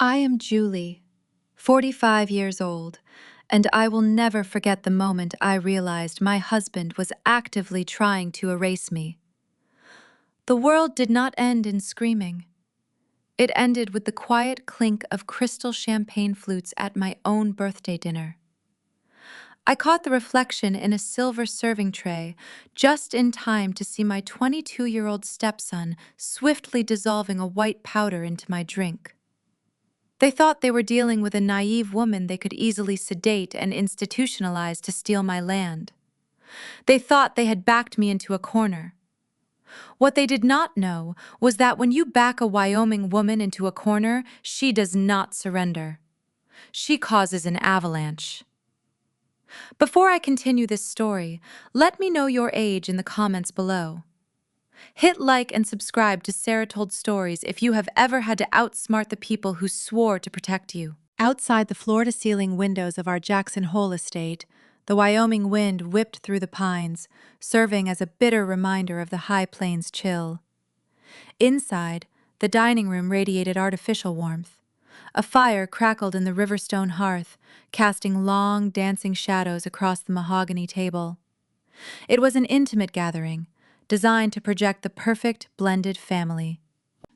I am Julie, 45 years old, and I will never forget the moment I realized my husband was actively trying to erase me. The world did not end in screaming. It ended with the quiet clink of crystal champagne flutes at my own birthday dinner. I caught the reflection in a silver serving tray just in time to see my 22-year-old stepson swiftly dissolving a white powder into my drink. They thought they were dealing with a naive woman they could easily sedate and institutionalize to steal my land. They thought they had backed me into a corner. What they did not know was that when you back a Wyoming woman into a corner, she does not surrender. She causes an avalanche. Before I continue this story, let me know your age in the comments below. Hit like and subscribe to Sarah Told Stories if you have ever had to outsmart the people who swore to protect you. Outside the floor-to-ceiling windows of our Jackson Hole estate, the Wyoming wind whipped through the pines, serving as a bitter reminder of the high plains chill. Inside, the dining room radiated artificial warmth. A fire crackled in the riverstone hearth, casting long, dancing shadows across the mahogany table. It was an intimate gathering, designed to project the perfect blended family.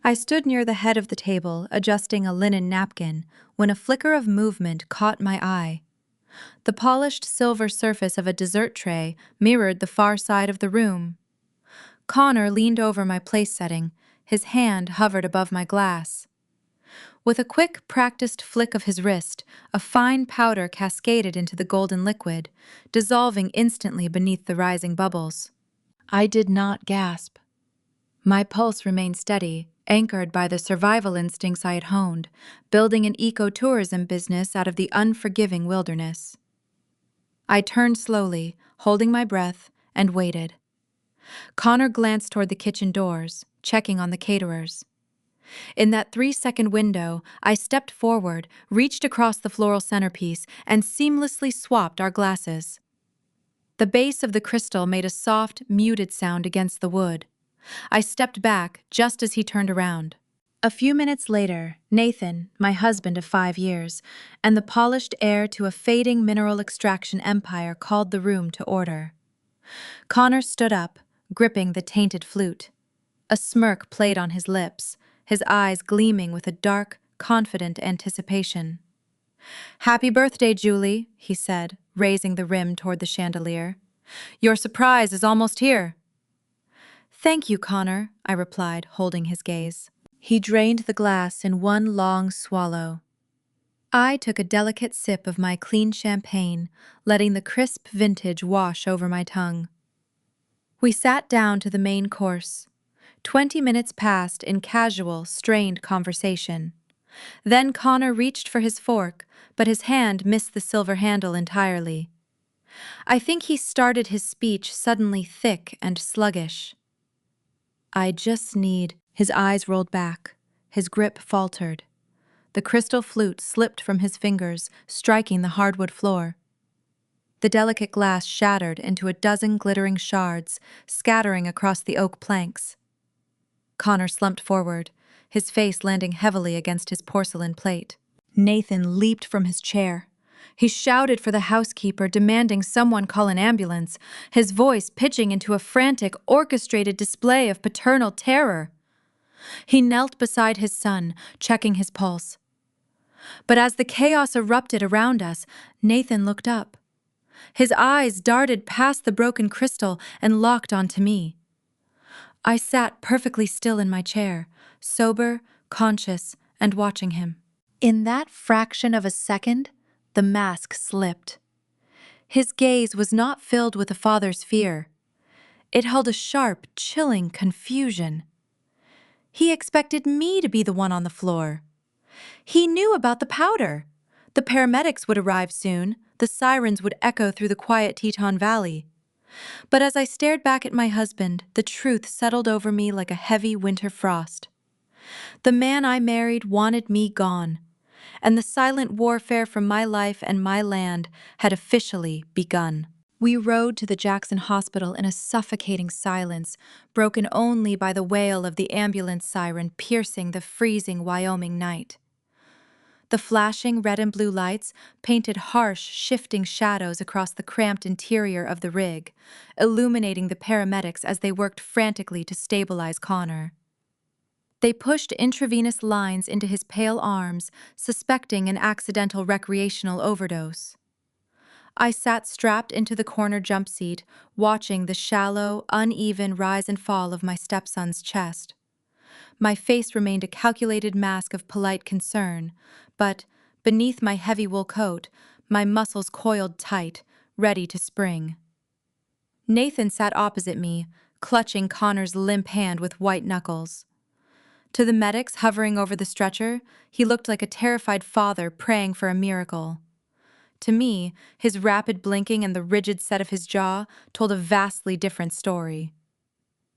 I stood near the head of the table, adjusting a linen napkin, when a flicker of movement caught my eye. The polished silver surface of a dessert tray mirrored the far side of the room. Connor leaned over my place setting, his hand hovered above my glass. With a quick, practiced flick of his wrist, a fine powder cascaded into the golden liquid, dissolving instantly beneath the rising bubbles. I did not gasp. My pulse remained steady, anchored by the survival instincts I had honed, building an ecotourism business out of the unforgiving wilderness. I turned slowly, holding my breath, and waited. Connor glanced toward the kitchen doors, checking on the caterers. In that 3-second window, I stepped forward, reached across the floral centerpiece, and seamlessly swapped our glasses. The base of the crystal made a soft, muted sound against the wood. I stepped back just as he turned around. A few minutes later, Nathan, my husband of 5 years, and the polished heir to a fading mineral extraction empire called the room to order. Connor stood up, gripping the tainted flute. A smirk played on his lips, his eyes gleaming with a dark, confident anticipation. "Happy birthday, Julie," he said, raising the rim toward the chandelier. "Your surprise is almost here." "Thank you, Connor," I replied, holding his gaze. He drained the glass in one long swallow. I took a delicate sip of my clean champagne, letting the crisp vintage wash over my tongue. We sat down to the main course. 20 minutes passed in casual, strained conversation. Then Connor reached for his fork, but his hand missed the silver handle entirely. I think he started his speech suddenly thick and sluggish. "I just need—" His eyes rolled back. His grip faltered. The crystal flute slipped from his fingers, striking the hardwood floor. The delicate glass shattered into a dozen glittering shards, scattering across the oak planks. Connor slumped forward, his face landing heavily against his porcelain plate. Nathan leaped from his chair. He shouted for the housekeeper, demanding someone call an ambulance, his voice pitching into a frantic, orchestrated display of paternal terror. He knelt beside his son, checking his pulse. But as the chaos erupted around us, Nathan looked up. His eyes darted past the broken crystal and locked onto me. I sat perfectly still in my chair, sober, conscious, and watching him. In that fraction of a second, the mask slipped. His gaze was not filled with a father's fear. It held a sharp, chilling confusion. He expected me to be the one on the floor. He knew about the powder. The paramedics would arrive soon. The sirens would echo through the quiet Teton Valley. But as I stared back at my husband, the truth settled over me like a heavy winter frost. The man I married wanted me gone, and the silent warfare for my life and my land had officially begun. We rode to the Jackson Hospital in a suffocating silence, broken only by the wail of the ambulance siren piercing the freezing Wyoming night. The flashing red and blue lights painted harsh, shifting shadows across the cramped interior of the rig, illuminating the paramedics as they worked frantically to stabilize Connor. They pushed intravenous lines into his pale arms, suspecting an accidental recreational overdose. I sat strapped into the corner jump seat, watching the shallow, uneven rise and fall of my stepson's chest. My face remained a calculated mask of polite concern, but, beneath my heavy wool coat, my muscles coiled tight, ready to spring. Nathan sat opposite me, clutching Connor's limp hand with white knuckles. To the medics hovering over the stretcher, he looked like a terrified father praying for a miracle. To me, his rapid blinking and the rigid set of his jaw told a vastly different story.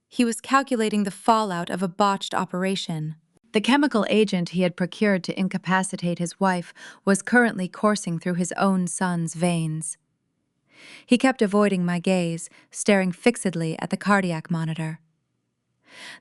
He was calculating the fallout of a botched operation. The chemical agent he had procured to incapacitate his wife was currently coursing through his own son's veins. He kept avoiding my gaze, staring fixedly at the cardiac monitor.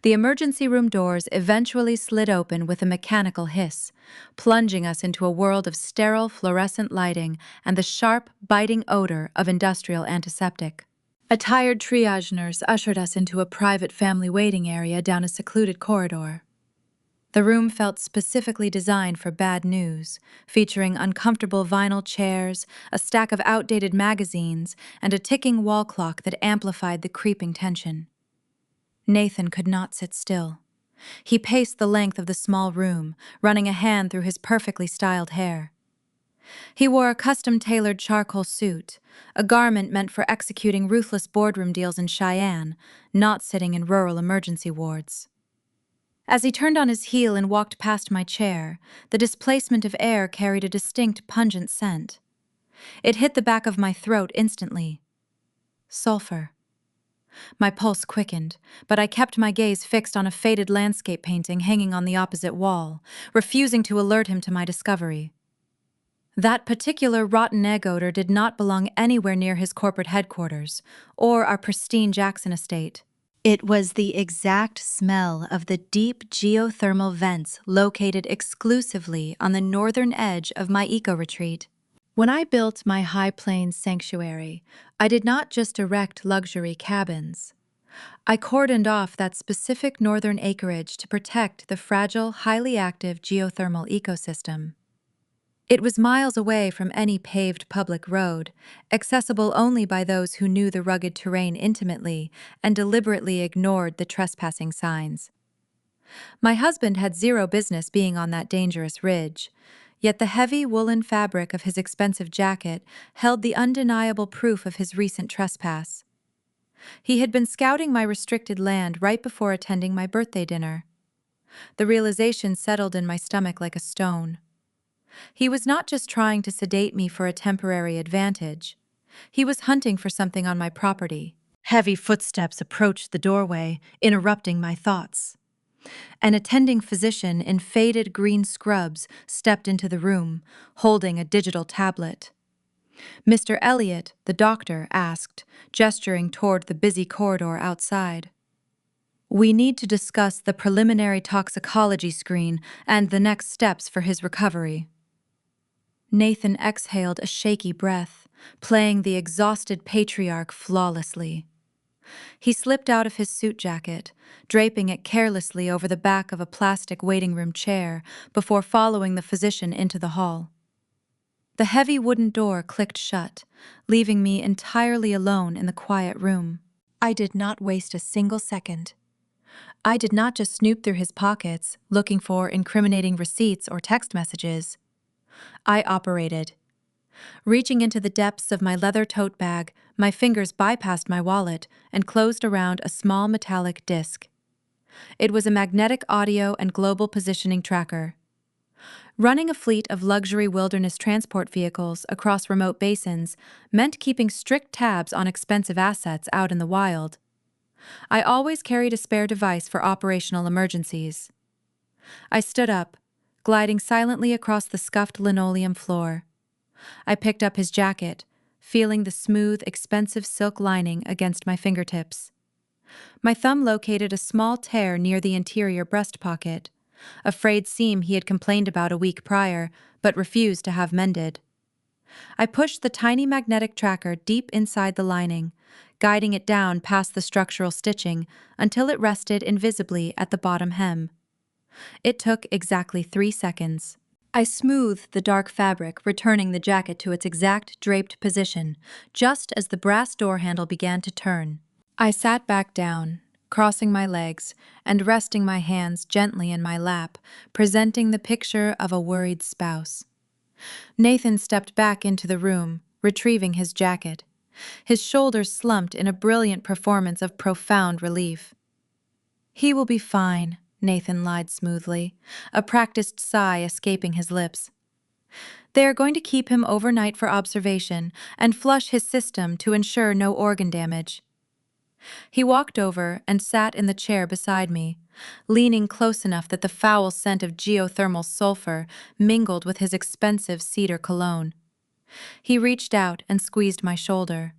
The emergency room doors eventually slid open with a mechanical hiss, plunging us into a world of sterile fluorescent lighting and the sharp, biting odor of industrial antiseptic. A tired triage nurse ushered us into a private family waiting area down a secluded corridor. The room felt specifically designed for bad news, featuring uncomfortable vinyl chairs, a stack of outdated magazines, and a ticking wall clock that amplified the creeping tension. Nathan could not sit still. He paced the length of the small room, running a hand through his perfectly styled hair. He wore a custom-tailored charcoal suit, a garment meant for executing ruthless boardroom deals in Cheyenne, not sitting in rural emergency wards. As he turned on his heel and walked past my chair, the displacement of air carried a distinct, pungent scent. It hit the back of my throat instantly. Sulfur. My pulse quickened, but I kept my gaze fixed on a faded landscape painting hanging on the opposite wall, refusing to alert him to my discovery. That particular rotten egg odor did not belong anywhere near his corporate headquarters, or our pristine Jackson estate. It was the exact smell of the deep geothermal vents located exclusively on the northern edge of my eco-retreat. When I built my High Plains sanctuary, I did not just erect luxury cabins. I cordoned off that specific northern acreage to protect the fragile, highly active geothermal ecosystem. It was miles away from any paved public road, accessible only by those who knew the rugged terrain intimately and deliberately ignored the trespassing signs. My husband had zero business being on that dangerous ridge, yet the heavy woolen fabric of his expensive jacket held the undeniable proof of his recent trespass. He had been scouting my restricted land right before attending my birthday dinner. The realization settled in my stomach like a stone. He was not just trying to sedate me for a temporary advantage. He was hunting for something on my property. Heavy footsteps approached the doorway, interrupting my thoughts. An attending physician in faded green scrubs stepped into the room, holding a digital tablet. Mr. Elliot, the doctor, asked, gesturing toward the busy corridor outside. "We need to discuss the preliminary toxicology screen and the next steps for his recovery." Nathan exhaled a shaky breath, playing the exhausted patriarch flawlessly. He slipped out of his suit jacket, draping it carelessly over the back of a plastic waiting room chair before following the physician into the hall. The heavy wooden door clicked shut, leaving me entirely alone in the quiet room. I did not waste a single second. I did not just snoop through his pockets, looking for incriminating receipts or text messages. I operated. Reaching into the depths of my leather tote bag, my fingers bypassed my wallet and closed around a small metallic disc. It was a magnetic audio and global positioning tracker. Running a fleet of luxury wilderness transport vehicles across remote basins meant keeping strict tabs on expensive assets out in the wild. I always carried a spare device for operational emergencies. I stood up, gliding silently across the scuffed linoleum floor. I picked up his jacket, feeling the smooth, expensive silk lining against my fingertips. My thumb located a small tear near the interior breast pocket, a frayed seam he had complained about a week prior, but refused to have mended. I pushed the tiny magnetic tracker deep inside the lining, guiding it down past the structural stitching until it rested invisibly at the bottom hem. It took exactly 3 seconds. I smoothed the dark fabric, returning the jacket to its exact draped position, just as the brass door handle began to turn. I sat back down, crossing my legs and resting my hands gently in my lap, presenting the picture of a worried spouse. Nathan stepped back into the room, retrieving his jacket. His shoulders slumped in a brilliant performance of profound relief. "He will be fine," Nathan lied smoothly, a practiced sigh escaping his lips. "They are going to keep him overnight for observation and flush his system to ensure no organ damage." He walked over and sat in the chair beside me, leaning close enough that the foul scent of geothermal sulfur mingled with his expensive cedar cologne. He reached out and squeezed my shoulder.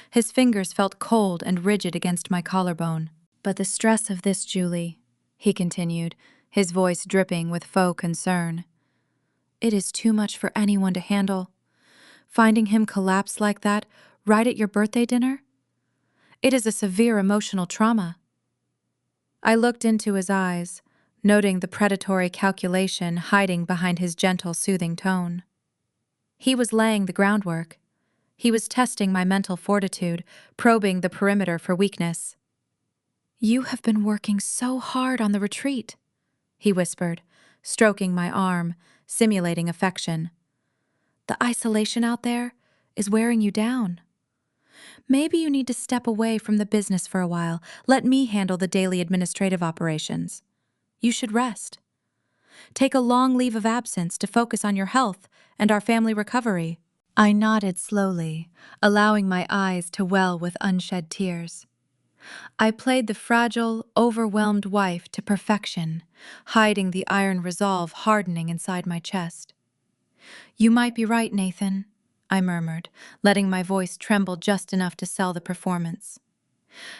His fingers felt cold and rigid against my collarbone. "But the stress of this, Julie," he continued, his voice dripping with faux concern. "It is too much for anyone to handle. Finding him collapse like that right at your birthday dinner? It is a severe emotional trauma." I looked into his eyes, noting the predatory calculation hiding behind his gentle, soothing tone. He was laying the groundwork. He was testing my mental fortitude, probing the perimeter for weakness. "You have been working so hard on the retreat," he whispered, stroking my arm, simulating affection. "The isolation out there is wearing you down. Maybe you need to step away from the business for a while. Let me handle the daily administrative operations. You should rest. Take a long leave of absence to focus on your health and our family recovery." I nodded slowly, allowing my eyes to well with unshed tears. I played the fragile, overwhelmed wife to perfection, hiding the iron resolve hardening inside my chest. "You might be right, Nathan," I murmured, letting my voice tremble just enough to sell the performance.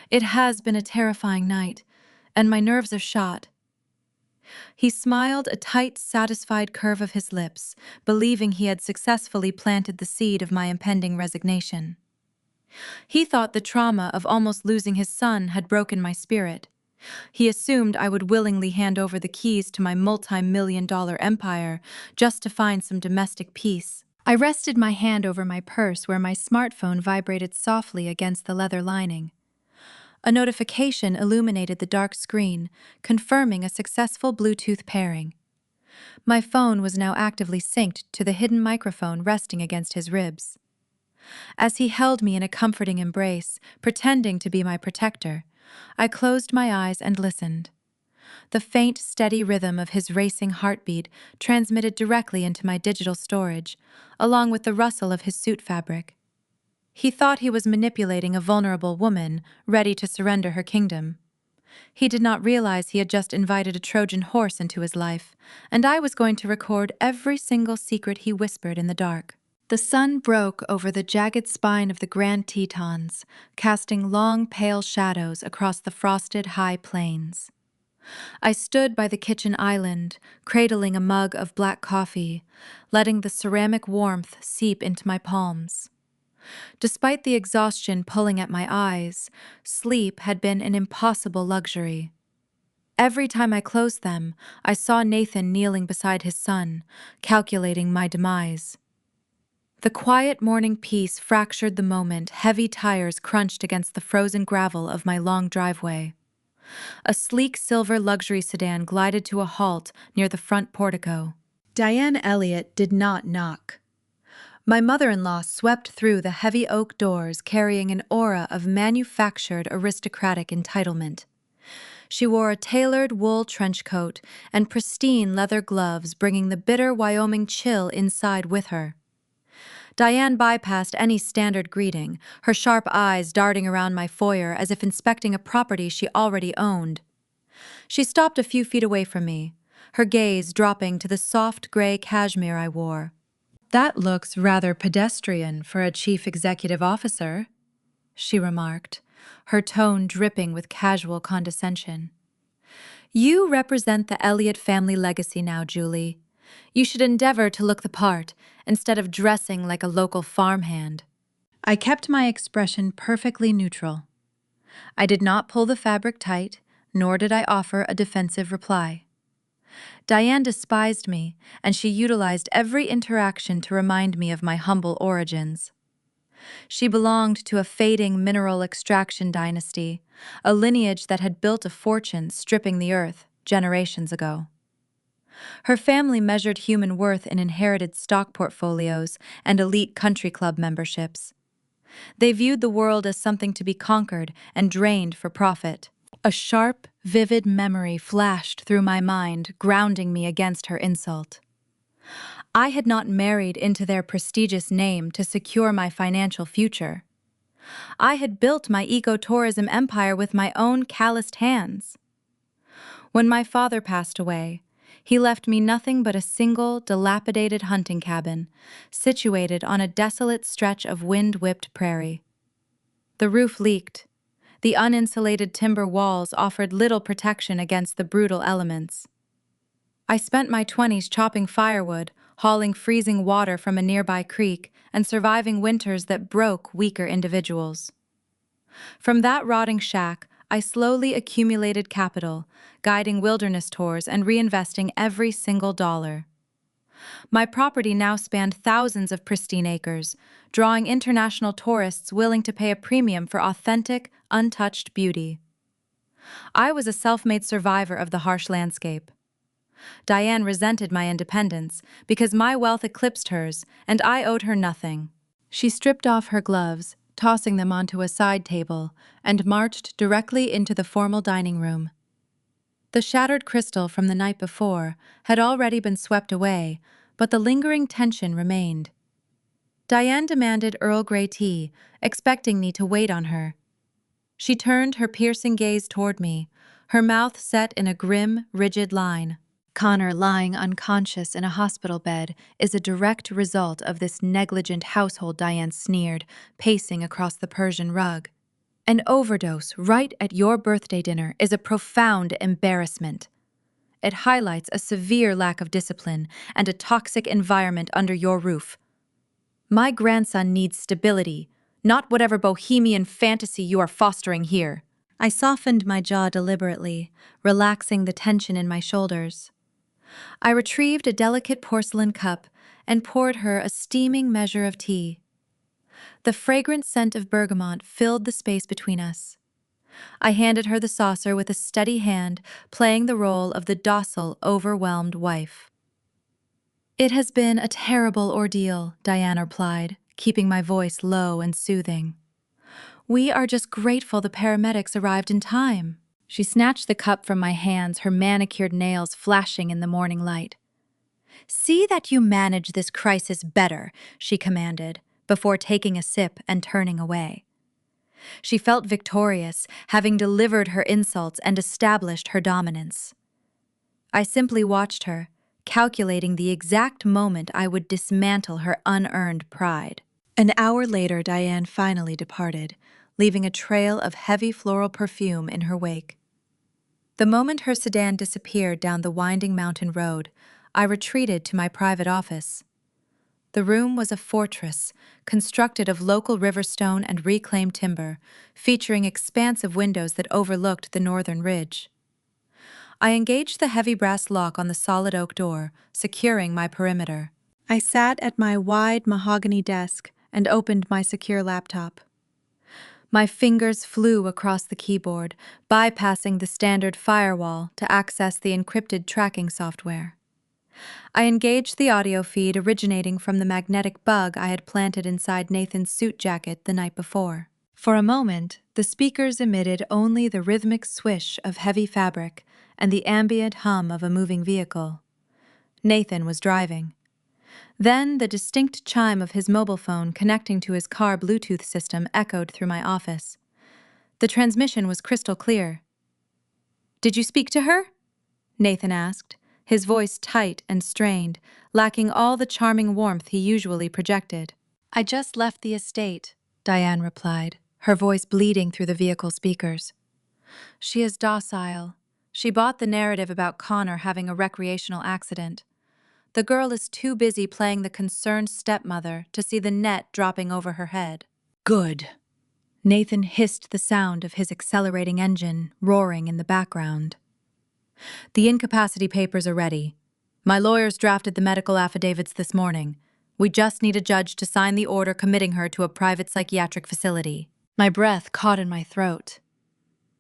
"It has been a terrifying night, and my nerves are shot." He smiled a tight, satisfied curve of his lips, believing he had successfully planted the seed of my impending resignation. He thought the trauma of almost losing his son had broken my spirit. He assumed I would willingly hand over the keys to my multi-million-dollar empire just to find some domestic peace. I rested my hand over my purse where my smartphone vibrated softly against the leather lining. A notification illuminated the dark screen, confirming a successful Bluetooth pairing. My phone was now actively synced to the hidden microphone resting against his ribs. As he held me in a comforting embrace, pretending to be my protector, I closed my eyes and listened. The faint, steady rhythm of his racing heartbeat transmitted directly into my digital storage, along with the rustle of his suit fabric. He thought he was manipulating a vulnerable woman, ready to surrender her kingdom. He did not realize he had just invited a Trojan horse into his life, and I was going to record every single secret he whispered in the dark. The sun broke over the jagged spine of the Grand Tetons, casting long, pale shadows across the frosted high plains. I stood by the kitchen island, cradling a mug of black coffee, letting the ceramic warmth seep into my palms. Despite the exhaustion pulling at my eyes, sleep had been an impossible luxury. Every time I closed them, I saw Nathan kneeling beside his son, calculating my demise. The quiet morning peace fractured the moment heavy tires crunched against the frozen gravel of my long driveway. A sleek silver luxury sedan glided to a halt near the front portico. Diane Elliott did not knock. My mother-in-law swept through the heavy oak doors carrying an aura of manufactured aristocratic entitlement. She wore a tailored wool trench coat and pristine leather gloves, bringing the bitter Wyoming chill inside with her. Diane bypassed any standard greeting, her sharp eyes darting around my foyer as if inspecting a property she already owned. She stopped a few feet away from me, her gaze dropping to the soft gray cashmere I wore. "That looks rather pedestrian for a chief executive officer," she remarked, her tone dripping with casual condescension. You represent the Elliott family legacy now, Julie. You should endeavor to look the part instead of dressing like a local farmhand. I kept my expression perfectly neutral. I did not pull the fabric tight, nor did I offer a defensive reply. Diane despised me, and she utilized every interaction to remind me of my humble origins. She belonged to a fading mineral extraction dynasty, a lineage that had built a fortune stripping the earth generations ago. Her family measured human worth in inherited stock portfolios and elite country club memberships. They viewed the world as something to be conquered and drained for profit. A sharp, vivid memory flashed through my mind, grounding me against her insult. I had not married into their prestigious name to secure my financial future. I had built my ecotourism empire with my own calloused hands. When my father passed away, he left me nothing but a single, dilapidated hunting cabin, situated on a desolate stretch of wind-whipped prairie. The roof leaked. The uninsulated timber walls offered little protection against the brutal elements. I spent my 20s chopping firewood, hauling freezing water from a nearby creek, and surviving winters that broke weaker individuals. From that rotting shack, I slowly accumulated capital, guiding wilderness tours and reinvesting every single dollar. My property now spanned thousands of pristine acres, drawing international tourists willing to pay a premium for authentic, untouched beauty. I was a self-made survivor of the harsh landscape. Diane resented my independence because my wealth eclipsed hers and I owed her nothing. She stripped off her gloves, tossing them onto a side table, and marched directly into the formal dining room. The shattered crystal from the night before had already been swept away, but the lingering tension remained. Diane demanded Earl Grey tea, expecting me to wait on her. She turned her piercing gaze toward me, her mouth set in a grim, rigid line. Connor lying unconscious in a hospital bed is a direct result of this negligent household, Diane sneered, pacing across the Persian rug. An overdose right at your birthday dinner is a profound embarrassment. It highlights a severe lack of discipline and a toxic environment under your roof. My grandson needs stability, not whatever bohemian fantasy you are fostering here. I softened my jaw deliberately, relaxing the tension in my shoulders. I retrieved a delicate porcelain cup and poured her a steaming measure of tea. The fragrant scent of bergamot filled the space between us. I handed her the saucer with a steady hand, playing the role of the docile, overwhelmed wife. "It has been a terrible ordeal," Diane replied, keeping my voice low and soothing. "We are just grateful the paramedics arrived in time." She snatched the cup from my hands, her manicured nails flashing in the morning light. "See that you manage this crisis better," she commanded, before taking a sip and turning away. She felt victorious, having delivered her insults and established her dominance. I simply watched her, calculating the exact moment I would dismantle her unearned pride. An hour later, Diane finally departed, leaving a trail of heavy floral perfume in her wake. The moment her sedan disappeared down the winding mountain road, I retreated to my private office. The room was a fortress, constructed of local river stone and reclaimed timber, featuring expansive windows that overlooked the northern ridge. I engaged the heavy brass lock on the solid oak door, securing my perimeter. I sat at my wide mahogany desk and opened my secure laptop. My fingers flew across the keyboard, bypassing the standard firewall to access the encrypted tracking software. I engaged the audio feed originating from the magnetic bug I had planted inside Nathan's suit jacket the night before. For a moment, the speakers emitted only the rhythmic swish of heavy fabric and the ambient hum of a moving vehicle. Nathan was driving. Then the distinct chime of his mobile phone connecting to his car Bluetooth system echoed through my office. The transmission was crystal clear. "Did you speak to her?" Nathan asked, his voice tight and strained, lacking all the charming warmth he usually projected. "I just left the estate," Diane replied, her voice bleeding through the vehicle speakers. "She is docile. She bought the narrative about Connor having a recreational accident. The girl is too busy playing the concerned stepmother to see the net dropping over her head. Good. Nathan hissed the sound of his accelerating engine roaring in the background. The incapacity papers are ready. My lawyers drafted the medical affidavits this morning. We just need a judge to sign the order committing her to a private psychiatric facility. My breath caught in my throat.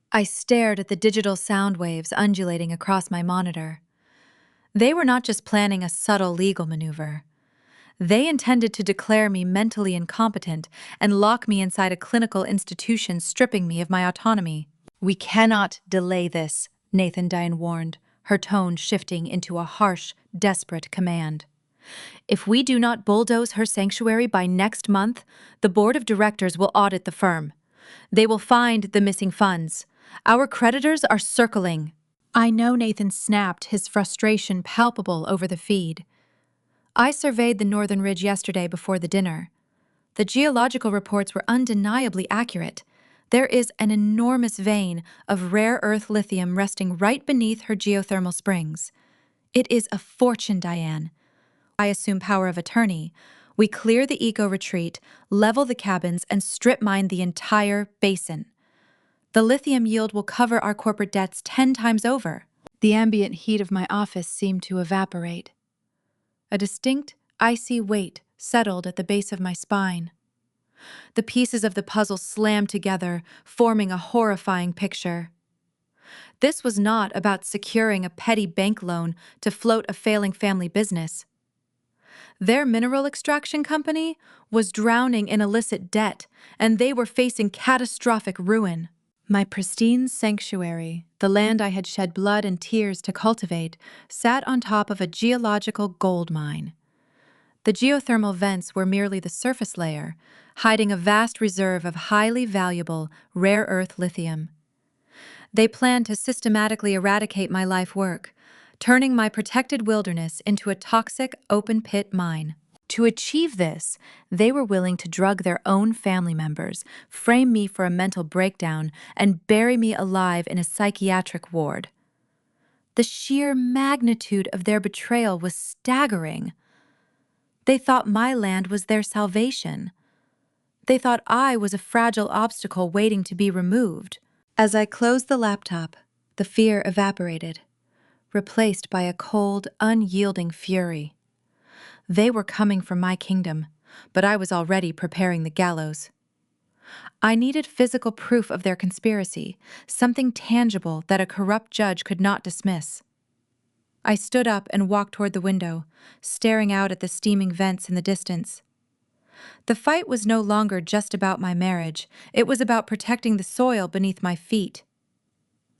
I stared at the digital sound waves undulating across my monitor. They were not just planning a subtle legal maneuver. They intended to declare me mentally incompetent and lock me inside a clinical institution, stripping me of my autonomy. We cannot delay this, Nathan Dine warned, her tone shifting into a harsh, desperate command. If we do not bulldoze her sanctuary by next month, the board of directors will audit the firm. They will find the missing funds. Our creditors are circling. I know Nathan snapped, his frustration palpable over the feed. I surveyed the northern ridge yesterday before the dinner. The geological reports were undeniably accurate. There is an enormous vein of rare earth lithium resting right beneath her geothermal springs. It is a fortune, Diane. I assume power of attorney. We clear the eco-retreat, level the cabins, and strip mine the entire basin. The lithium yield will cover our corporate debts 10 times over. The ambient heat of my office seemed to evaporate. A distinct, icy weight settled at the base of my spine. The pieces of the puzzle slammed together, forming a horrifying picture. This was not about securing a petty bank loan to float a failing family business. Their mineral extraction company was drowning in illicit debt, and they were facing catastrophic ruin. My pristine sanctuary, the land I had shed blood and tears to cultivate, sat on top of a geological gold mine. The geothermal vents were merely the surface layer, hiding a vast reserve of highly valuable, rare earth lithium. They planned to systematically eradicate my life work, turning my protected wilderness into a toxic, open-pit mine. To achieve this, they were willing to drug their own family members, frame me for a mental breakdown, and bury me alive in a psychiatric ward. The sheer magnitude of their betrayal was staggering. They thought my land was their salvation. They thought I was a fragile obstacle waiting to be removed. As I closed the laptop, the fear evaporated, replaced by a cold, unyielding fury. They were coming for my kingdom, but I was already preparing the gallows. I needed physical proof of their conspiracy, something tangible that a corrupt judge could not dismiss. I stood up and walked toward the window, staring out at the steaming vents in the distance. The fight was no longer just about my marriage, it was about protecting the soil beneath my feet.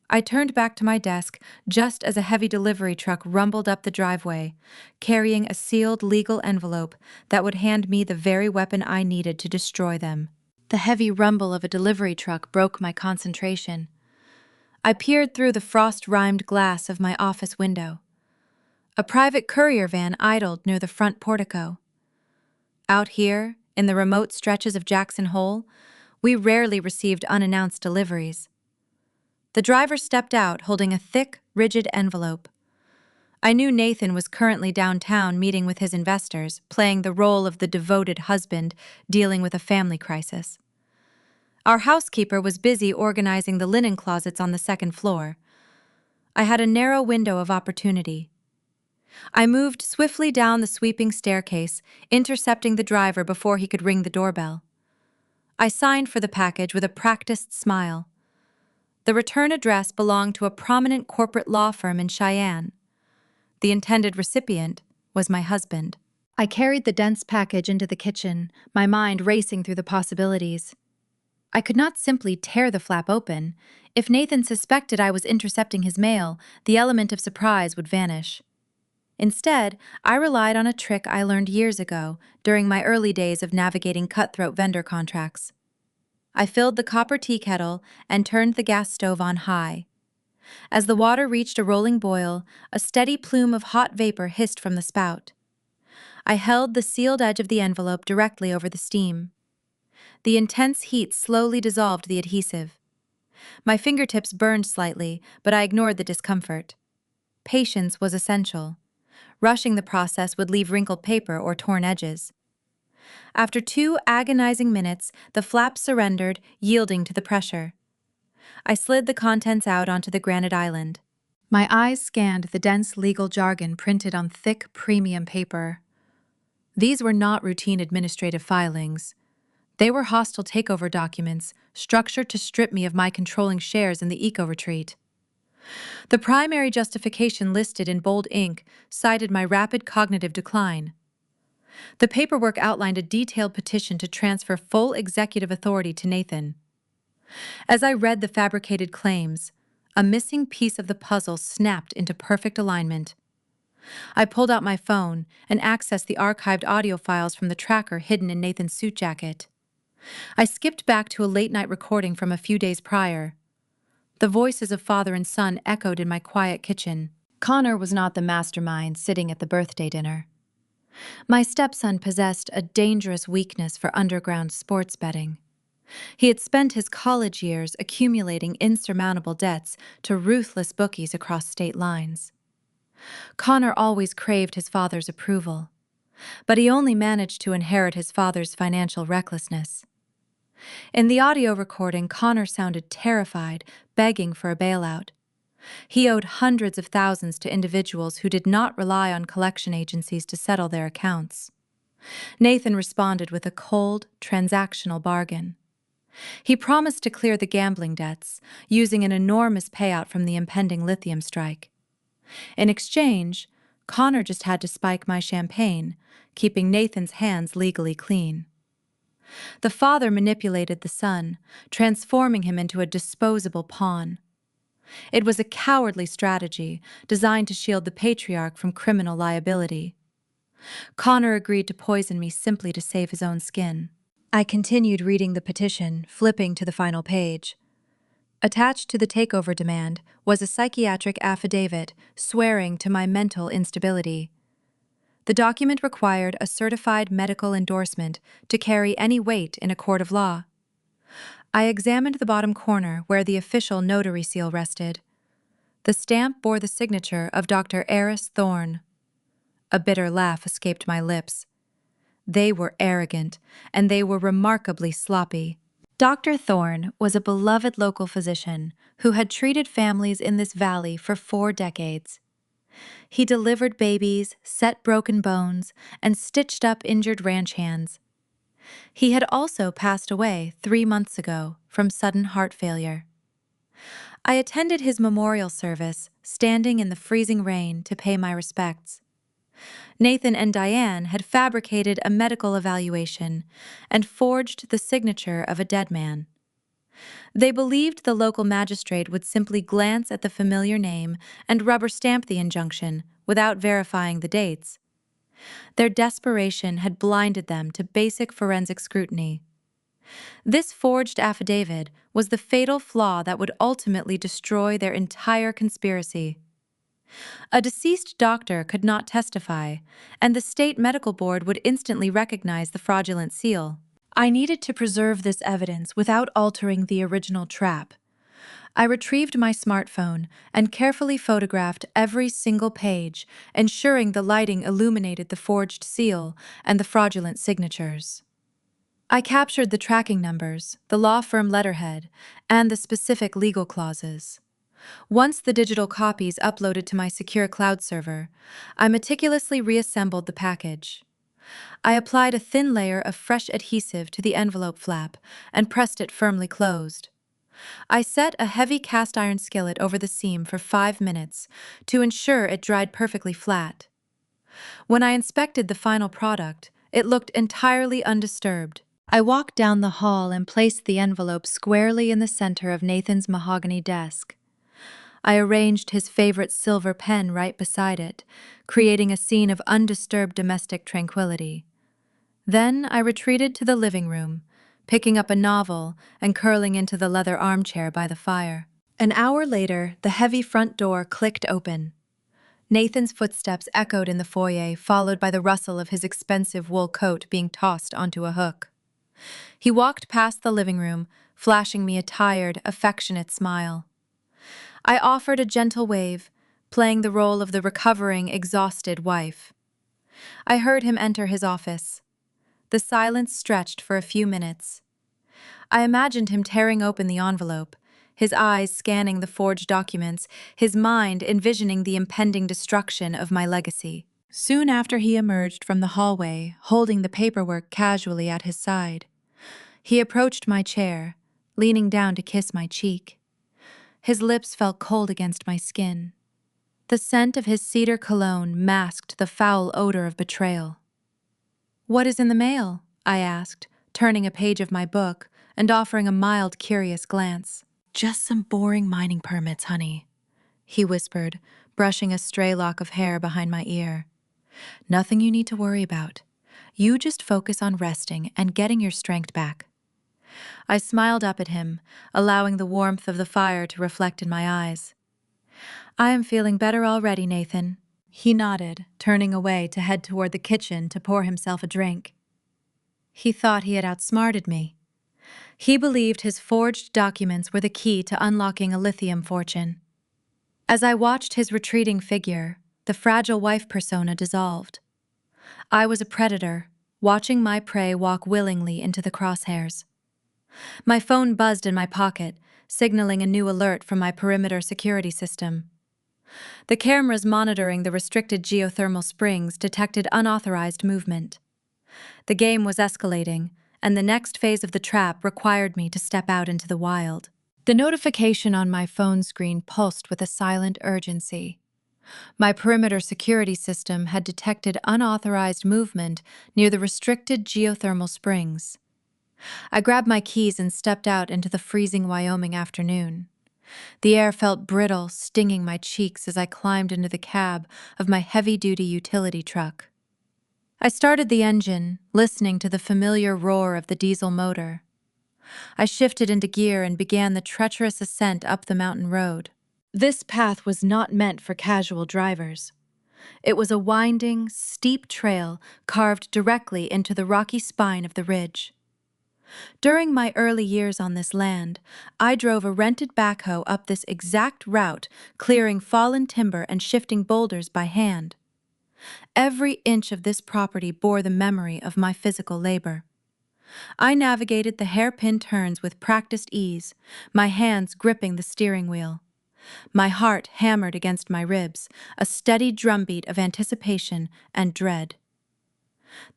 I turned back to my desk just as a heavy delivery truck rumbled up the driveway, carrying a sealed legal envelope that would hand me the very weapon I needed to destroy them. The heavy rumble of a delivery truck broke my concentration. I peered through the frost-rimed glass of my office window. A private courier van idled near the front portico. Out here, in the remote stretches of Jackson Hole, we rarely received unannounced deliveries. The driver stepped out holding a thick, rigid envelope. I knew Nathan was currently downtown meeting with his investors, playing the role of the devoted husband dealing with a family crisis. Our housekeeper was busy organizing the linen closets on the second floor. I had a narrow window of opportunity. I moved swiftly down the sweeping staircase, intercepting the driver before he could ring the doorbell. I signed for the package with a practiced smile. The return address belonged to a prominent corporate law firm in Cheyenne. The intended recipient was my husband. I carried the dense package into the kitchen, my mind racing through the possibilities. I could not simply tear the flap open. If Nathan suspected I was intercepting his mail, the element of surprise would vanish. Instead, I relied on a trick I learned years ago during my early days of navigating cutthroat vendor contracts. I filled the copper tea kettle and turned the gas stove on high. As the water reached a rolling boil, a steady plume of hot vapor hissed from the spout. I held the sealed edge of the envelope directly over the steam. The intense heat slowly dissolved the adhesive. My fingertips burned slightly, but I ignored the discomfort. Patience was essential. Rushing the process would leave wrinkled paper or torn edges. After 2 agonizing minutes, the flap surrendered, yielding to the pressure. I slid the contents out onto the granite island. My eyes scanned the dense legal jargon printed on thick, premium paper. These were not routine administrative filings. They were hostile takeover documents, structured to strip me of my controlling shares in the eco-retreat. The primary justification listed in bold ink cited my rapid cognitive decline. The paperwork outlined a detailed petition to transfer full executive authority to Nathan. As I read the fabricated claims, a missing piece of the puzzle snapped into perfect alignment. I pulled out my phone and accessed the archived audio files from the tracker hidden in Nathan's suit jacket. I skipped back to a late-night recording from a few days prior. The voices of father and son echoed in my quiet kitchen. Connor was not the mastermind sitting at the birthday dinner. My stepson possessed a dangerous weakness for underground sports betting. He had spent his college years accumulating insurmountable debts to ruthless bookies across state lines. Connor always craved his father's approval, but he only managed to inherit his father's financial recklessness. In the audio recording, Connor sounded terrified, begging for a bailout. He owed hundreds of thousands to individuals who did not rely on collection agencies to settle their accounts. Nathan responded with a cold, transactional bargain. He promised to clear the gambling debts, using an enormous payout from the impending lithium strike. In exchange, Connor just had to spike my champagne, keeping Nathan's hands legally clean. The father manipulated the son, transforming him into a disposable pawn. It was a cowardly strategy designed to shield the patriarch from criminal liability. Connor agreed to poison me simply to save his own skin. I continued reading the petition, flipping to the final page. Attached to the takeover demand was a psychiatric affidavit swearing to my mental instability. The document required a certified medical endorsement to carry any weight in a court of law. I examined the bottom corner where the official notary seal rested. The stamp bore the signature of Dr. Eris Thorne. A bitter laugh escaped my lips. They were arrogant, and they were remarkably sloppy. Dr. Thorne was a beloved local physician who had treated families in this valley for 4 decades. He delivered babies, set broken bones, and stitched up injured ranch hands. He had also passed away 3 months ago from sudden heart failure. I attended his memorial service, standing in the freezing rain to pay my respects. Nathan and Diane had fabricated a medical evaluation and forged the signature of a dead man. They believed the local magistrate would simply glance at the familiar name and rubber stamp the injunction without verifying the dates. Their desperation had blinded them to basic forensic scrutiny. This forged affidavit was the fatal flaw that would ultimately destroy their entire conspiracy. A deceased doctor could not testify, and the state medical board would instantly recognize the fraudulent seal. I needed to preserve this evidence without altering the original trap. I retrieved my smartphone and carefully photographed every single page, ensuring the lighting illuminated the forged seal and the fraudulent signatures. I captured the tracking numbers, the law firm letterhead, and the specific legal clauses. Once the digital copies uploaded to my secure cloud server, I meticulously reassembled the package. I applied a thin layer of fresh adhesive to the envelope flap and pressed it firmly closed. I set a heavy cast iron skillet over the seam for 5 minutes to ensure it dried perfectly flat. When I inspected the final product, it looked entirely undisturbed. I walked down the hall and placed the envelope squarely in the center of Nathan's mahogany desk. I arranged his favorite silver pen right beside it, creating a scene of undisturbed domestic tranquility. Then I retreated to the living room, picking up a novel and curling into the leather armchair by the fire. An hour later, the heavy front door clicked open. Nathan's footsteps echoed in the foyer, followed by the rustle of his expensive wool coat being tossed onto a hook. He walked past the living room, flashing me a tired, affectionate smile. I offered a gentle wave, playing the role of the recovering, exhausted wife. I heard him enter his office. The silence stretched for a few minutes. I imagined him tearing open the envelope, his eyes scanning the forged documents, his mind envisioning the impending destruction of my legacy. Soon after he emerged from the hallway, holding the paperwork casually at his side. He approached my chair, leaning down to kiss my cheek. His lips felt cold against my skin. The scent of his cedar cologne masked the foul odor of betrayal. "What is in the mail?" I asked, turning a page of my book and offering a mild, curious glance. "Just some boring mining permits, honey," he whispered, brushing a stray lock of hair behind my ear. "Nothing you need to worry about. You just focus on resting and getting your strength back." I smiled up at him, allowing the warmth of the fire to reflect in my eyes. "I am feeling better already, Nathan." He nodded, turning away to head toward the kitchen to pour himself a drink. He thought he had outsmarted me. He believed his forged documents were the key to unlocking a lithium fortune. As I watched his retreating figure, the fragile wife persona dissolved. I was a predator, watching my prey walk willingly into the crosshairs. My phone buzzed in my pocket, signaling a new alert from my perimeter security system. The cameras monitoring the restricted geothermal springs detected unauthorized movement. The game was escalating, and the next phase of the trap required me to step out into the wild. The notification on my phone screen pulsed with a silent urgency. My perimeter security system had detected unauthorized movement near the restricted geothermal springs. I grabbed my keys and stepped out into the freezing Wyoming afternoon. The air felt brittle, stinging my cheeks as I climbed into the cab of my heavy-duty utility truck. I started the engine, listening to the familiar roar of the diesel motor. I shifted into gear and began the treacherous ascent up the mountain road. This path was not meant for casual drivers. It was a winding, steep trail carved directly into the rocky spine of the ridge. During my early years on this land, I drove a rented backhoe up this exact route, clearing fallen timber and shifting boulders by hand. Every inch of this property bore the memory of my physical labor. I navigated the hairpin turns with practiced ease, my hands gripping the steering wheel. My heart hammered against my ribs, a steady drumbeat of anticipation and dread.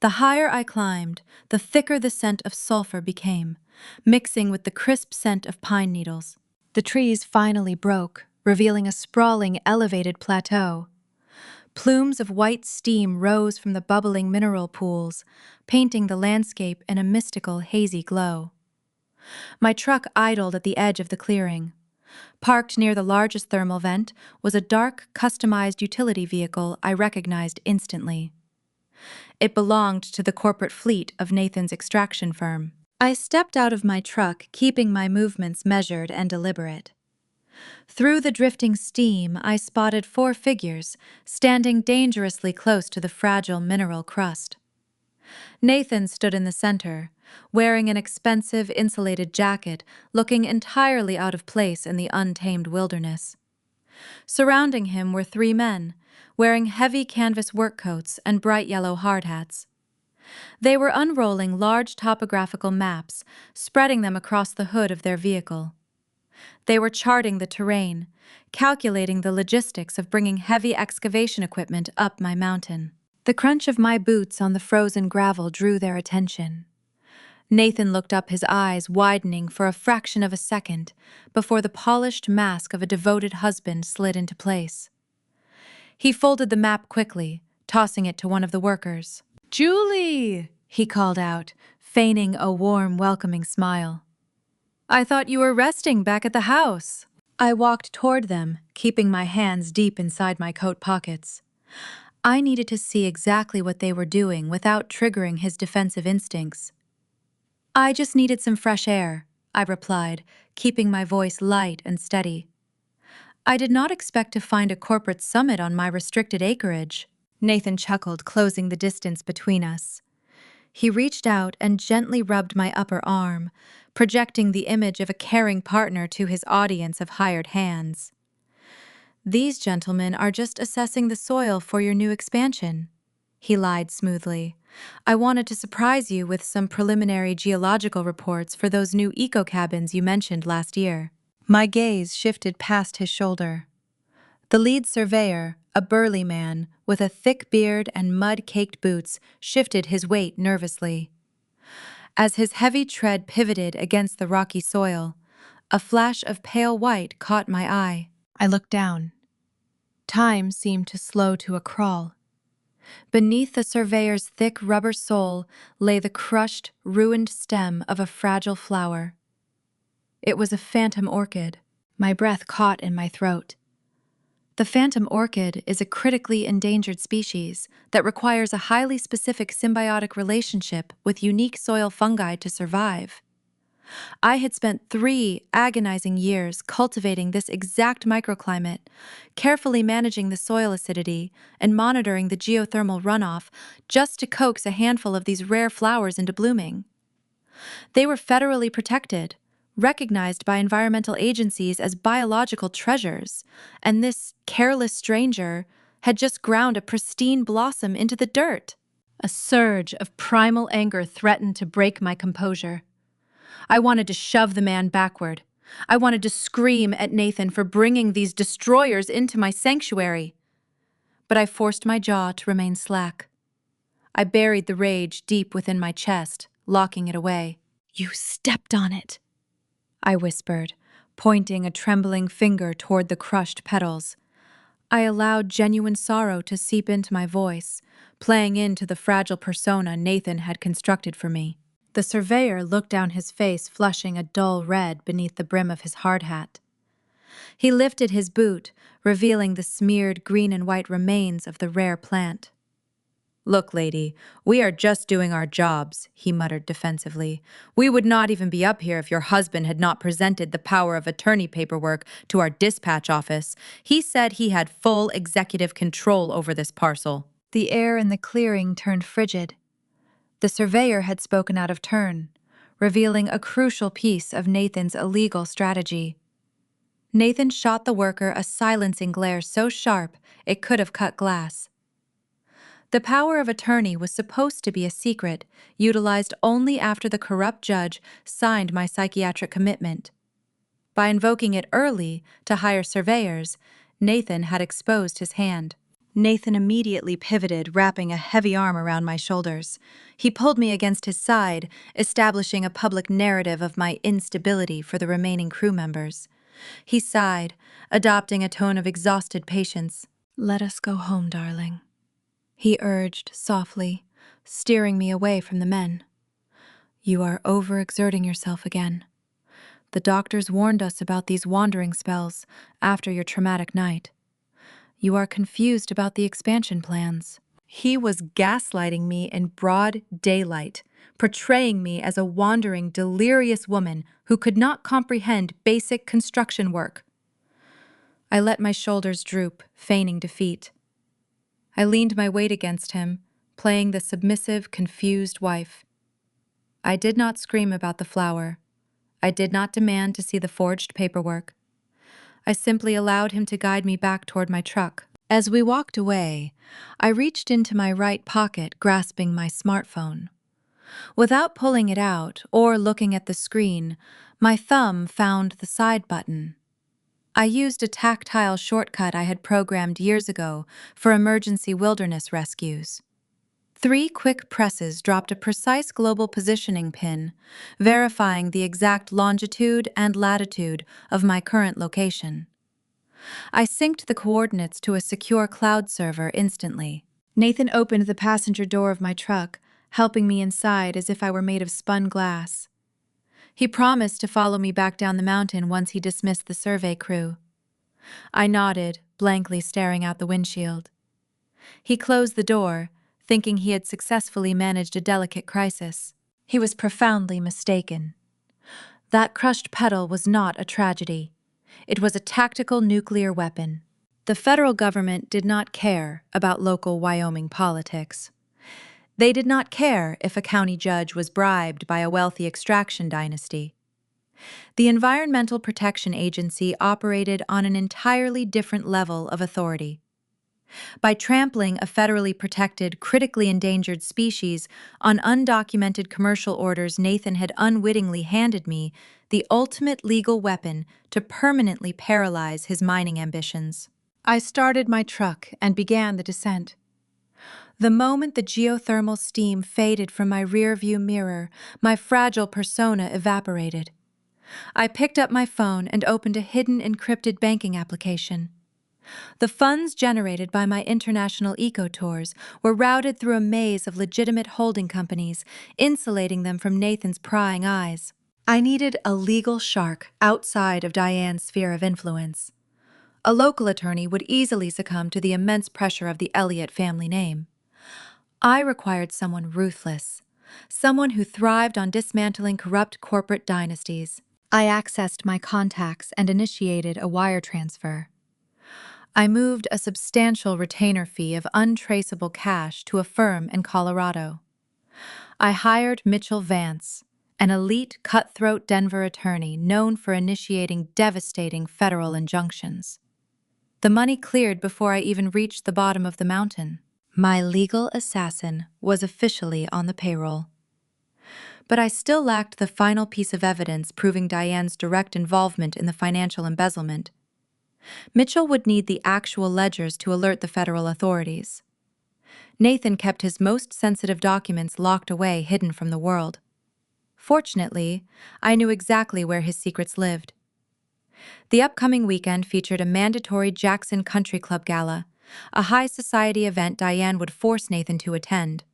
The higher I climbed, the thicker the scent of sulfur became, mixing with the crisp scent of pine needles. The trees finally broke, revealing a sprawling, elevated plateau. Plumes of white steam rose from the bubbling mineral pools, painting the landscape in a mystical, hazy glow. My truck idled at the edge of the clearing. Parked near the largest thermal vent was a dark, customized utility vehicle I recognized instantly. It belonged to the corporate fleet of Nathan's extraction firm. I stepped out of my truck, keeping my movements measured and deliberate. Through the drifting steam, I spotted 4 figures, standing dangerously close to the fragile mineral crust. Nathan stood in the center, wearing an expensive insulated jacket, looking entirely out of place in the untamed wilderness. Surrounding him were 3 men, wearing heavy canvas work coats and bright yellow hard hats. They were unrolling large topographical maps, spreading them across the hood of their vehicle. They were charting the terrain, calculating the logistics of bringing heavy excavation equipment up my mountain. The crunch of my boots on the frozen gravel drew their attention. Nathan looked up, his eyes widening for a fraction of a second before the polished mask of a devoted husband slid into place. He folded the map quickly, tossing it to one of the workers. "Julie!" he called out, feigning a warm, welcoming smile. "I thought you were resting back at the house." I walked toward them, keeping my hands deep inside my coat pockets. I needed to see exactly what they were doing without triggering his defensive instincts. "I just needed some fresh air," I replied, keeping my voice light and steady. "I did not expect to find a corporate summit on my restricted acreage." Nathan chuckled, closing the distance between us. He reached out and gently rubbed my upper arm, projecting the image of a caring partner to his audience of hired hands. "These gentlemen are just assessing the soil for your new expansion," he lied smoothly. "I wanted to surprise you with some preliminary geological reports for those new eco-cabins you mentioned last year." My gaze shifted past his shoulder. The lead surveyor, a burly man with a thick beard and mud-caked boots, shifted his weight nervously. As his heavy tread pivoted against the rocky soil, a flash of pale white caught my eye. I looked down. Time seemed to slow to a crawl. Beneath the surveyor's thick rubber sole lay the crushed, ruined stem of a fragile flower. It was a phantom orchid. My breath caught in my throat. The phantom orchid is a critically endangered species that requires a highly specific symbiotic relationship with unique soil fungi to survive. I had spent 3 agonizing years cultivating this exact microclimate, carefully managing the soil acidity and monitoring the geothermal runoff just to coax a handful of these rare flowers into blooming. They were federally protected, recognized by environmental agencies as biological treasures, and this careless stranger had just ground a pristine blossom into the dirt. A surge of primal anger threatened to break my composure. I wanted to shove the man backward. I wanted to scream at Nathan for bringing these destroyers into my sanctuary. But I forced my jaw to remain slack. I buried the rage deep within my chest, locking it away. "You stepped on it," I whispered, pointing a trembling finger toward the crushed petals. I allowed genuine sorrow to seep into my voice, playing into the fragile persona Nathan had constructed for me. The surveyor looked down, his face flushing a dull red beneath the brim of his hard hat. He lifted his boot, revealing the smeared green and white remains of the rare plant. "Look, lady, we are just doing our jobs," he muttered defensively. "We would not even be up here if your husband had not presented the power of attorney paperwork to our dispatch office. He said he had full executive control over this parcel." The air in the clearing turned frigid. The surveyor had spoken out of turn, revealing a crucial piece of Nathan's illegal strategy. Nathan shot the worker a silencing glare so sharp it could have cut glass. The power of attorney was supposed to be a secret, utilized only after the corrupt judge signed my psychiatric commitment. By invoking it early to hire surveyors, Nathan had exposed his hand. Nathan immediately pivoted, wrapping a heavy arm around my shoulders. He pulled me against his side, establishing a public narrative of my instability for the remaining crew members. He sighed, adopting a tone of exhausted patience. "Let us go home, darling," he urged softly, steering me away from the men. "You are overexerting yourself again. The doctors warned us about these wandering spells after your traumatic night. You are confused about the expansion plans." He was gaslighting me in broad daylight, portraying me as a wandering, delirious woman who could not comprehend basic construction work. I let my shoulders droop, feigning defeat. I leaned my weight against him, playing the submissive, confused wife. I did not scream about the flower. I did not demand to see the forged paperwork. I simply allowed him to guide me back toward my truck. As we walked away, I reached into my right pocket, grasping my smartphone. Without pulling it out or looking at the screen, my thumb found the side button. I used a tactile shortcut I had programmed years ago for emergency wilderness rescues. 3 quick presses dropped a precise global positioning pin, verifying the exact longitude and latitude of my current location. I synced the coordinates to a secure cloud server instantly. Nathan opened the passenger door of my truck, helping me inside as if I were made of spun glass. He promised to follow me back down the mountain once he dismissed the survey crew. I nodded, blankly staring out the windshield. He closed the door, thinking he had successfully managed a delicate crisis. He was profoundly mistaken. That crushed petal was not a tragedy. It was a tactical nuclear weapon. The federal government did not care about local Wyoming politics. They did not care if a county judge was bribed by a wealthy extraction dynasty. The Environmental Protection Agency operated on an entirely different level of authority. By trampling a federally protected, critically endangered species on undocumented commercial orders, Nathan had unwittingly handed me the ultimate legal weapon to permanently paralyze his mining ambitions. I started my truck and began the descent. The moment the geothermal steam faded from my rearview mirror, my fragile persona evaporated. I picked up my phone and opened a hidden encrypted banking application. The funds generated by my international eco-tours were routed through a maze of legitimate holding companies, insulating them from Nathan's prying eyes. I needed a legal shark outside of Diane's sphere of influence. A local attorney would easily succumb to the immense pressure of the Elliott family name. I required someone ruthless, someone who thrived on dismantling corrupt corporate dynasties. I accessed my contacts and initiated a wire transfer. I moved a substantial retainer fee of untraceable cash to a firm in Colorado. I hired Mitchell Vance, an elite cutthroat Denver attorney known for initiating devastating federal injunctions. The money cleared before I even reached the bottom of the mountain. My legal assassin was officially on the payroll. But I still lacked the final piece of evidence proving Diane's direct involvement in the financial embezzlement. Mitchell would need the actual ledgers to alert the federal authorities. Nathan kept his most sensitive documents locked away, hidden from the world. Fortunately, I knew exactly where his secrets lived. The upcoming weekend featured a mandatory Jackson Country Club gala, a high society event Diane would force Nathan to attend.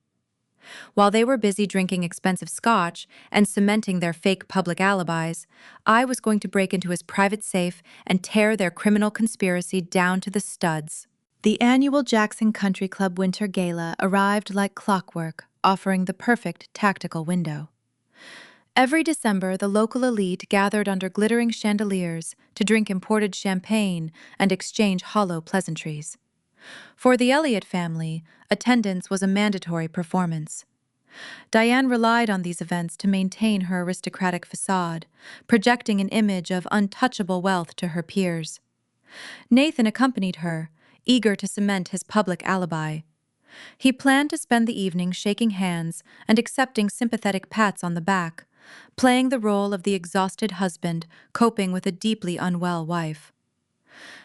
While they were busy drinking expensive scotch and cementing their fake public alibis, I was going to break into his private safe and tear their criminal conspiracy down to the studs. The annual Jackson Country Club Winter Gala arrived like clockwork, offering the perfect tactical window. Every December, the local elite gathered under glittering chandeliers to drink imported champagne and exchange hollow pleasantries. For the Elliott family, attendance was a mandatory performance. Diane relied on these events to maintain her aristocratic facade, projecting an image of untouchable wealth to her peers. Nathan accompanied her, eager to cement his public alibi. He planned to spend the evening shaking hands and accepting sympathetic pats on the back, playing the role of the exhausted husband coping with a deeply unwell wife.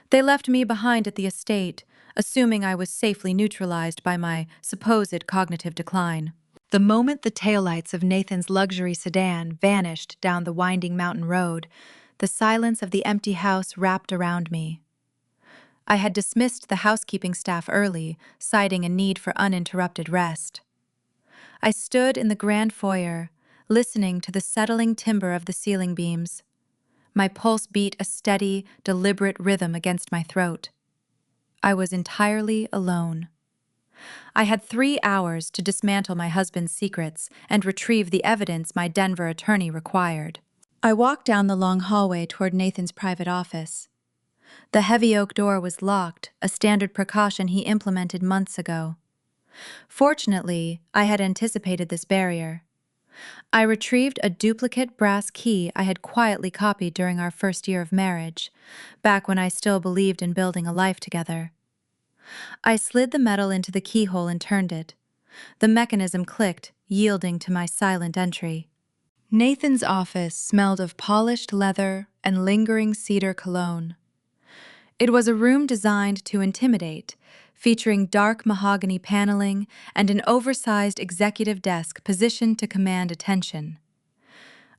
They left me behind at the estate, assuming I was safely neutralized by my supposed cognitive decline. The moment the taillights of Nathan's luxury sedan vanished down the winding mountain road, the silence of the empty house wrapped around me. I had dismissed the housekeeping staff early, citing a need for uninterrupted rest. I stood in the grand foyer, listening to the settling timbre of the ceiling beams. My pulse beat a steady, deliberate rhythm against my throat. I was entirely alone. I had 3 hours to dismantle my husband's secrets and retrieve the evidence my Denver attorney required. I walked down the long hallway toward Nathan's private office. The heavy oak door was locked, a standard precaution he implemented months ago. Fortunately, I had anticipated this barrier. I retrieved a duplicate brass key I had quietly copied during our first year of marriage, back when I still believed in building a life together. I slid the metal into the keyhole and turned it. The mechanism clicked, yielding to my silent entry. Nathan's office smelled of polished leather and lingering cedar cologne. It was a room designed to intimidate, featuring dark mahogany paneling and an oversized executive desk positioned to command attention.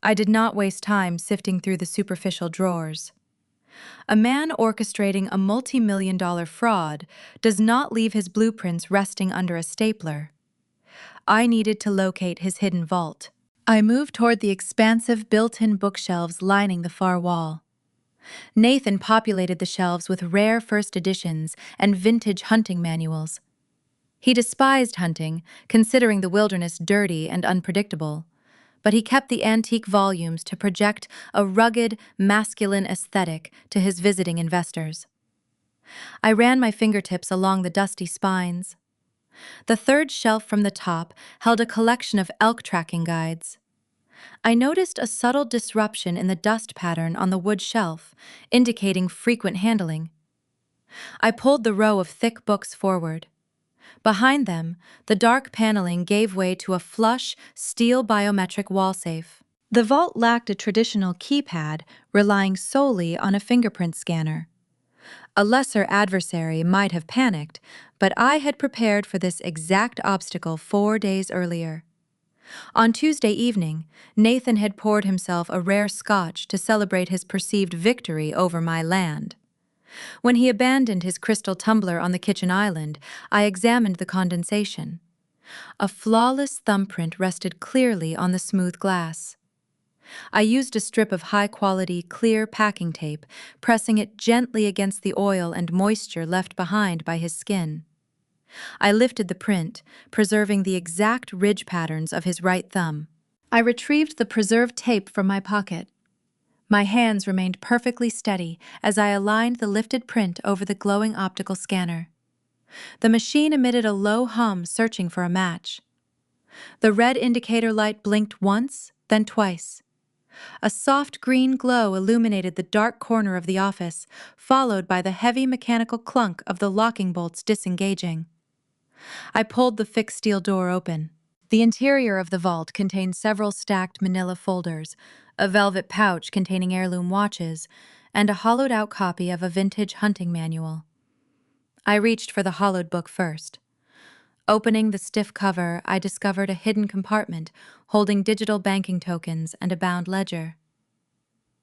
I did not waste time sifting through the superficial drawers. A man orchestrating a multi-million-dollar fraud does not leave his blueprints resting under a stapler. I needed to locate his hidden vault. I moved toward the expansive built-in bookshelves lining the far wall. Nathan populated the shelves with rare first editions and vintage hunting manuals. He despised hunting, considering the wilderness dirty and unpredictable, but he kept the antique volumes to project a rugged, masculine aesthetic to his visiting investors. I ran my fingertips along the dusty spines. The third shelf from the top held a collection of elk tracking guides. I noticed a subtle disruption in the dust pattern on the wood shelf, indicating frequent handling. I pulled the row of thick books forward. Behind them, the dark paneling gave way to a flush, steel biometric wall safe. The vault lacked a traditional keypad, relying solely on a fingerprint scanner. A lesser adversary might have panicked, but I had prepared for this exact obstacle 4 days earlier. On Tuesday evening, Nathan had poured himself a rare scotch to celebrate his perceived victory over my land. When he abandoned his crystal tumbler on the kitchen island, I examined the condensation. A flawless thumbprint rested clearly on the smooth glass. I used a strip of high-quality, clear packing tape, pressing it gently against the oil and moisture left behind by his skin. I lifted the print, preserving the exact ridge patterns of his right thumb. I retrieved the preserved tape from my pocket. My hands remained perfectly steady as I aligned the lifted print over the glowing optical scanner. The machine emitted a low hum, searching for a match. The red indicator light blinked once, then twice. A soft green glow illuminated the dark corner of the office, followed by the heavy mechanical clunk of the locking bolts disengaging. I pulled the fixed steel door open. The interior of the vault contained several stacked manila folders, a velvet pouch containing heirloom watches, and a hollowed-out copy of a vintage hunting manual. I reached for the hollowed book first. Opening the stiff cover, I discovered a hidden compartment holding digital banking tokens and a bound ledger.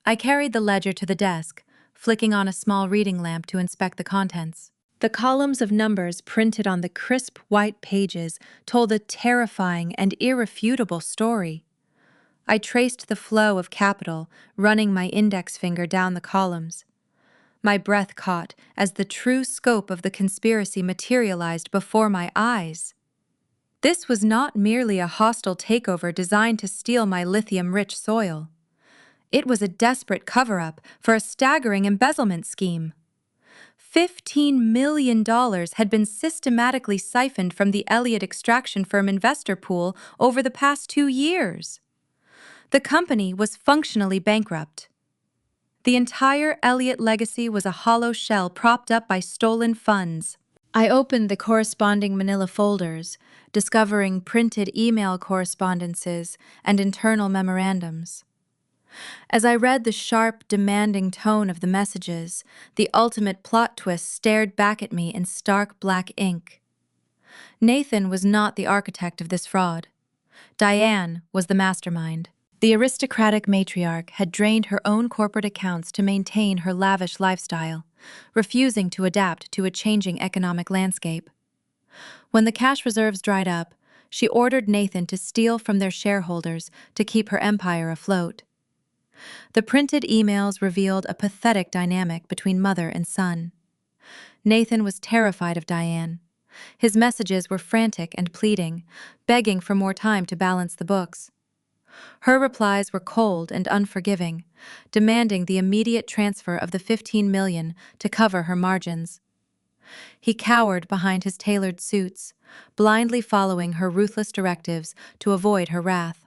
I carried the ledger to the desk, flicking on a small reading lamp to inspect the contents. The columns of numbers printed on the crisp white pages told a terrifying and irrefutable story. I traced the flow of capital, running my index finger down the columns. My breath caught as the true scope of the conspiracy materialized before my eyes. This was not merely a hostile takeover designed to steal my lithium-rich soil. It was a desperate cover-up for a staggering embezzlement scheme. $15 million had been systematically siphoned from the Elliott extraction firm investor pool over the past 2 years. The company was functionally bankrupt. The entire Elliott legacy was a hollow shell propped up by stolen funds. I opened the corresponding manila folders, discovering printed email correspondences and internal memorandums. As I read the sharp, demanding tone of the messages, the ultimate plot twist stared back at me in stark black ink. Nathan was not the architect of this fraud. Diane was the mastermind. The aristocratic matriarch had drained her own corporate accounts to maintain her lavish lifestyle, refusing to adapt to a changing economic landscape. When the cash reserves dried up, she ordered Nathan to steal from their shareholders to keep her empire afloat. The printed emails revealed a pathetic dynamic between mother and son. Nathan was terrified of Diane. His messages were frantic and pleading, begging for more time to balance the books. Her replies were cold and unforgiving, demanding the immediate transfer of the $15 million to cover her margins. He cowered behind his tailored suits, blindly following her ruthless directives to avoid her wrath.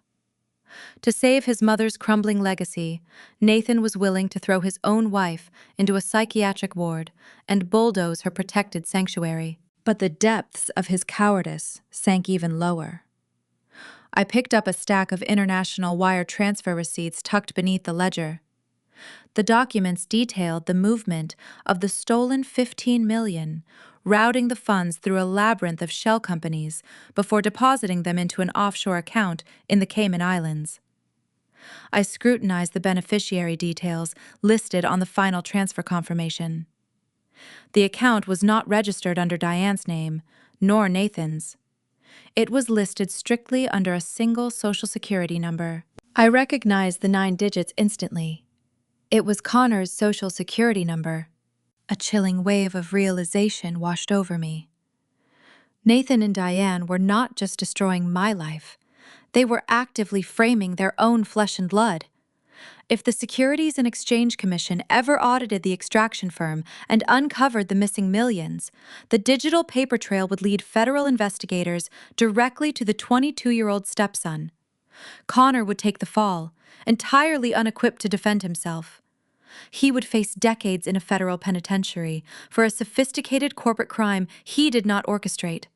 To save his mother's crumbling legacy, Nathan was willing to throw his own wife into a psychiatric ward and bulldoze her protected sanctuary. But the depths of his cowardice sank even lower. I picked up a stack of international wire transfer receipts tucked beneath the ledger. The documents detailed the movement of the stolen $15 million, routing the funds through a labyrinth of shell companies before depositing them into an offshore account in the Cayman Islands. I scrutinized the beneficiary details listed on the final transfer confirmation. The account was not registered under Diane's name, nor Nathan's. It was listed strictly under a single Social Security number. I recognized the 9 digits instantly. It was Connor's Social Security number. A chilling wave of realization washed over me. Nathan and Diane were not just destroying my life. They were actively framing their own flesh and blood. If the Securities and Exchange Commission ever audited the extraction firm and uncovered the missing millions, the digital paper trail would lead federal investigators directly to the 22-year-old stepson. Connor would take the fall, entirely unequipped to defend himself. He would face decades in a federal penitentiary for a sophisticated corporate crime he did not orchestrate.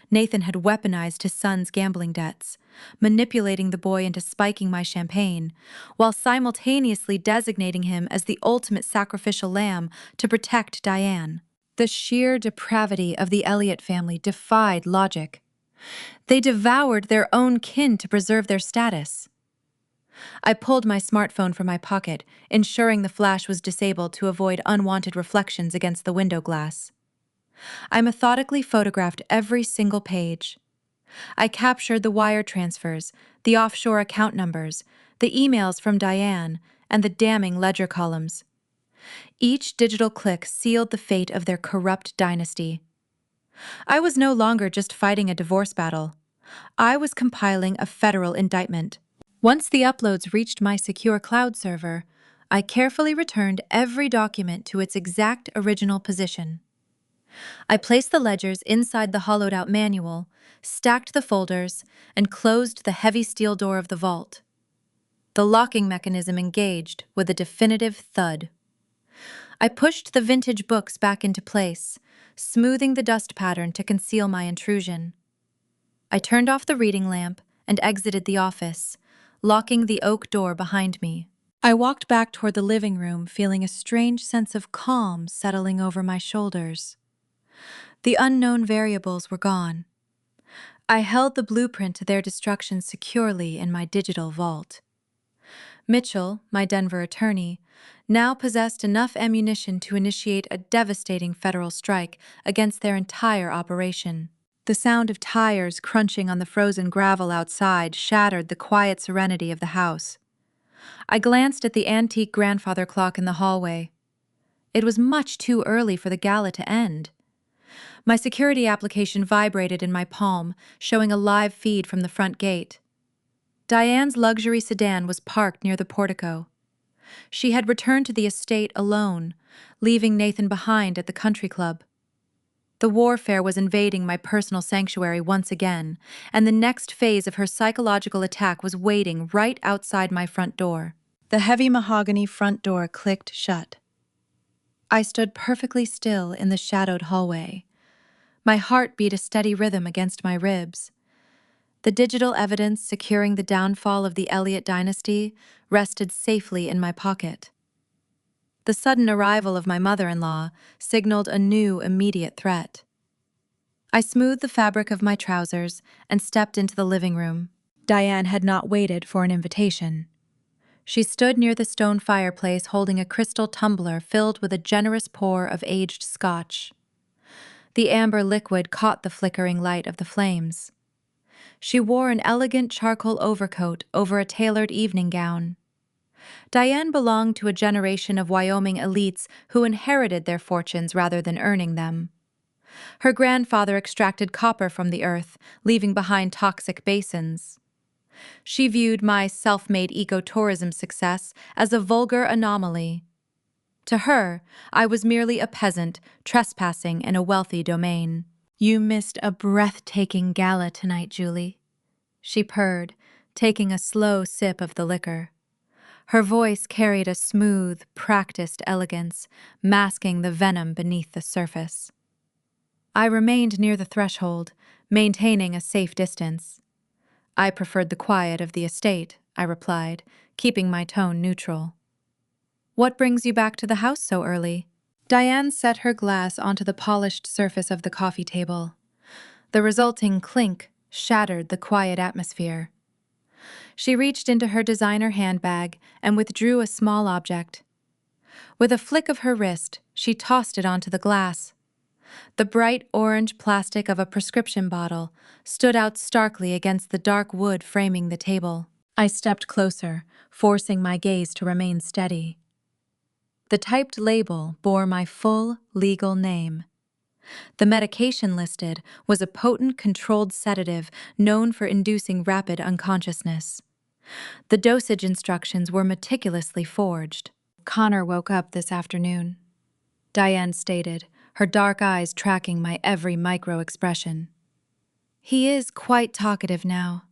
Nathan had weaponized his son's gambling debts, manipulating the boy into spiking my champagne, while simultaneously designating him as the ultimate sacrificial lamb to protect Diane. The sheer depravity of the Elliott family defied logic. They devoured their own kin to preserve their status. I pulled my smartphone from my pocket, ensuring the flash was disabled to avoid unwanted reflections against the window glass. I methodically photographed every single page. I captured the wire transfers, the offshore account numbers, the emails from Diane, and the damning ledger columns. Each digital click sealed the fate of their corrupt dynasty. I was no longer just fighting a divorce battle. I was compiling a federal indictment. Once the uploads reached my secure cloud server, I carefully returned every document to its exact original position. I placed the ledgers inside the hollowed-out manual, stacked the folders, and closed the heavy steel door of the vault. The locking mechanism engaged with a definitive thud. I pushed the vintage books back into place, smoothing the dust pattern to conceal my intrusion. I turned off the reading lamp and exited the office, locking the oak door behind me. I walked back toward the living room, feeling a strange sense of calm settling over my shoulders. The unknown variables were gone. I held the blueprint to their destruction securely in my digital vault. Mitchell, my Denver attorney, now possessed enough ammunition to initiate a devastating federal strike against their entire operation. The sound of tires crunching on the frozen gravel outside shattered the quiet serenity of the house. I glanced at the antique grandfather clock in the hallway. It was much too early for the gala to end. My security application vibrated in my palm, showing a live feed from the front gate. Diane's luxury sedan was parked near the portico. She had returned to the estate alone, leaving Nathan behind at the country club. The warfare was invading my personal sanctuary once again, and the next phase of her psychological attack was waiting right outside my front door. The heavy mahogany front door clicked shut. I stood perfectly still in the shadowed hallway. My heart beat a steady rhythm against my ribs. The digital evidence securing the downfall of the Elliott dynasty rested safely in my pocket. The sudden arrival of my mother-in-law signaled a new immediate threat. I smoothed the fabric of my trousers and stepped into the living room. Diane had not waited for an invitation. She stood near the stone fireplace holding a crystal tumbler filled with a generous pour of aged scotch. The amber liquid caught the flickering light of the flames. She wore an elegant charcoal overcoat over a tailored evening gown. Diane belonged to a generation of Wyoming elites who inherited their fortunes rather than earning them. Her grandfather extracted copper from the earth, leaving behind toxic basins. She viewed my self-made ecotourism success as a vulgar anomaly. To her, I was merely a peasant trespassing in a wealthy domain. "You missed a breathtaking gala tonight, Julie," she purred, taking a slow sip of the liquor. Her voice carried a smooth, practiced elegance, masking the venom beneath the surface. I remained near the threshold, maintaining a safe distance. "I preferred the quiet of the estate," I replied, keeping my tone neutral. "What brings you back to the house so early?" Diane set her glass onto the polished surface of the coffee table. The resulting clink shattered the quiet atmosphere. She reached into her designer handbag and withdrew a small object. With a flick of her wrist, she tossed it onto the glass. The bright orange plastic of a prescription bottle stood out starkly against the dark wood framing the table. I stepped closer, forcing my gaze to remain steady. The typed label bore my full legal name. The medication listed was a potent controlled sedative known for inducing rapid unconsciousness. The dosage instructions were meticulously forged. Connor woke up this afternoon, Diane stated, her dark eyes tracking my every micro-expression. He is quite talkative now.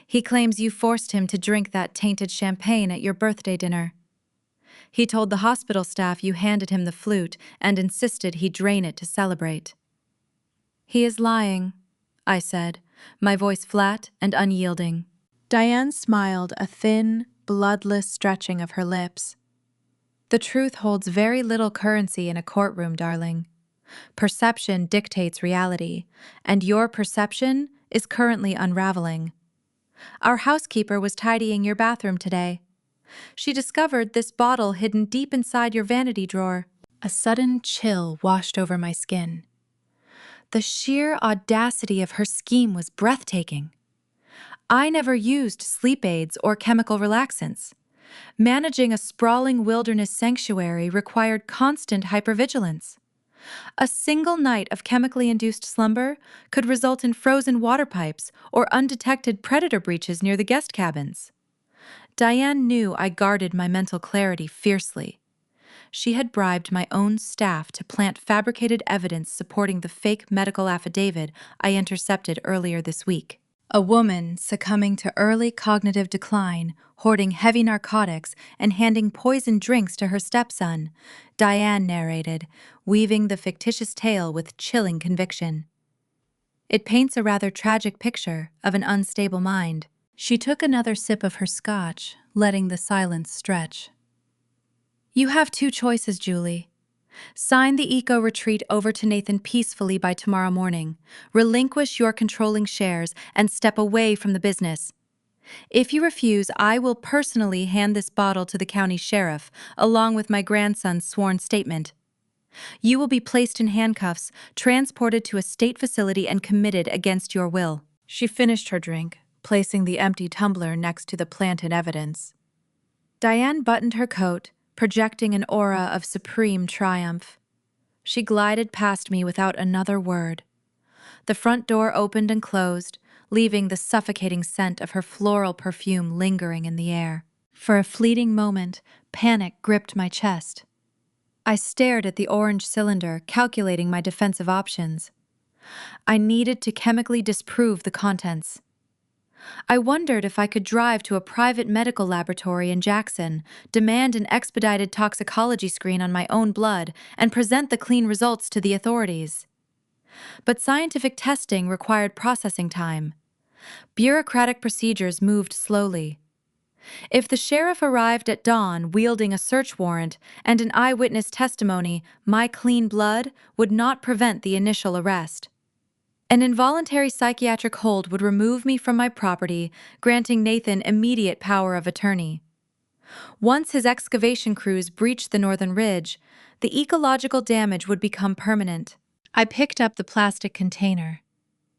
He claims you forced him to drink that tainted champagne at your birthday dinner. He told the hospital staff you handed him the flute and insisted he drain it to celebrate. He is lying, I said, my voice flat and unyielding. Diane smiled, a thin, bloodless stretching of her lips. The truth holds very little currency in a courtroom, darling. Perception dictates reality, and your perception is currently unraveling. Our housekeeper was tidying your bathroom today. She discovered this bottle hidden deep inside your vanity drawer. A sudden chill washed over my skin. The sheer audacity of her scheme was breathtaking. I never used sleep aids or chemical relaxants. Managing a sprawling wilderness sanctuary required constant hypervigilance. A single night of chemically induced slumber could result in frozen water pipes or undetected predator breaches near the guest cabins. Diane knew I guarded my mental clarity fiercely. She had bribed my own staff to plant fabricated evidence supporting the fake medical affidavit I intercepted earlier this week. A woman succumbing to early cognitive decline, hoarding heavy narcotics, and handing poisoned drinks to her stepson, Diane narrated, weaving the fictitious tale with chilling conviction. It paints a rather tragic picture of an unstable mind. She took another sip of her scotch, letting the silence stretch. You have two choices, Julie. Sign the eco-retreat over to Nathan peacefully by tomorrow morning. Relinquish your controlling shares and step away from the business. If you refuse, I will personally hand this bottle to the county sheriff, along with my grandson's sworn statement. You will be placed in handcuffs, transported to a state facility, and committed against your will. She finished her drink, placing the empty tumbler next to the planted evidence. Diane buttoned her coat, projecting an aura of supreme triumph. She glided past me without another word. The front door opened and closed, leaving the suffocating scent of her floral perfume lingering in the air. For a fleeting moment, panic gripped my chest. I stared at the orange cylinder, calculating my defensive options. I needed to chemically disprove the contents. I wondered if I could drive to a private medical laboratory in Jackson, demand an expedited toxicology screen on my own blood, and present the clean results to the authorities. But scientific testing required processing time. Bureaucratic procedures moved slowly. If the sheriff arrived at dawn wielding a search warrant and an eyewitness testimony, my clean blood would not prevent the initial arrest. An involuntary psychiatric hold would remove me from my property, granting Nathan immediate power of attorney. Once his excavation crews breached the northern ridge, the ecological damage would become permanent. I picked up the plastic container.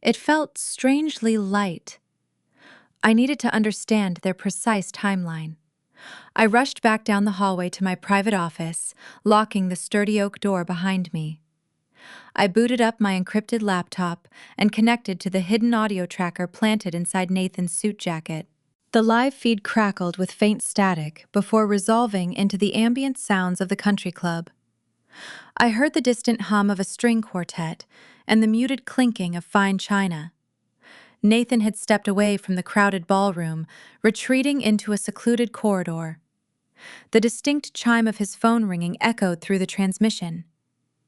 It felt strangely light. I needed to understand their precise timeline. I rushed back down the hallway to my private office, locking the sturdy oak door behind me. I booted up my encrypted laptop and connected to the hidden audio tracker planted inside Nathan's suit jacket. The live feed crackled with faint static before resolving into the ambient sounds of the country club. I heard the distant hum of a string quartet and the muted clinking of fine china. Nathan had stepped away from the crowded ballroom, retreating into a secluded corridor. The distinct chime of his phone ringing echoed through the transmission.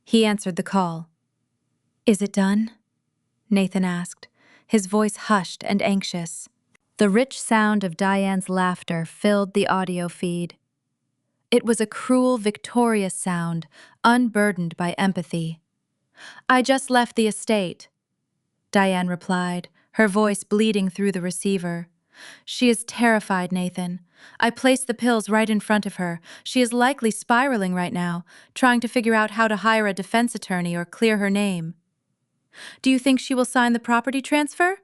He answered the call. "Is it done?" Nathan asked, his voice hushed and anxious. The rich sound of Diane's laughter filled the audio feed. It was a cruel, victorious sound, unburdened by empathy. "I just left the estate," Diane replied, her voice bleeding through the receiver. "She is terrified, Nathan. I placed the pills right in front of her. She is likely spiraling right now, trying to figure out how to hire a defense attorney or clear her name." "Do you think she will sign the property transfer?"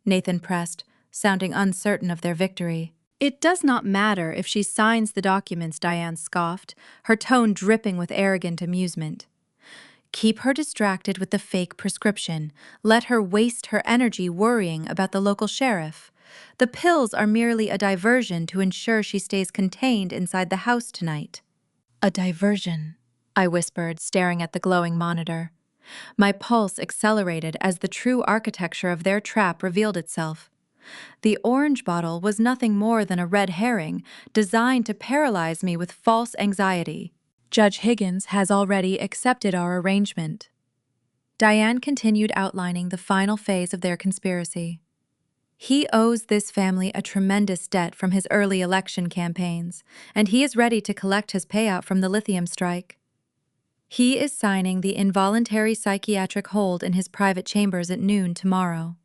Nathan pressed, sounding uncertain of their victory. "It does not matter if she signs the documents," Diane scoffed, her tone dripping with arrogant amusement. "Keep her distracted with the fake prescription. Let her waste her energy worrying about the local sheriff. The pills are merely a diversion to ensure she stays contained inside the house tonight." "A diversion," I whispered, staring at the glowing monitor. My pulse accelerated as the true architecture of their trap revealed itself. The orange bottle was nothing more than a red herring designed to paralyze me with false anxiety. "Judge Higgins has already accepted our arrangement." Diane continued outlining the final phase of their conspiracy. "He owes this family a tremendous debt from his early election campaigns, and he is ready to collect his payout from the lithium strike. He is signing the involuntary psychiatric hold in his private chambers at noon tomorrow.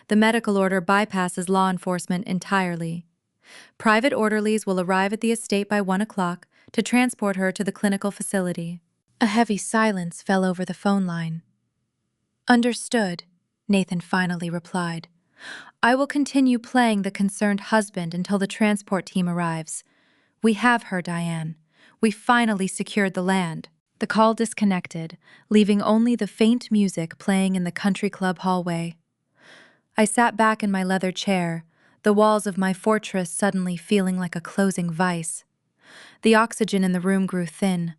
The medical order bypasses law enforcement entirely. Private orderlies will arrive at the estate by 1 o'clock to transport her to the clinical facility." A heavy silence fell over the phone line. "Understood," Nathan finally replied. "I will continue playing the concerned husband until the transport team arrives. We have her, Diane. We finally secured the land." The call disconnected, leaving only the faint music playing in the country club hallway. I sat back in my leather chair, the walls of my fortress suddenly feeling like a closing vice. The oxygen in the room grew thin.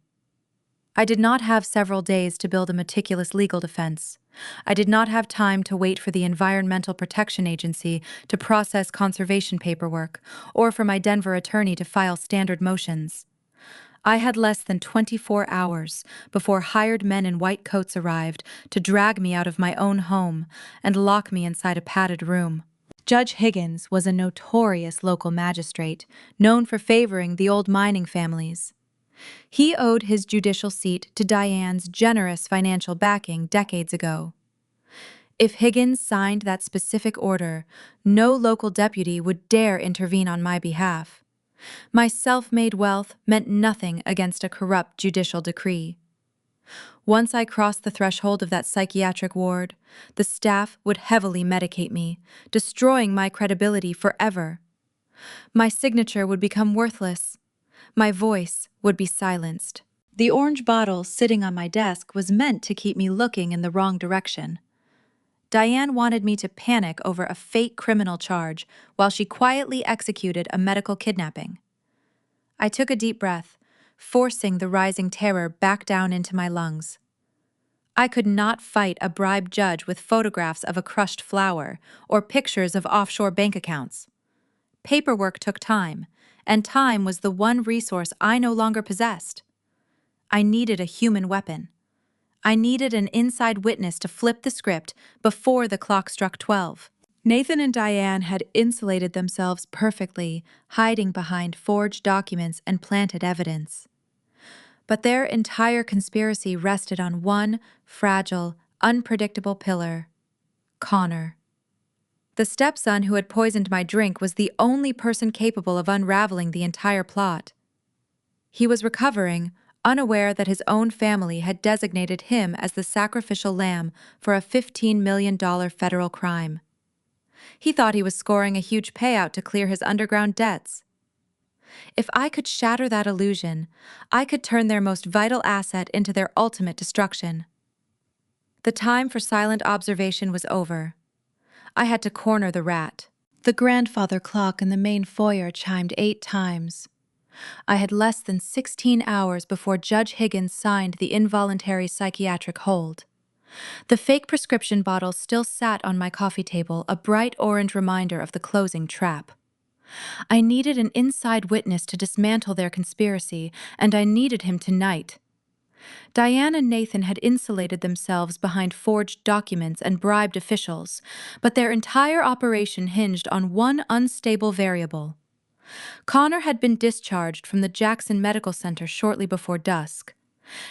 I did not have several days to build a meticulous legal defense. I did not have time to wait for the Environmental Protection Agency to process conservation paperwork, or for my Denver attorney to file standard motions. I had less than 24 hours before hired men in white coats arrived to drag me out of my own home and lock me inside a padded room. Judge Higgins was a notorious local magistrate, known for favoring the old mining families. He owed his judicial seat to Diane's generous financial backing decades ago. If Higgins signed that specific order, no local deputy would dare intervene on my behalf. My self-made wealth meant nothing against a corrupt judicial decree. Once I crossed the threshold of that psychiatric ward, the staff would heavily medicate me, destroying my credibility forever. My signature would become worthless. My voice would be silenced. The orange bottle sitting on my desk was meant to keep me looking in the wrong direction. Diane wanted me to panic over a fake criminal charge while she quietly executed a medical kidnapping. I took a deep breath, forcing the rising terror back down into my lungs. I could not fight a bribed judge with photographs of a crushed flower or pictures of offshore bank accounts. Paperwork took time, and time was the one resource I no longer possessed. I needed a human weapon. I needed an inside witness to flip the script before the clock struck 12. Nathan and Diane had insulated themselves perfectly, hiding behind forged documents and planted evidence. But their entire conspiracy rested on one fragile, unpredictable pillar: Connor. The stepson who had poisoned my drink was the only person capable of unraveling the entire plot. He was recovering, unaware that his own family had designated him as the sacrificial lamb for a $15 million federal crime. He thought he was scoring a huge payout to clear his underground debts. If I could shatter that illusion, I could turn their most vital asset into their ultimate destruction. The time for silent observation was over. I had to corner the rat. The grandfather clock in the main foyer chimed 8 times. I had less than 16 hours before Judge Higgins signed the involuntary psychiatric hold. The fake prescription bottle still sat on my coffee table, a bright orange reminder of the closing trap. I needed an inside witness to dismantle their conspiracy, and I needed him tonight. Diane and Nathan had insulated themselves behind forged documents and bribed officials, but their entire operation hinged on one unstable variable. Connor had been discharged from the Jackson Medical Center shortly before dusk.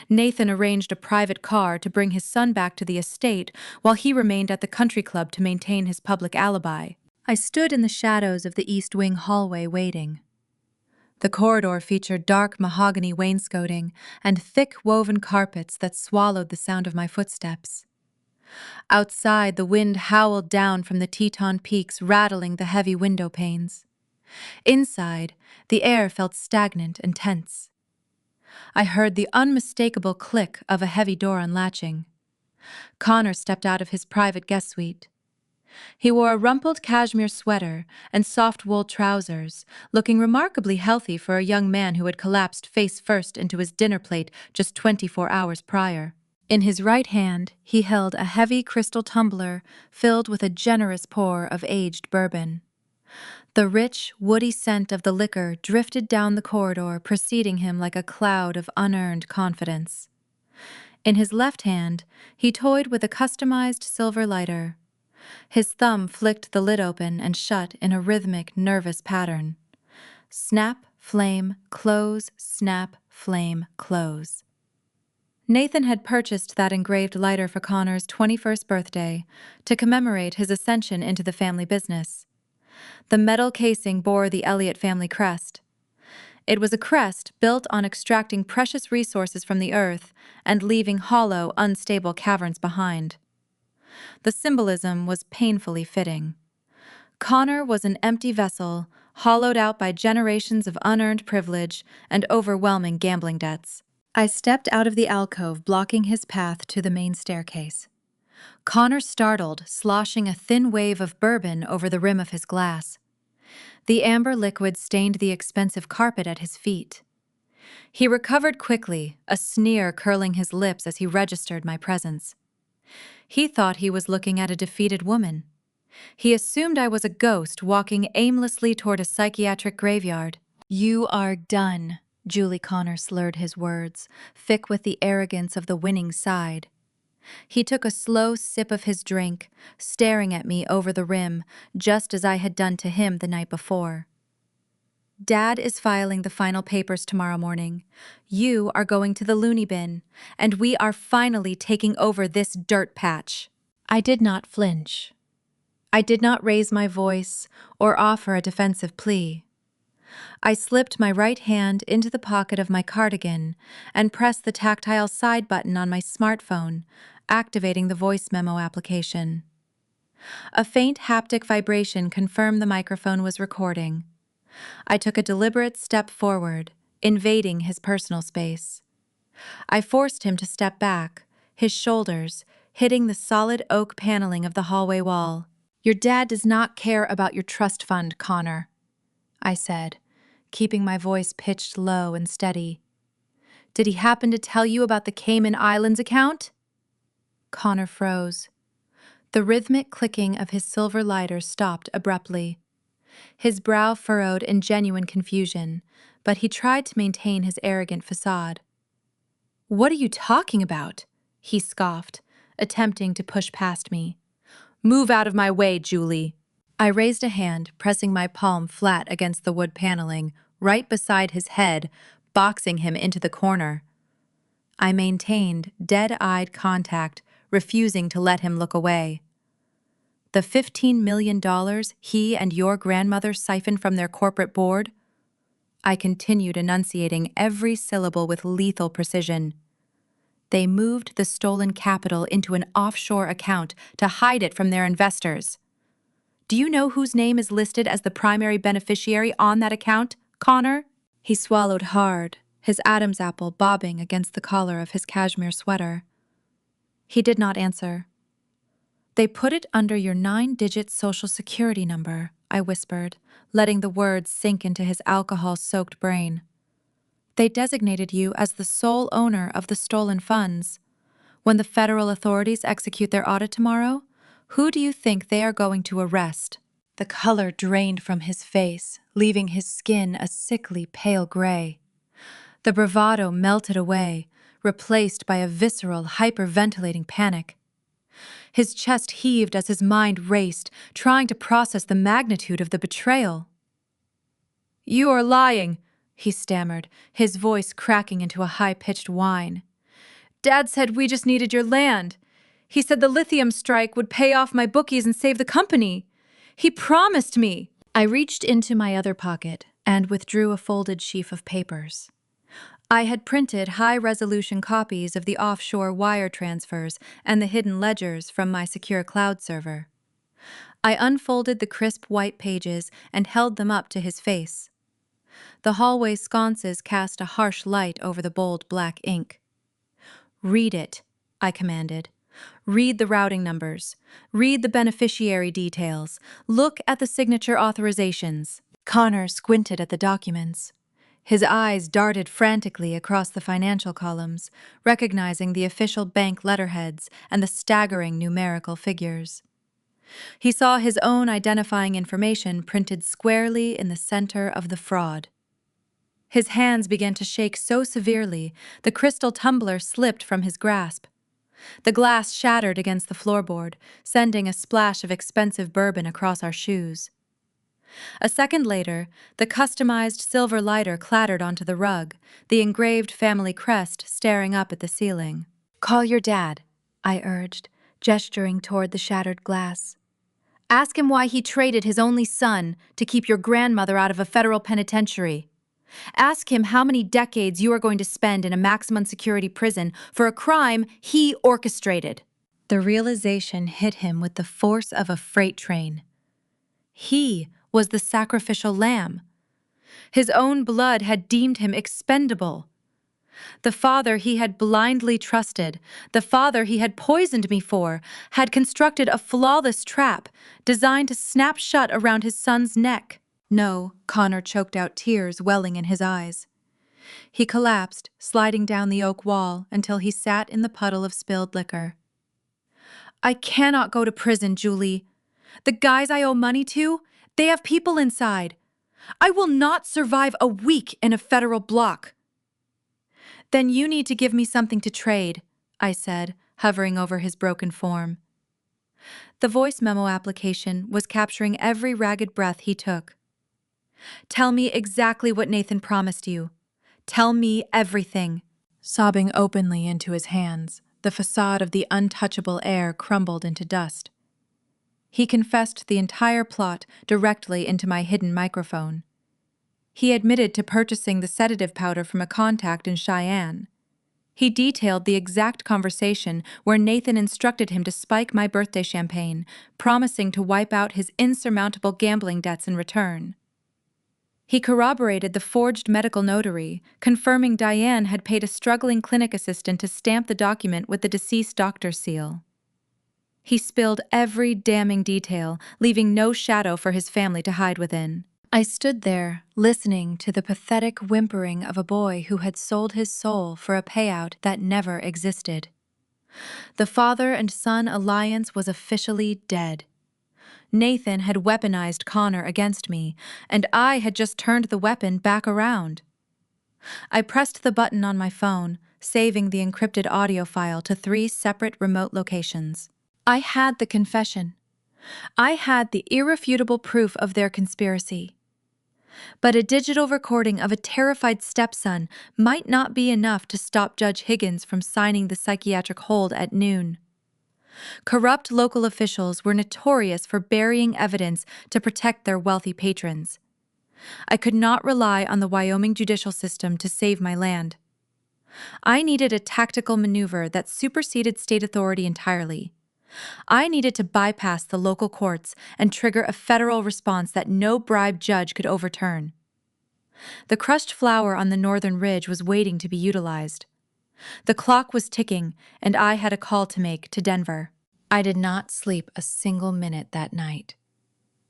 Nathan arranged a private car to bring his son back to the estate while he remained at the country club to maintain his public alibi. I stood in the shadows of the East Wing hallway waiting. The corridor featured dark mahogany wainscoting and thick woven carpets that swallowed the sound of my footsteps. Outside, the wind howled down from the Teton Peaks, rattling the heavy window panes. Inside, the air felt stagnant and tense. I heard the unmistakable click of a heavy door unlatching. Connor stepped out of his private guest suite. He wore a rumpled cashmere sweater and soft wool trousers, looking remarkably healthy for a young man who had collapsed face first into his dinner plate just 24 hours prior. In his right hand, he held a heavy crystal tumbler filled with a generous pour of aged bourbon. The rich, woody scent of the liquor drifted down the corridor, preceding him like a cloud of unearned confidence. In his left hand, he toyed with a customized silver lighter. His thumb flicked the lid open and shut in a rhythmic, nervous pattern. Snap, flame, close, snap, flame, close. Nathan had purchased that engraved lighter for Connor's 21st birthday to commemorate his ascension into the family business. The metal casing bore the Elliott family crest. It was a crest built on extracting precious resources from the earth and leaving hollow, unstable caverns behind. The symbolism was painfully fitting. Connor was an empty vessel, hollowed out by generations of unearned privilege and overwhelming gambling debts. I stepped out of the alcove, blocking his path to the main staircase. Connor startled, sloshing a thin wave of bourbon over the rim of his glass. The amber liquid stained the expensive carpet at his feet. He recovered quickly, a sneer curling his lips as he registered my presence. He thought he was looking at a defeated woman. He assumed I was a ghost walking aimlessly toward a psychiatric graveyard. "You are done," Julie Connor slurred his words, thick with the arrogance of the winning side. He took a slow sip of his drink, staring at me over the rim, just as I had done to him the night before. "Dad is filing the final papers tomorrow morning. You are going to the loony bin, and we are finally taking over this dirt patch." I did not flinch. I did not raise my voice or offer a defensive plea. I slipped my right hand into the pocket of my cardigan and pressed the tactile side button on my smartphone, activating the voice memo application. A faint haptic vibration confirmed the microphone was recording. I took a deliberate step forward, invading his personal space. I forced him to step back, his shoulders hitting the solid oak paneling of the hallway wall. "Your dad does not care about your trust fund, Connor," I said, keeping my voice pitched low and steady. "Did he happen to tell you about the Cayman Islands account?" Connor froze. The rhythmic clicking of his silver lighter stopped abruptly. His brow furrowed in genuine confusion, but he tried to maintain his arrogant facade. "What are you talking about?" he scoffed, attempting to push past me. "Move out of my way, Julie." I raised a hand, pressing my palm flat against the wood paneling, right beside his head, boxing him into the corner. I maintained dead-eyed contact, refusing to let him look away. "The $15 million he and your grandmother siphoned from their corporate board?" I continued enunciating every syllable with lethal precision. "They moved the stolen capital into an offshore account to hide it from their investors. Do you know whose name is listed as the primary beneficiary on that account, Connor?" He swallowed hard, his Adam's apple bobbing against the collar of his cashmere sweater. He did not answer. "They put it under your 9-digit social security number," I whispered, letting the words sink into his alcohol-soaked brain. "They designated you as the sole owner of the stolen funds. When the federal authorities execute their audit tomorrow, who do you think they are going to arrest?" The color drained from his face, leaving his skin a sickly pale gray. The bravado melted away, replaced by a visceral, hyperventilating panic. His chest heaved as his mind raced, trying to process the magnitude of the betrayal. "You are lying," he stammered, his voice cracking into a high-pitched whine. "Dad said we just needed your land. He said the lithium strike would pay off my bookies and save the company. He promised me." I reached into my other pocket and withdrew a folded sheaf of papers. I had printed high-resolution copies of the offshore wire transfers and the hidden ledgers from my secure cloud server. I unfolded the crisp white pages and held them up to his face. The hallway sconces cast a harsh light over the bold black ink. "Read it," I commanded. Read the routing numbers. Read the beneficiary details. Look at the signature authorizations. Connor squinted at the documents. His eyes darted frantically across the financial columns, recognizing the official bank letterheads and the staggering numerical figures. He saw his own identifying information printed squarely in the center of the fraud. His hands began to shake so severely, the crystal tumbler slipped from his grasp. The glass shattered against the floorboard, sending a splash of expensive bourbon across our shoes. A second later, the customized silver lighter clattered onto the rug, the engraved family crest staring up at the ceiling. "Call your dad," I urged, gesturing toward the shattered glass. "Ask him why he traded his only son to keep your grandmother out of a federal penitentiary. Ask him how many decades you are going to spend in a maximum security prison for a crime he orchestrated." The realization hit him with the force of a freight train. He was the sacrificial lamb. His own blood had deemed him expendable. The father he had blindly trusted, the father he had poisoned me for, had constructed a flawless trap designed to snap shut around his son's neck. "No," Connor choked out, tears welling in his eyes. He collapsed, sliding down the oak wall until he sat in the puddle of spilled liquor. "I cannot go to prison, Julie. The guys I owe money to, they have people inside. I will not survive a week in a federal block." "Then you need to give me something to trade," I said, hovering over his broken form. The voice memo application was capturing every ragged breath he took. "Tell me exactly what Nathan promised you. Tell me everything." Sobbing openly into his hands, the facade of the untouchable heir crumbled into dust. He confessed the entire plot directly into my hidden microphone. He admitted to purchasing the sedative powder from a contact in Cheyenne. He detailed the exact conversation where Nathan instructed him to spike my birthday champagne, promising to wipe out his insurmountable gambling debts in return. He corroborated the forged medical notary, confirming Diane had paid a struggling clinic assistant to stamp the document with the deceased doctor's seal. He spilled every damning detail, leaving no shadow for his family to hide within. I stood there, listening to the pathetic whimpering of a boy who had sold his soul for a payout that never existed. The father and son alliance was officially dead. Nathan had weaponized Connor against me, and I had just turned the weapon back around. I pressed the button on my phone, saving the encrypted audio file to 3 separate remote locations. I had the confession. I had the irrefutable proof of their conspiracy. But a digital recording of a terrified stepson might not be enough to stop Judge Higgins from signing the psychiatric hold at noon. Corrupt local officials were notorious for burying evidence to protect their wealthy patrons. I could not rely on the Wyoming judicial system to save my land. I needed a tactical maneuver that superseded state authority entirely. I needed to bypass the local courts and trigger a federal response that no bribe judge could overturn. The crushed flour on the northern ridge was waiting to be utilized. The clock was ticking, and I had a call to make to Denver. I did not sleep a single minute that night.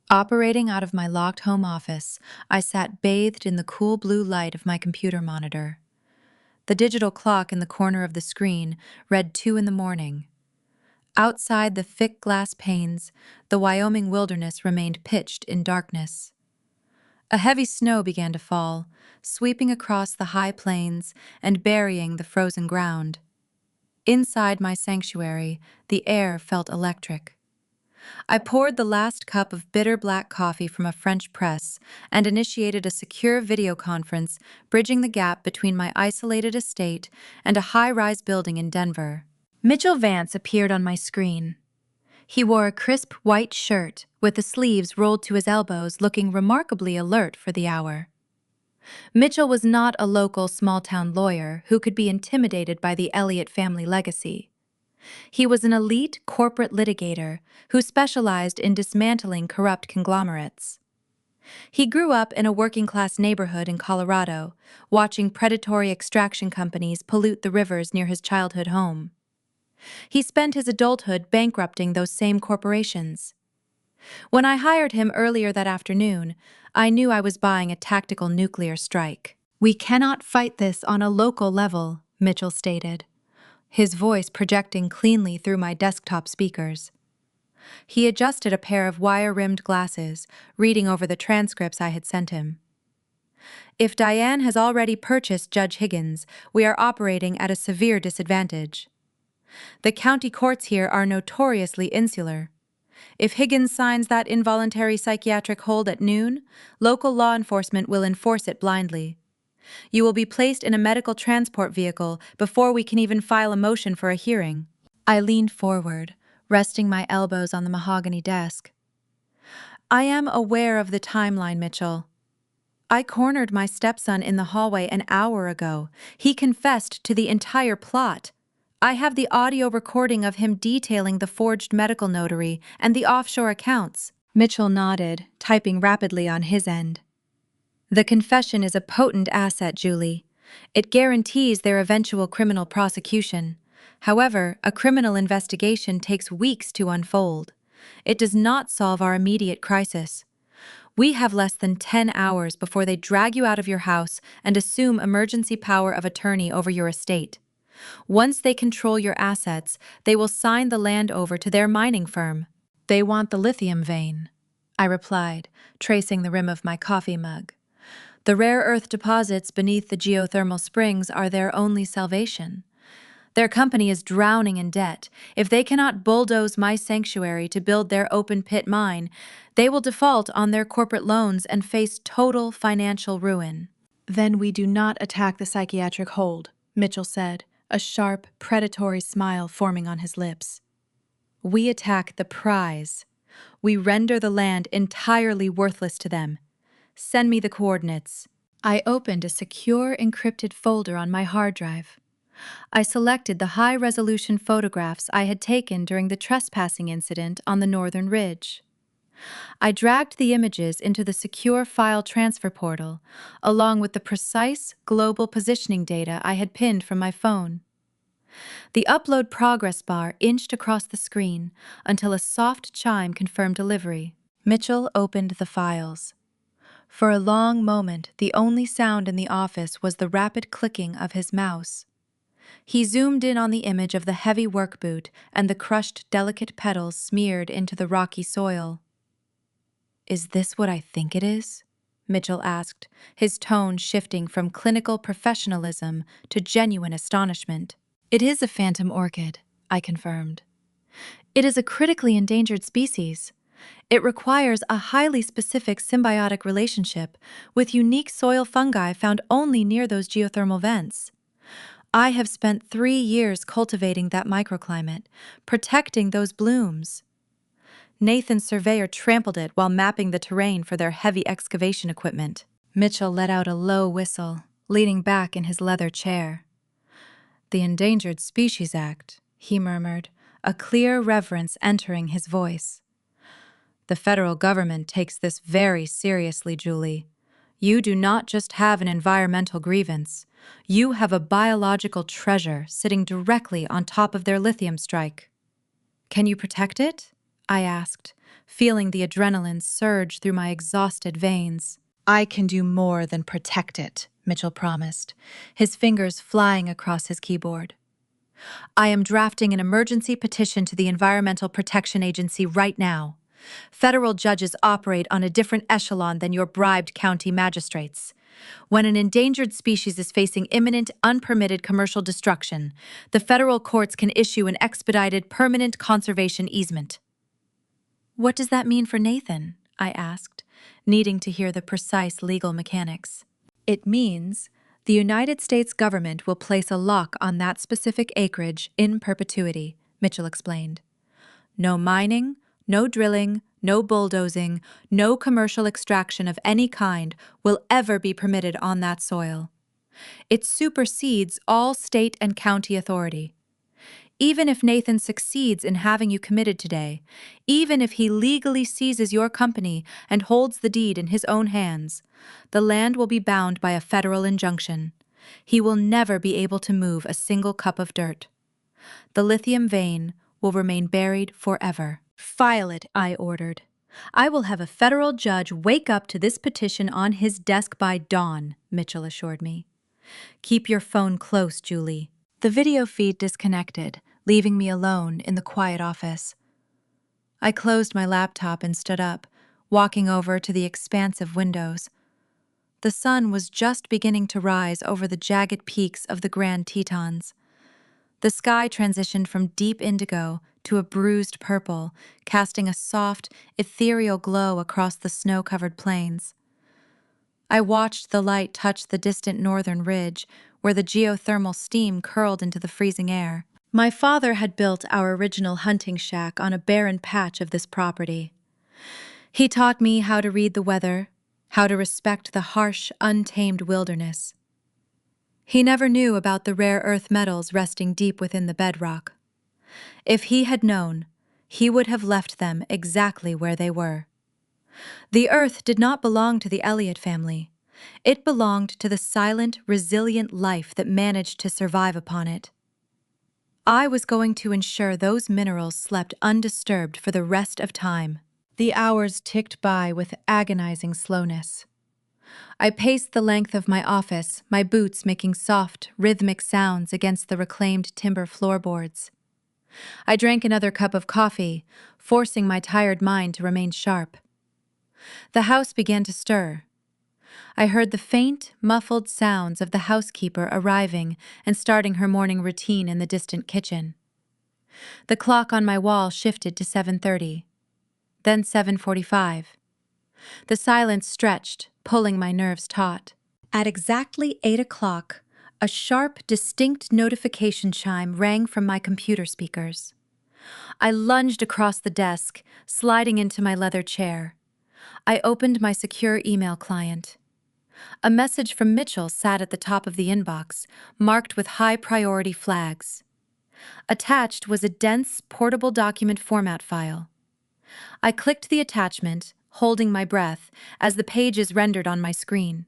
Operating out of my locked home office, I sat bathed in the cool blue light of my computer monitor. The digital clock in the corner of the screen read 2 a.m. Outside the thick glass panes, the Wyoming wilderness remained pitched in darkness. A heavy snow began to fall, sweeping across the high plains and burying the frozen ground. Inside my sanctuary, the air felt electric. I poured the last cup of bitter black coffee from a French press and initiated a secure video conference bridging the gap between my isolated estate and a high-rise building in Denver. Mitchell Vance appeared on my screen. He wore a crisp white shirt with the sleeves rolled to his elbows, looking remarkably alert for the hour. Mitchell was not a local small-town lawyer who could be intimidated by the Elliott family legacy. He was an elite corporate litigator who specialized in dismantling corrupt conglomerates. He grew up in a working-class neighborhood in Colorado, watching predatory extraction companies pollute the rivers near his childhood home. He spent his adulthood bankrupting those same corporations. When I hired him earlier that afternoon, I knew I was buying a tactical nuclear strike. "We cannot fight this on a local level," Mitchell stated, his voice projecting cleanly through my desktop speakers. He adjusted a pair of wire-rimmed glasses, reading over the transcripts I had sent him. "If Diane has already purchased Judge Higgins, we are operating at a severe disadvantage. The county courts here are notoriously insular. If Higgins signs that involuntary psychiatric hold at noon, local law enforcement will enforce it blindly. You will be placed in a medical transport vehicle before we can even file a motion for a hearing." I leaned forward, resting my elbows on the mahogany desk. "I am aware of the timeline, Mitchell. I cornered my stepson in the hallway an hour ago. He confessed to the entire plot. I have the audio recording of him detailing the forged medical notary and the offshore accounts." Mitchell nodded, typing rapidly on his end. "The confession is a potent asset, Julie. It guarantees their eventual criminal prosecution. However, a criminal investigation takes weeks to unfold. It does not solve our immediate crisis. We have less than 10 hours before they drag you out of your house and assume emergency power of attorney over your estate. Once they control your assets, they will sign the land over to their mining firm." "They want the lithium vein," I replied, tracing the rim of my coffee mug. "The rare earth deposits beneath the geothermal springs are their only salvation. Their company is drowning in debt. If they cannot bulldoze my sanctuary to build their open-pit mine, they will default on their corporate loans and face total financial ruin." "Then we do not attack the psychiatric hold," Mitchell said, a sharp, predatory smile forming on his lips. "We attack the prize. We render the land entirely worthless to them. Send me the coordinates." I opened a secure, encrypted folder on my hard drive. I selected the high-resolution photographs I had taken during the trespassing incident on the northern ridge. I dragged the images into the secure file transfer portal, along with the precise global positioning data I had pinned from my phone. The upload progress bar inched across the screen until a soft chime confirmed delivery. Mitchell opened the files. For a long moment, the only sound in the office was the rapid clicking of his mouse. He zoomed in on the image of the heavy work boot and the crushed, delicate petals smeared into the rocky soil. "Is this what I think it is?" Mitchell asked, his tone shifting from clinical professionalism to genuine astonishment. "It is a phantom orchid," I confirmed. "It is a critically endangered species. It requires a highly specific symbiotic relationship with unique soil fungi found only near those geothermal vents. I have spent 3 years cultivating that microclimate, protecting those blooms." Nathan's surveyor trampled it while mapping the terrain for their heavy excavation equipment. Mitchell let out a low whistle, leaning back in his leather chair. "The Endangered Species Act," he murmured, a clear reverence entering his voice. "The federal government takes this very seriously, Julie. You do not just have an environmental grievance. You have a biological treasure sitting directly on top of their lithium strike." "Can you protect it?" I asked, feeling the adrenaline surge through my exhausted veins. "I can do more than protect it," Mitchell promised, his fingers flying across his keyboard. "I am drafting an emergency petition to the Environmental Protection Agency right now. Federal judges operate on a different echelon than your bribed county magistrates. When an endangered species is facing imminent, unpermitted commercial destruction, the federal courts can issue an expedited permanent conservation easement." "What does that mean for Nathan?" I asked, needing to hear the precise legal mechanics. "It means the United States government will place a lock on that specific acreage in perpetuity," Mitchell explained. "No mining, no drilling, no bulldozing, no commercial extraction of any kind will ever be permitted on that soil. It supersedes all state and county authority. Even if Nathan succeeds in having you committed today, even if he legally seizes your company and holds the deed in his own hands, the land will be bound by a federal injunction. He will never be able to move a single cup of dirt. The lithium vein will remain buried forever. File it, I ordered. I will have a federal judge wake up to this petition on his desk by dawn, Mitchell assured me. Keep your phone close, Julie. The video feed disconnected, leaving me alone in the quiet office. I closed my laptop and stood up, walking over to the expansive windows. The sun was just beginning to rise over the jagged peaks of the Grand Tetons. The sky transitioned from deep indigo to a bruised purple, casting a soft, ethereal glow across the snow-covered plains. I watched the light touch the distant northern ridge, where the geothermal steam curled into the freezing air. My father had built our original hunting shack on a barren patch of this property. He taught me how to read the weather, how to respect the harsh, untamed wilderness. He never knew about the rare earth metals resting deep within the bedrock. If he had known, he would have left them exactly where they were. The earth did not belong to the Elliott family. It belonged to the silent, resilient life that managed to survive upon it. I was going to ensure those minerals slept undisturbed for the rest of time. The hours ticked by with agonizing slowness. I paced the length of my office, my boots making soft, rhythmic sounds against the reclaimed timber floorboards. I drank another cup of coffee, forcing my tired mind to remain sharp. The house began to stir. I heard the faint, muffled sounds of the housekeeper arriving and starting her morning routine in the distant kitchen. The clock on my wall shifted to 7:30, then 7:45. The silence stretched, pulling my nerves taut. At exactly 8 o'clock, a sharp, distinct notification chime rang from my computer speakers. I lunged across the desk, sliding into my leather chair. I opened my secure email client. A message from Mitchell sat at the top of the inbox, marked with high-priority flags. Attached was a dense, portable document format file. I clicked the attachment, holding my breath, as the pages rendered on my screen.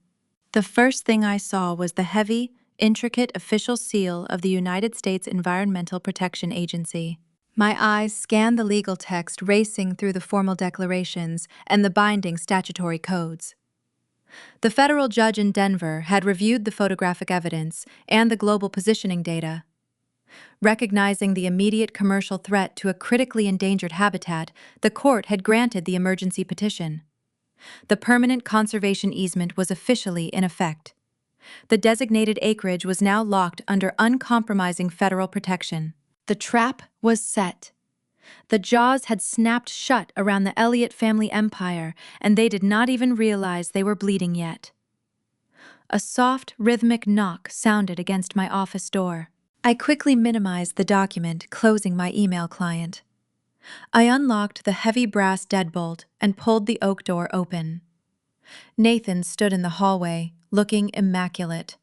The first thing I saw was the heavy, intricate official seal of the United States Environmental Protection Agency. My eyes scanned the legal text racing through the formal declarations and the binding statutory codes. The federal judge in Denver had reviewed the photographic evidence and the global positioning data. Recognizing the immediate commercial threat to a critically endangered habitat, the court had granted the emergency petition. The permanent conservation easement was officially in effect. The designated acreage was now locked under uncompromising federal protection. The trap was set. The jaws had snapped shut around the Elliott family empire, and they did not even realize they were bleeding yet. A soft, rhythmic knock sounded against my office door. I quickly minimized the document, closing my email client. I unlocked the heavy brass deadbolt and pulled the oak door open. Nathan stood in the hallway, looking immaculate.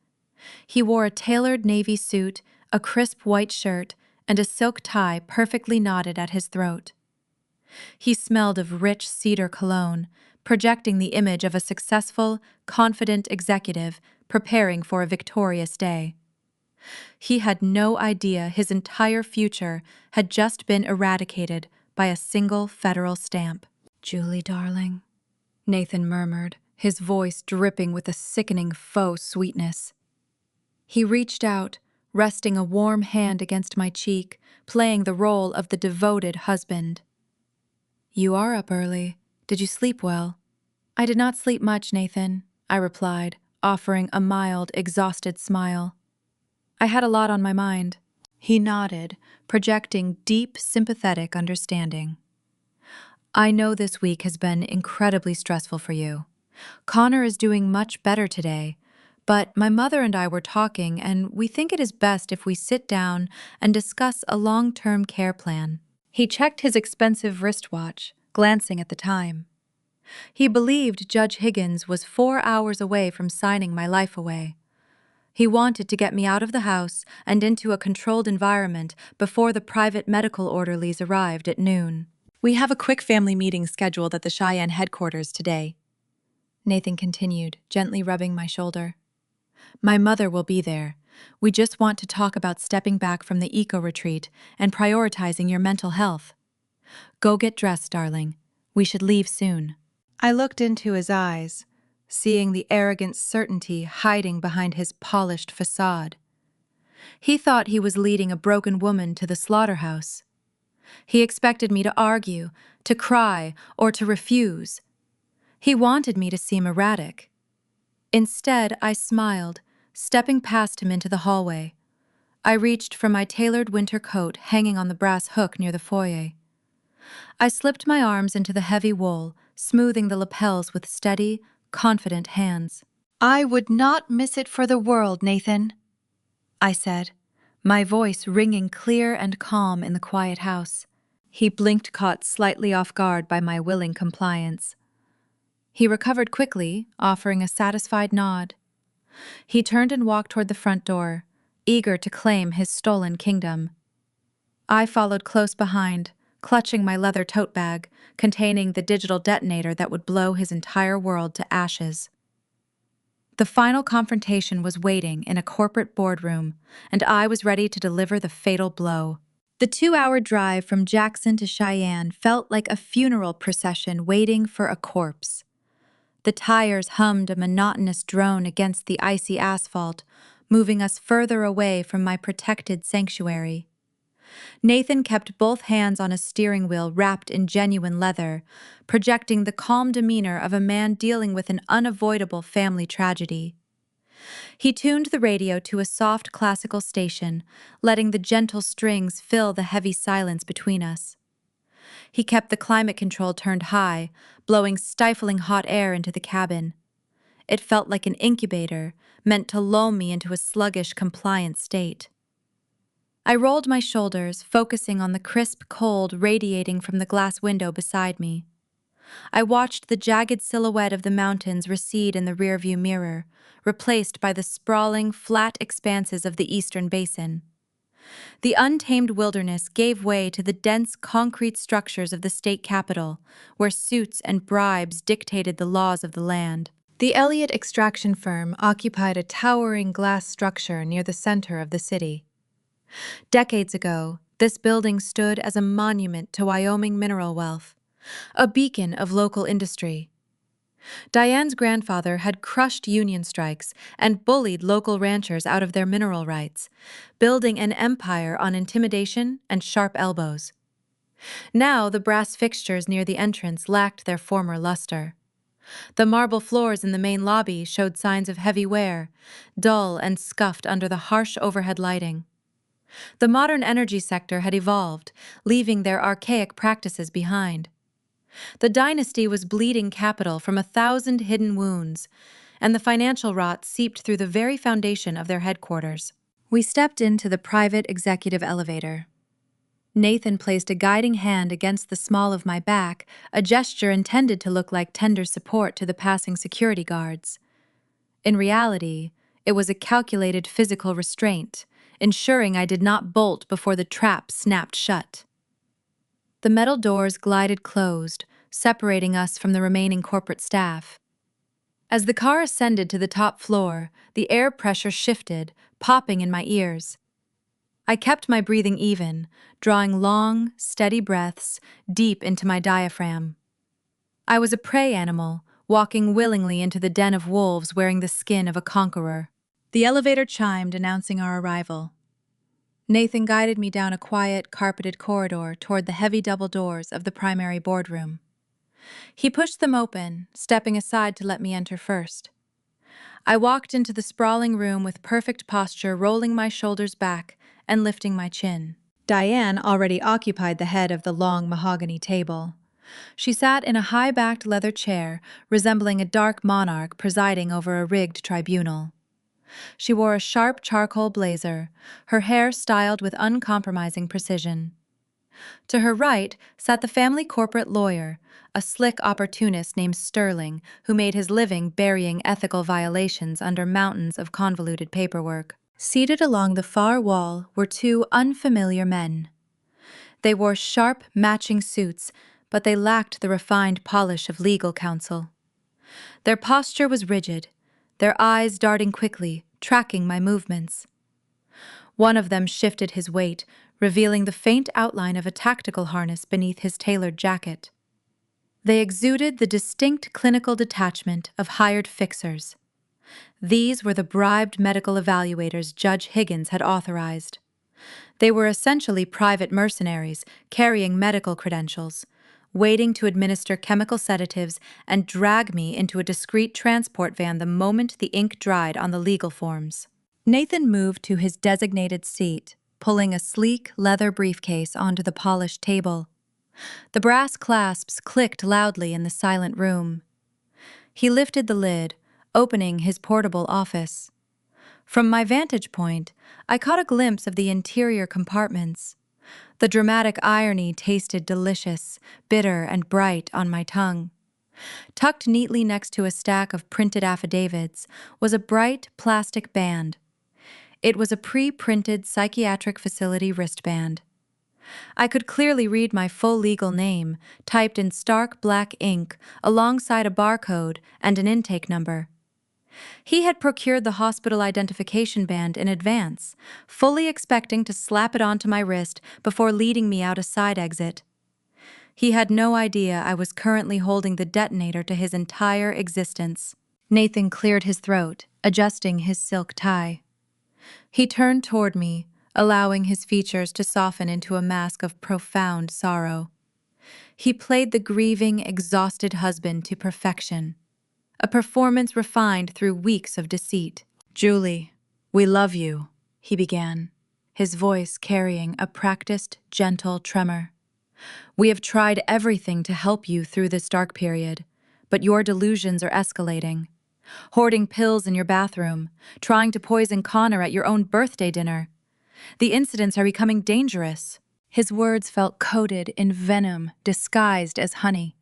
He wore a tailored navy suit, a crisp white shirt, and a silk tie perfectly knotted at his throat. He smelled of rich cedar cologne, projecting the image of a successful, confident executive preparing for a victorious day. He had no idea his entire future had just been eradicated by a single federal stamp. "Julie, darling," Nathan murmured, his voice dripping with a sickening faux sweetness. He reached out, resting a warm hand against my cheek, playing the role of the devoted husband. "You are up early. Did you sleep well?" "I did not sleep much, Nathan," I replied, offering a mild, exhausted smile. "I had a lot on my mind." He nodded, projecting deep, sympathetic understanding. "I know this week has been incredibly stressful for you. Connor is doing much better today, but my mother and I were talking, and we think it is best if we sit down and discuss a long-term care plan." He checked his expensive wristwatch, glancing at the time. He believed Judge Higgins was 4 hours away from signing my life away. He wanted to get me out of the house and into a controlled environment before the private medical orderlies arrived at noon. "We have a quick family meeting scheduled at the Cheyenne headquarters today," Nathan continued, gently rubbing my shoulder. "My mother will be there, We just want to talk about stepping back from the eco-retreat and prioritizing your mental health. Go get dressed, darling. We should leave soon." I looked into his eyes, seeing the arrogant certainty hiding behind his polished facade. He thought he was leading a broken woman to the slaughterhouse. He expected me to argue, to cry, or to refuse. He wanted me to seem erratic. Instead, I smiled, stepping past him into the hallway. I reached for my tailored winter coat hanging on the brass hook near the foyer. I slipped my arms into the heavy wool, smoothing the lapels with steady, confident hands. "I would not miss it for the world, Nathan," I said, my voice ringing clear and calm in the quiet house. He blinked, caught slightly off guard by my willing compliance. He recovered quickly, offering a satisfied nod. He turned and walked toward the front door, eager to claim his stolen kingdom. I followed close behind, clutching my leather tote bag containing the digital detonator that would blow his entire world to ashes. The final confrontation was waiting in a corporate boardroom, and I was ready to deliver the fatal blow. The 2-hour drive from Jackson to Cheyenne felt like a funeral procession waiting for a corpse. The tires hummed a monotonous drone against the icy asphalt, moving us further away from my protected sanctuary. Nathan kept both hands on a steering wheel wrapped in genuine leather, projecting the calm demeanor of a man dealing with an unavoidable family tragedy. He tuned the radio to a soft classical station, letting the gentle strings fill the heavy silence between us. He kept the climate control turned high, blowing stifling hot air into the cabin. It felt like an incubator, meant to lull me into a sluggish, compliant state. I rolled my shoulders, focusing on the crisp cold radiating from the glass window beside me. I watched the jagged silhouette of the mountains recede in the rearview mirror, replaced by the sprawling, flat expanses of the eastern basin. The untamed wilderness gave way to the dense concrete structures of the state capital, where suits and bribes dictated the laws of the land. The Elliott extraction firm occupied a towering glass structure near the center of the city. Decades ago, this building stood as a monument to Wyoming mineral wealth, a beacon of local industry. Diane's grandfather had crushed union strikes and bullied local ranchers out of their mineral rights, building an empire on intimidation and sharp elbows. Now the brass fixtures near the entrance lacked their former luster. The marble floors in the main lobby showed signs of heavy wear, dull and scuffed under the harsh overhead lighting. The modern energy sector had evolved, leaving their archaic practices behind. The dynasty was bleeding capital from 1,000 hidden wounds, and the financial rot seeped through the very foundation of their headquarters. We stepped into the private executive elevator. Nathan placed a guiding hand against the small of my back, a gesture intended to look like tender support to the passing security guards. In reality, it was a calculated physical restraint, ensuring I did not bolt before the trap snapped shut. The metal doors glided closed, separating us from the remaining corporate staff. As the car ascended to the top floor, the air pressure shifted, popping in my ears. I kept my breathing even, drawing long, steady breaths deep into my diaphragm. I was a prey animal, walking willingly into the den of wolves wearing the skin of a conqueror. The elevator chimed, announcing our arrival. Nathan guided me down a quiet, carpeted corridor toward the heavy double doors of the primary boardroom. He pushed them open, stepping aside to let me enter first. I walked into the sprawling room with perfect posture, rolling my shoulders back and lifting my chin. Diane already occupied the head of the long mahogany table. She sat in a high-backed leather chair, resembling a dark monarch presiding over a rigged tribunal. She wore a sharp charcoal blazer, her hair styled with uncompromising precision. To her right sat the family corporate lawyer, a slick opportunist named Sterling, who made his living burying ethical violations under mountains of convoluted paperwork. Seated along the far wall were two unfamiliar men. They wore sharp, matching suits, but they lacked the refined polish of legal counsel. Their posture was rigid, their eyes darting quickly, tracking my movements. One of them shifted his weight, revealing the faint outline of a tactical harness beneath his tailored jacket. They exuded the distinct clinical detachment of hired fixers. These were the bribed medical evaluators Judge Higgins had authorized. They were essentially private mercenaries carrying medical credentials, waiting to administer chemical sedatives and drag me into a discreet transport van the moment the ink dried on the legal forms. Nathan moved to his designated seat, pulling a sleek leather briefcase onto the polished table. The brass clasps clicked loudly in the silent room. He lifted the lid, opening his portable office. From my vantage point, I caught a glimpse of the interior compartments. The dramatic irony tasted delicious, bitter, and bright on my tongue. Tucked neatly next to a stack of printed affidavits was a bright plastic band. It was a pre-printed psychiatric facility wristband. I could clearly read my full legal name, typed in stark black ink, alongside a barcode and an intake number. He had procured the hospital identification band in advance, fully expecting to slap it onto my wrist before leading me out a side exit. He had no idea I was currently holding the detonator to his entire existence. Nathan cleared his throat, adjusting his silk tie. He turned toward me, allowing his features to soften into a mask of profound sorrow. He played the grieving, exhausted husband to perfection, a performance refined through weeks of deceit. "Julie, we love you," he began, his voice carrying a practiced, gentle tremor. "We have tried everything to help you through this dark period, but your delusions are escalating. Hoarding pills in your bathroom, trying to poison Connor at your own birthday dinner. The incidents are becoming dangerous." His words felt coated in venom disguised as honey.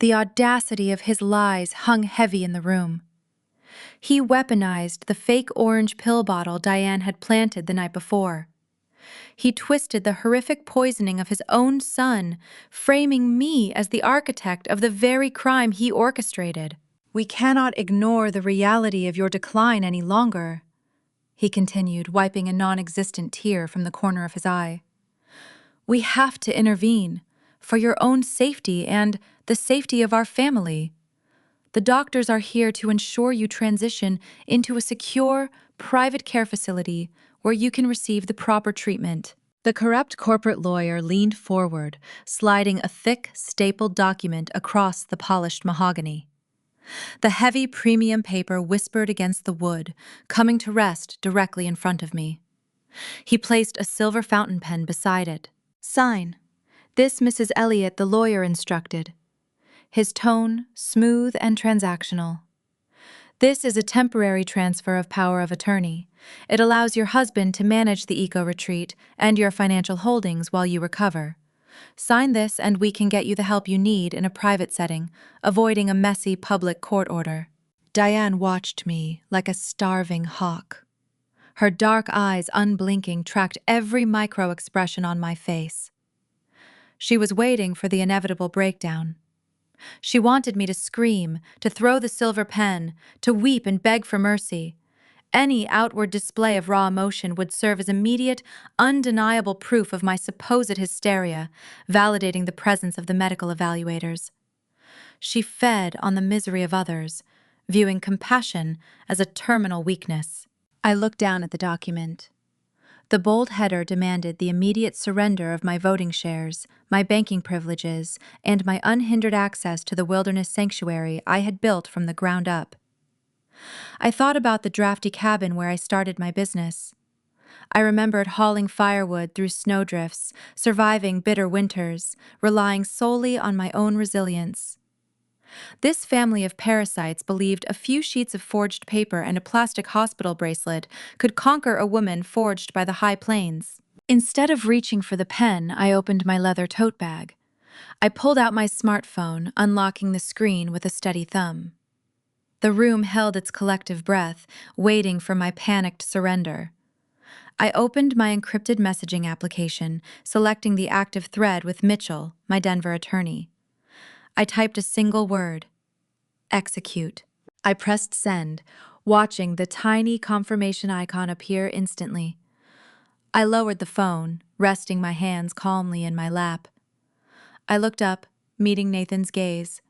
The audacity of his lies hung heavy in the room. He weaponized the fake orange pill bottle Diane had planted the night before. He twisted the horrific poisoning of his own son, framing me as the architect of the very crime he orchestrated. "We cannot ignore the reality of your decline any longer," he continued, wiping a non-existent tear from the corner of his eye. "We have to intervene, for your own safety and the safety of our family. The doctors are here to ensure you transition into a secure, private care facility where you can receive the proper treatment." The corrupt corporate lawyer leaned forward, sliding a thick, stapled document across the polished mahogany. The heavy premium paper whispered against the wood, coming to rest directly in front of me. He placed a silver fountain pen beside it. "Sign. This Mrs. Elliott, the lawyer instructed." His tone smooth and transactional. "This is a temporary transfer of power of attorney. It allows your husband to manage the eco-retreat and your financial holdings while you recover. Sign this and we can get you the help you need in a private setting, avoiding a messy public court order." Diane watched me like a starving hawk. Her dark eyes, unblinking, tracked every micro-expression on my face. She was waiting for the inevitable breakdown. She wanted me to scream, to throw the silver pen, to weep and beg for mercy. Any outward display of raw emotion would serve as immediate, undeniable proof of my supposed hysteria, validating the presence of the medical evaluators. She fed on the misery of others, viewing compassion as a terminal weakness. I looked down at the document. The bold header demanded the immediate surrender of my voting shares, my banking privileges, and my unhindered access to the wilderness sanctuary I had built from the ground up. I thought about the drafty cabin where I started my business. I remembered hauling firewood through snowdrifts, surviving bitter winters, relying solely on my own resilience. This family of parasites believed a few sheets of forged paper and a plastic hospital bracelet could conquer a woman forged by the high plains. Instead of reaching for the pen, I opened my leather tote bag. I pulled out my smartphone, unlocking the screen with a steady thumb. The room held its collective breath, waiting for my panicked surrender. I opened my encrypted messaging application, selecting the active thread with Mitchell, my Denver attorney. I typed a single word: execute. I pressed send, watching the tiny confirmation icon appear instantly. I lowered the phone, resting my hands calmly in my lap. I looked up, meeting Nathan's gaze.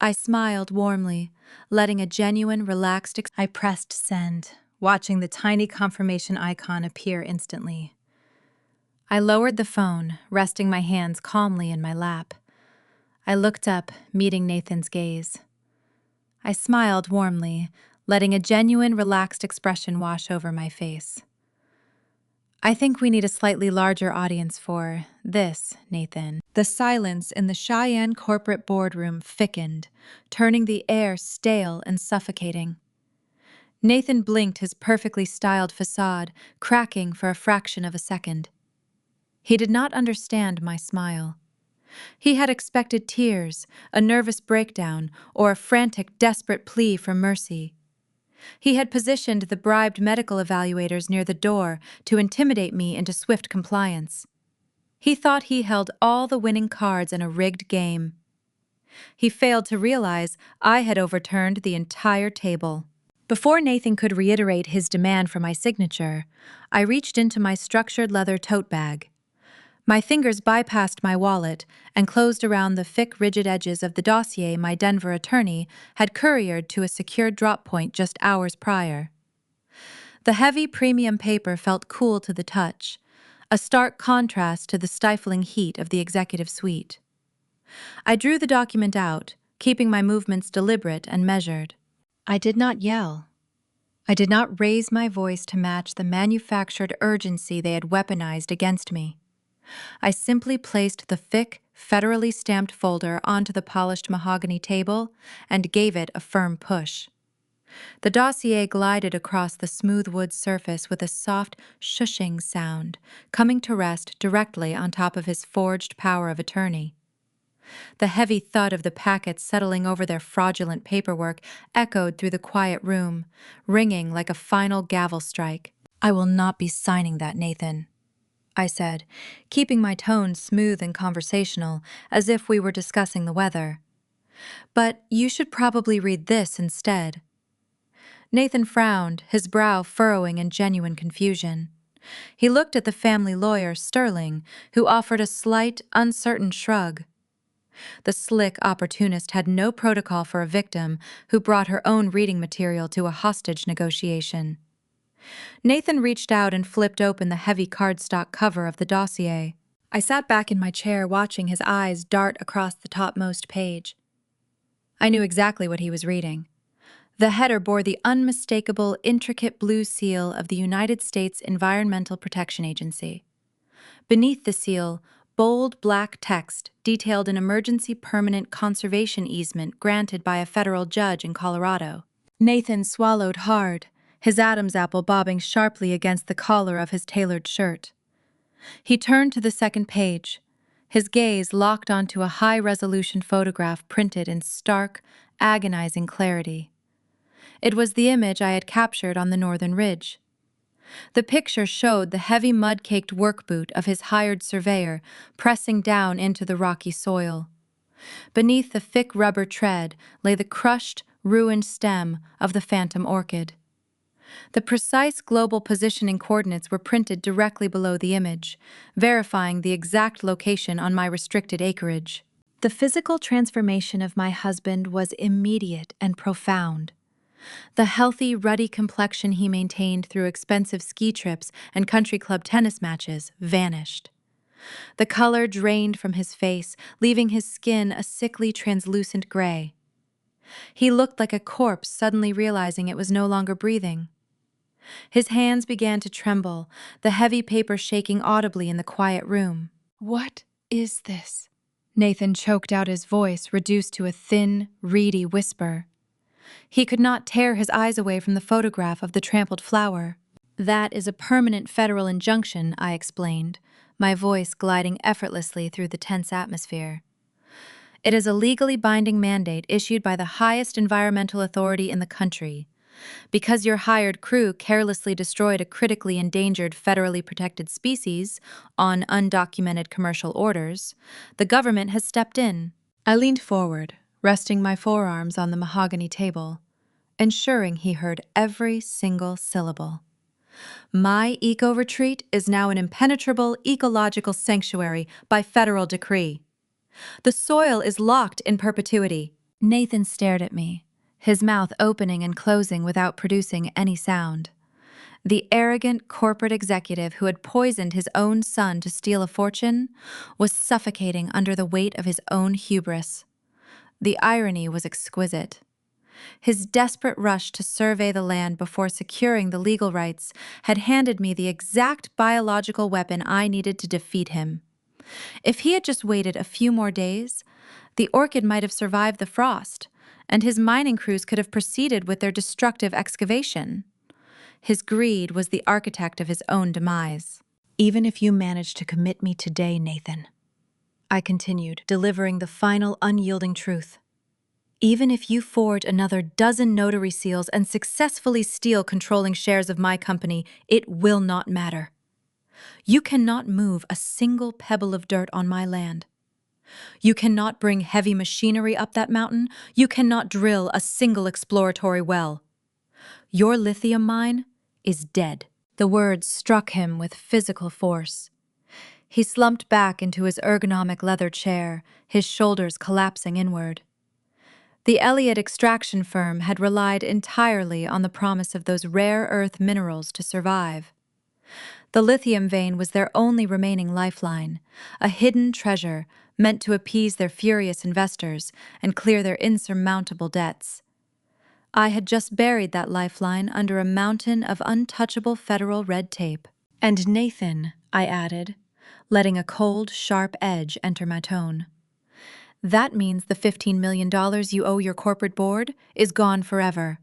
I smiled warmly, letting a genuine, relaxed I pressed send, watching the tiny confirmation icon appear instantly. I lowered the phone, resting my hands calmly in my lap. I looked up, meeting Nathan's gaze. I smiled warmly, letting a genuine, relaxed expression wash over my face. I think we need a slightly larger audience for this, Nathan. The silence in the Cheyenne corporate boardroom thickened, turning the air stale and suffocating. Nathan blinked his perfectly styled facade, cracking for a fraction of a second. He did not understand my smile. He had expected tears, a nervous breakdown, or a frantic, desperate plea for mercy. He had positioned the bribed medical evaluators near the door to intimidate me into swift compliance. He thought he held all the winning cards in a rigged game. He failed to realize I had overturned the entire table. Before Nathan could reiterate his demand for my signature, I reached into my structured leather tote bag. My fingers bypassed my wallet and closed around the thick, rigid edges of the dossier my Denver attorney had couriered to a secure drop point just hours prior. The heavy premium paper felt cool to the touch, a stark contrast to the stifling heat of the executive suite. I drew the document out, keeping my movements deliberate and measured. I did not yell. I did not raise my voice to match the manufactured urgency they had weaponized against me. I simply placed the thick, federally stamped folder onto the polished mahogany table and gave it a firm push. The dossier glided across the smooth wood surface with a soft, shushing sound, coming to rest directly on top of his forged power of attorney. The heavy thud of the packets settling over their fraudulent paperwork echoed through the quiet room, ringing like a final gavel strike. "I will not be signing that, Nathan," I said, keeping my tone smooth and conversational, as if we were discussing the weather. "But you should probably read this instead." Nathan frowned, his brow furrowing in genuine confusion. He looked at the family lawyer, Sterling, who offered a slight, uncertain shrug. The slick opportunist had no protocol for a victim who brought her own reading material to a hostage negotiation. Nathan reached out and flipped open the heavy cardstock cover of the dossier. I sat back in my chair watching his eyes dart across the topmost page. I knew exactly what he was reading. The header bore the unmistakable, intricate blue seal of the United States Environmental Protection Agency. Beneath the seal, bold black text detailed an emergency permanent conservation easement granted by a federal judge in Colorado. Nathan swallowed hard, his Adam's apple bobbing sharply against the collar of his tailored shirt. He turned to the second page, his gaze locked onto a high-resolution photograph printed in stark, agonizing clarity. It was the image I had captured on the northern ridge. The picture showed the heavy mud-caked work boot of his hired surveyor pressing down into the rocky soil. Beneath the thick rubber tread lay the crushed, ruined stem of the phantom orchid. The precise global positioning coordinates were printed directly below the image, verifying the exact location on my restricted acreage. The physical transformation of my husband was immediate and profound. The healthy, ruddy complexion he maintained through expensive ski trips and country club tennis matches vanished. The color drained from his face, leaving his skin a sickly, translucent gray. He looked like a corpse suddenly realizing it was no longer breathing. His hands began to tremble, the heavy paper shaking audibly in the quiet room. "What is this?" Nathan choked out, his voice reduced to a thin, reedy whisper. He could not tear his eyes away from the photograph of the trampled flower. "That is a permanent federal injunction," I explained, my voice gliding effortlessly through the tense atmosphere. "It is a legally binding mandate issued by the highest environmental authority in the country. Because your hired crew carelessly destroyed a critically endangered federally protected species on undocumented commercial orders, the government has stepped in." I leaned forward, resting my forearms on the mahogany table, ensuring he heard every single syllable. My eco-retreat is now an impenetrable ecological sanctuary by federal decree. The soil is locked in perpetuity. Nathan stared at me, his mouth opening and closing without producing any sound. The arrogant corporate executive who had poisoned his own son to steal a fortune was suffocating under the weight of his own hubris. The irony was exquisite. His desperate rush to survey the land before securing the legal rights had handed me the exact biological weapon I needed to defeat him. If he had just waited a few more days, the orchid might have survived the frost, and his mining crews could have proceeded with their destructive excavation. His greed was the architect of his own demise. Even if you manage to commit me today, Nathan, I continued, delivering the final unyielding truth. Even if you forge another dozen notary seals and successfully steal controlling shares of my company, it will not matter. You cannot move a single pebble of dirt on my land. You cannot bring heavy machinery up that mountain. You cannot drill a single exploratory well. Your lithium mine is dead. The words struck him with physical force. He slumped back into his ergonomic leather chair, his shoulders collapsing inward. The Elliott extraction firm had relied entirely on the promise of those rare earth minerals to survive. The lithium vein was their only remaining lifeline, a hidden treasure meant to appease their furious investors and clear their insurmountable debts. I had just buried that lifeline under a mountain of untouchable federal red tape. And Nathan, I added, letting a cold, sharp edge enter my tone. That means the $15 million you owe your corporate board is gone forever.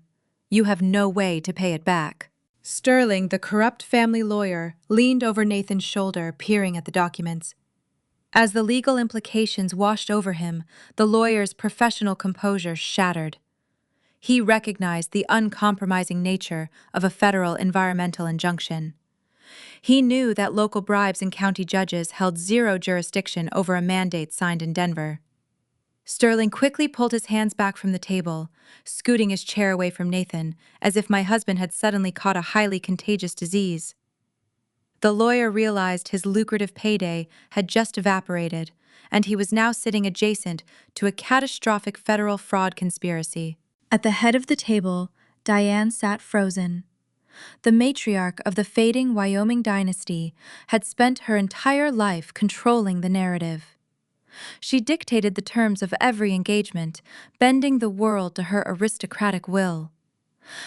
You have no way to pay it back. Sterling, the corrupt family lawyer, leaned over Nathan's shoulder, peering at the documents. As the legal implications washed over him, the lawyer's professional composure shattered. He recognized the uncompromising nature of a federal environmental injunction. He knew that local bribes and county judges held zero jurisdiction over a mandate signed in Denver. Sterling quickly pulled his hands back from the table, scooting his chair away from Nathan, as if my husband had suddenly caught a highly contagious disease. The lawyer realized his lucrative payday had just evaporated, and he was now sitting adjacent to a catastrophic federal fraud conspiracy. At the head of the table, Diane sat frozen. The matriarch of the fading Wyoming dynasty had spent her entire life controlling the narrative. She dictated the terms of every engagement, bending the world to her aristocratic will.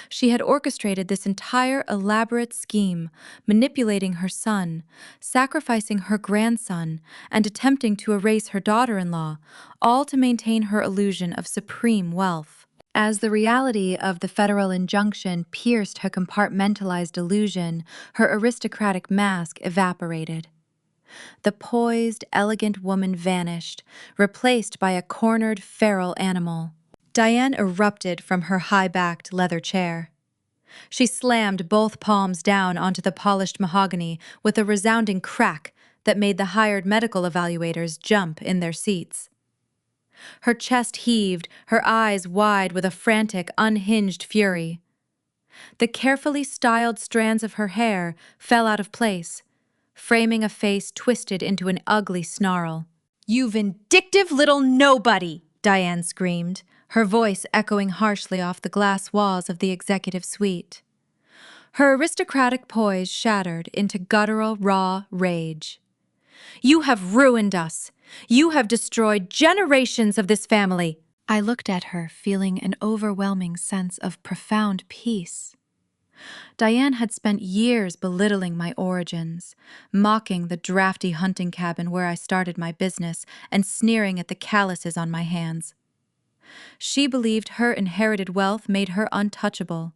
She had orchestrated this entire elaborate scheme, manipulating her son, sacrificing her grandson, and attempting to erase her daughter-in-law, all to maintain her illusion of supreme wealth. As the reality of the federal injunction pierced her compartmentalized illusion, her aristocratic mask evaporated. The poised, elegant woman vanished, replaced by a cornered, feral animal. Diane erupted from her high-backed leather chair. She slammed both palms down onto the polished mahogany with a resounding crack that made the hired medical evaluators jump in their seats. Her chest heaved, her eyes wide with a frantic, unhinged fury. The carefully styled strands of her hair fell out of place, framing a face twisted into an ugly snarl. "You vindictive little nobody!" Diane screamed, her voice echoing harshly off the glass walls of the executive suite. Her aristocratic poise shattered into guttural, raw rage. "You have ruined us! You have destroyed generations of this family!" I looked at her, feeling an overwhelming sense of profound peace. Diane had spent years belittling my origins, mocking the drafty hunting cabin where I started my business and sneering at the calluses on my hands. She believed her inherited wealth made her untouchable.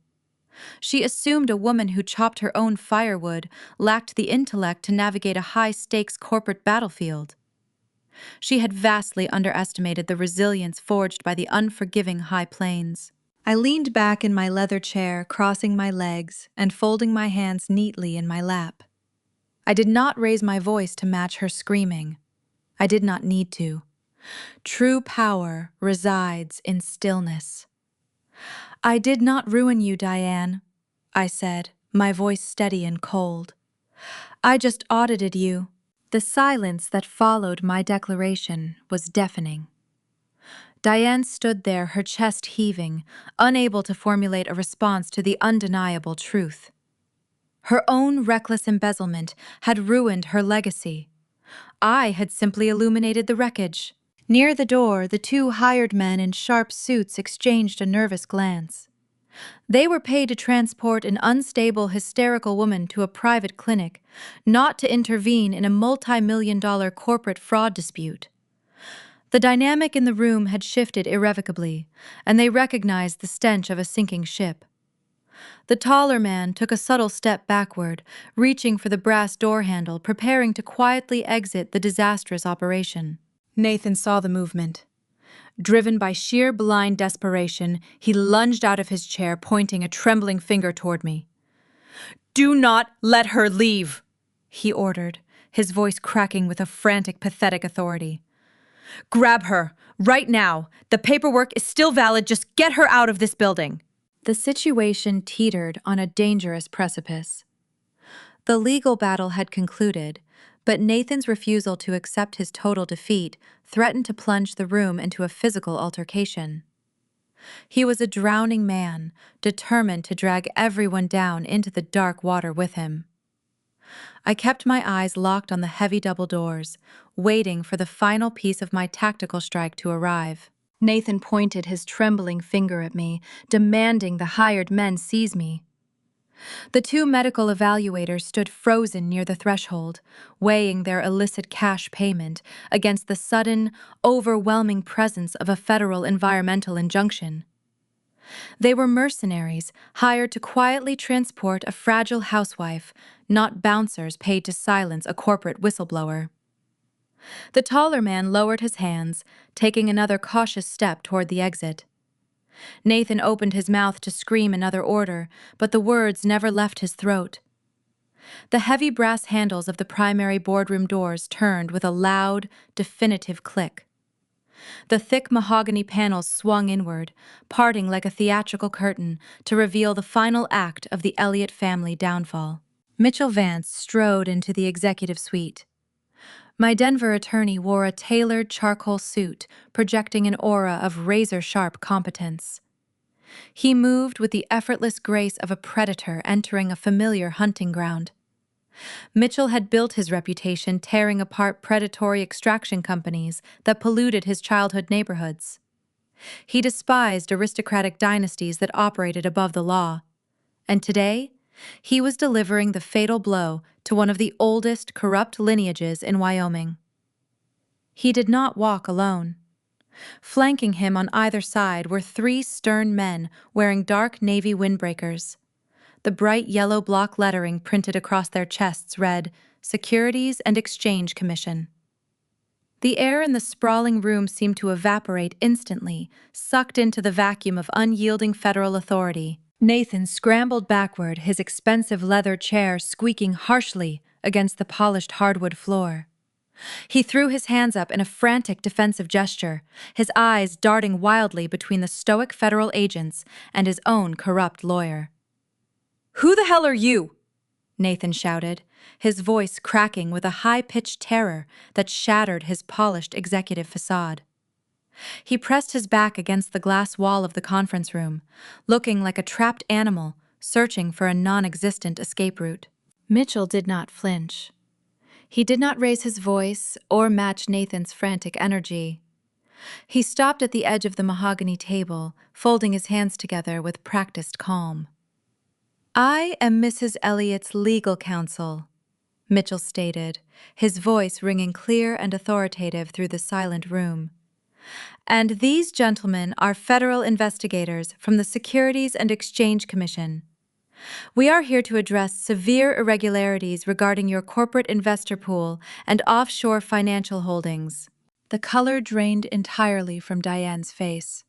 She assumed a woman who chopped her own firewood lacked the intellect to navigate a high-stakes corporate battlefield. She had vastly underestimated the resilience forged by the unforgiving high plains. I leaned back in my leather chair, crossing my legs and folding my hands neatly in my lap. I did not raise my voice to match her screaming. I did not need to. True power resides in stillness. "I did not ruin you, Diane," I said, my voice steady and cold. "I just audited you." The silence that followed my declaration was deafening. Diane stood there, her chest heaving, unable to formulate a response to the undeniable truth. Her own reckless embezzlement had ruined her legacy. I had simply illuminated the wreckage. Near the door, the two hired men in sharp suits exchanged a nervous glance. They were paid to transport an unstable, hysterical woman to a private clinic, not to intervene in a multi-million-dollar corporate fraud dispute. The dynamic in the room had shifted irrevocably, and they recognized the stench of a sinking ship. The taller man took a subtle step backward, reaching for the brass door handle, preparing to quietly exit the disastrous operation. Nathan saw the movement. Driven by sheer blind desperation, he lunged out of his chair, pointing a trembling finger toward me. "Do not let her leave," he ordered, his voice cracking with a frantic, pathetic authority. "Grab her, right now. The paperwork is still valid. Just get her out of this building." The situation teetered on a dangerous precipice. The legal battle had concluded, but Nathan's refusal to accept his total defeat threatened to plunge the room into a physical altercation. He was a drowning man, determined to drag everyone down into the dark water with him. I kept my eyes locked on the heavy double doors, waiting for the final piece of my tactical strike to arrive. Nathan pointed his trembling finger at me, demanding the hired men seize me. The two medical evaluators stood frozen near the threshold, weighing their illicit cash payment against the sudden, overwhelming presence of a federal environmental injunction. They were mercenaries hired to quietly transport a fragile housewife, not bouncers paid to silence a corporate whistleblower. The taller man lowered his hands, taking another cautious step toward the exit. Nathan opened his mouth to scream another order, but the words never left his throat. The heavy brass handles of the primary boardroom doors turned with a loud, definitive click. The thick mahogany panels swung inward, parting like a theatrical curtain to reveal the final act of the Elliott family downfall. Mitchell Vance strode into the executive suite. My Denver attorney wore a tailored charcoal suit, projecting an aura of razor-sharp competence. He moved with the effortless grace of a predator entering a familiar hunting ground. Mitchell had built his reputation tearing apart predatory extraction companies that polluted his childhood neighborhoods. He despised aristocratic dynasties that operated above the law. And today, he was delivering the fatal blow to one of the oldest corrupt lineages in Wyoming. He did not walk alone. Flanking him on either side were three stern men wearing dark navy windbreakers. The bright yellow block lettering printed across their chests read, "Securities and Exchange Commission." The air in the sprawling room seemed to evaporate instantly, sucked into the vacuum of unyielding federal authority. Nathan scrambled backward, his expensive leather chair squeaking harshly against the polished hardwood floor. He threw his hands up in a frantic defensive gesture, his eyes darting wildly between the stoic federal agents and his own corrupt lawyer. "Who the hell are you?" Nathan shouted, his voice cracking with a high-pitched terror that shattered his polished executive facade. He pressed his back against the glass wall of the conference room, looking like a trapped animal searching for a non-existent escape route. Mitchell did not flinch. He did not raise his voice or match Nathan's frantic energy. He stopped at the edge of the mahogany table, folding his hands together with practiced calm. "I am Mrs. Elliott's legal counsel," Mitchell stated, his voice ringing clear and authoritative through the silent room. "And these gentlemen are federal investigators from the Securities and Exchange Commission. We are here to address severe irregularities regarding your corporate investor pool and offshore financial holdings." The color drained entirely from Diane's face.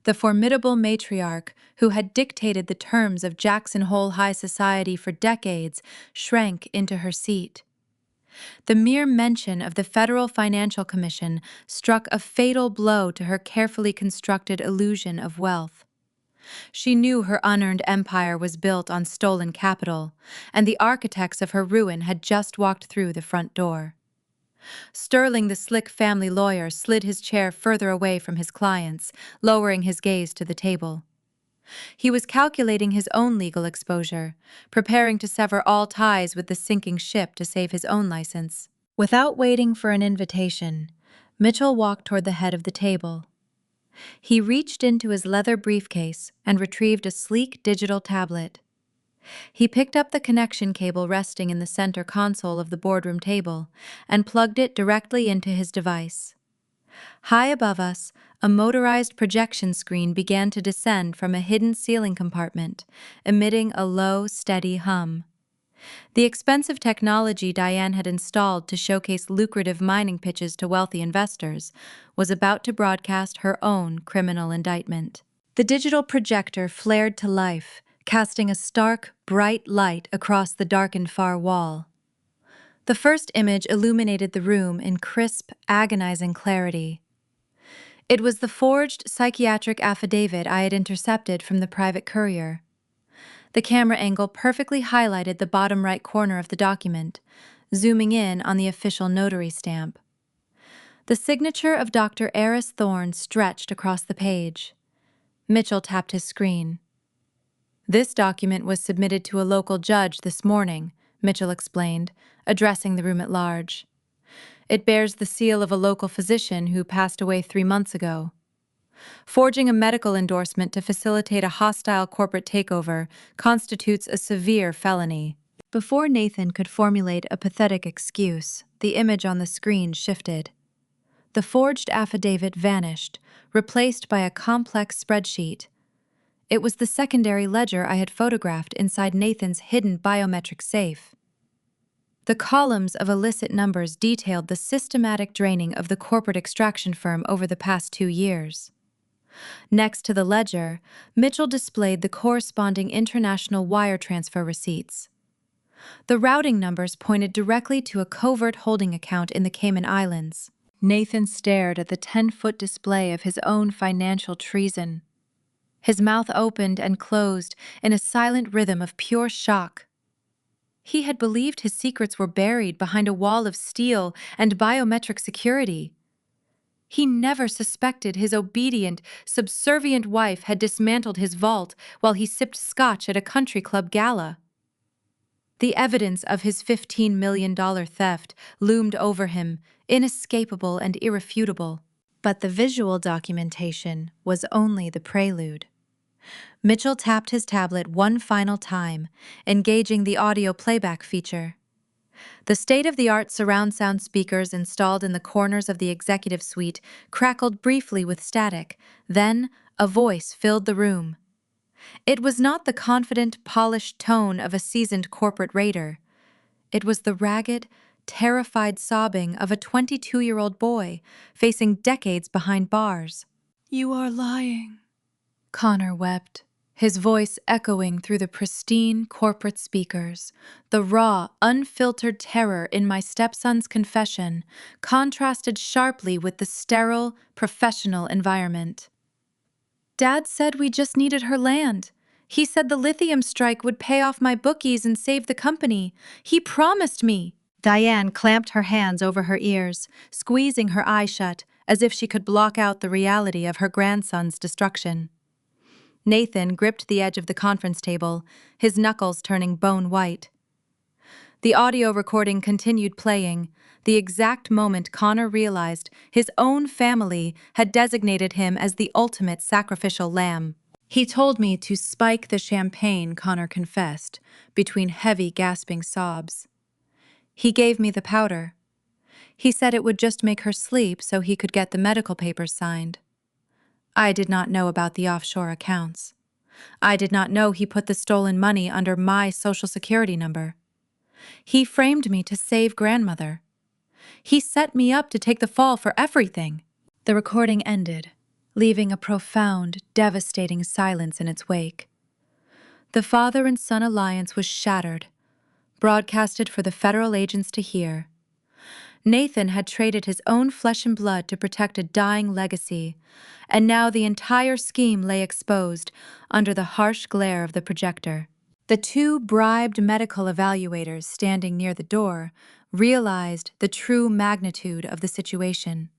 The formidable matriarch who had dictated the terms of Jackson Hole high society for decades shrank into her seat. The mere mention of the Federal Financial Commission struck a fatal blow to her carefully constructed illusion of wealth. She knew her unearned empire was built on stolen capital, and the architects of her ruin had just walked through the front door. Sterling, the slick family lawyer, slid his chair further away from his clients, lowering his gaze to the table. He was calculating his own legal exposure, preparing to sever all ties with the sinking ship to save his own license. Without waiting for an invitation, Mitchell walked toward the head of the table. He reached into his leather briefcase and retrieved a sleek digital tablet. He picked up the connection cable resting in the center console of the boardroom table and plugged it directly into his device. High above us, a motorized projection screen began to descend from a hidden ceiling compartment, emitting a low, steady hum. The expensive technology Diane had installed to showcase lucrative mining pitches to wealthy investors was about to broadcast her own criminal indictment. The digital projector flared to life, casting a stark, bright light across the darkened far wall. The first image illuminated the room in crisp, agonizing clarity. It was the forged psychiatric affidavit I had intercepted from the private courier. The camera angle perfectly highlighted the bottom right corner of the document, zooming in on the official notary stamp. The signature of Dr. Eris Thorne stretched across the page. Mitchell tapped his screen. "This document was submitted to a local judge this morning," Mitchell explained, addressing the room at large. "It bears the seal of a local physician who passed away 3 months ago. Forging a medical endorsement to facilitate a hostile corporate takeover constitutes a severe felony." Before Nathan could formulate a pathetic excuse, the image on the screen shifted. The forged affidavit vanished, replaced by a complex spreadsheet. It was the secondary ledger I had photographed inside Nathan's hidden biometric safe. The columns of illicit numbers detailed the systematic draining of the corporate extraction firm over the past 2 years. Next to the ledger, Mitchell displayed the corresponding international wire transfer receipts. The routing numbers pointed directly to a covert holding account in the Cayman Islands. Nathan stared at the 10-foot display of his own financial treason. His mouth opened and closed in a silent rhythm of pure shock. He had believed his secrets were buried behind a wall of steel and biometric security. He never suspected his obedient, subservient wife had dismantled his vault while he sipped scotch at a country club gala. The evidence of his $15 million theft loomed over him, inescapable and irrefutable. But the visual documentation was only the prelude. Mitchell tapped his tablet one final time, engaging the audio playback feature. The state-of-the-art surround sound speakers installed in the corners of the executive suite crackled briefly with static. Then, a voice filled the room. It was not the confident, polished tone of a seasoned corporate raider. It was the ragged, terrified sobbing of a 22-year-old boy facing decades behind bars. "You are lying," Connor wept, his voice echoing through the pristine corporate speakers. The raw, unfiltered terror in my stepson's confession contrasted sharply with the sterile, professional environment. "Dad said we just needed her land. He said the lithium strike would pay off my bookies and save the company. He promised me." Diane clamped her hands over her ears, squeezing her eyes shut, as if she could block out the reality of her grandson's destruction. Nathan gripped the edge of the conference table, his knuckles turning bone white. The audio recording continued playing, the exact moment Connor realized his own family had designated him as the ultimate sacrificial lamb. "He told me to spike the champagne," Connor confessed, between heavy, gasping sobs. "He gave me the powder. He said it would just make her sleep so he could get the medical papers signed. I did not know about the offshore accounts. I did not know he put the stolen money under my social security number. He framed me to save grandmother. He set me up to take the fall for everything." The recording ended, leaving a profound, devastating silence in its wake. The father and son alliance was shattered, broadcasted for the federal agents to hear. Nathan had traded his own flesh and blood to protect a dying legacy, and now the entire scheme lay exposed under the harsh glare of the projector. The two bribed medical evaluators standing near the door realized the true magnitude of the situation.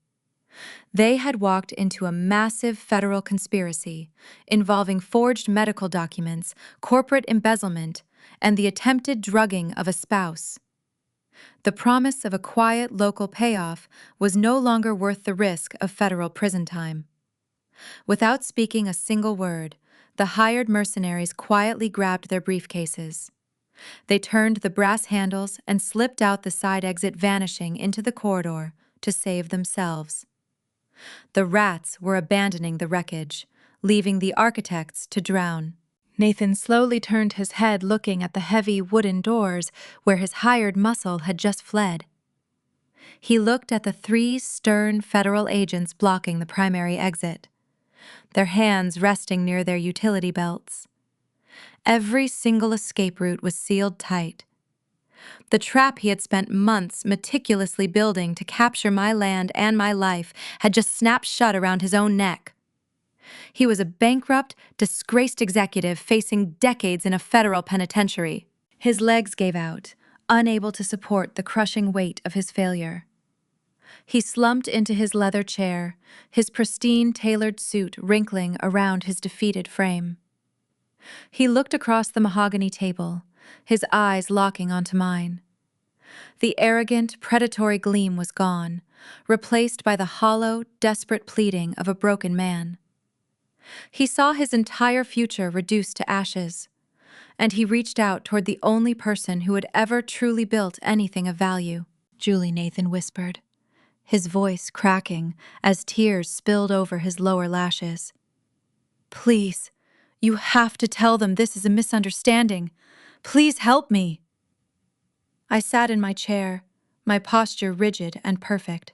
They had walked into a massive federal conspiracy involving forged medical documents, corporate embezzlement, and the attempted drugging of a spouse. The promise of a quiet local payoff was no longer worth the risk of federal prison time. Without speaking a single word, the hired mercenaries quietly grabbed their briefcases. They turned the brass handles and slipped out the side exit, vanishing into the corridor to save themselves. The rats were abandoning the wreckage, leaving the architects to drown. Nathan slowly turned his head, looking at the heavy wooden doors where his hired muscle had just fled. He looked at the 3 stern federal agents blocking the primary exit, their hands resting near their utility belts. Every single escape route was sealed tight. The trap he had spent months meticulously building to capture my land and my life had just snapped shut around his own neck. He was a bankrupt, disgraced executive facing decades in a federal penitentiary. His legs gave out, unable to support the crushing weight of his failure. He slumped into his leather chair, his pristine tailored suit wrinkling around his defeated frame. He looked across the mahogany table, his eyes locking onto mine. The arrogant, predatory gleam was gone, replaced by the hollow, desperate pleading of a broken man. He saw his entire future reduced to ashes, and he reached out toward the only person who had ever truly built anything of value. "Julie," Nathan whispered, his voice cracking as tears spilled over his lower lashes. "Please, you have to tell them this is a misunderstanding. Please help me." I sat in my chair, my posture rigid and perfect.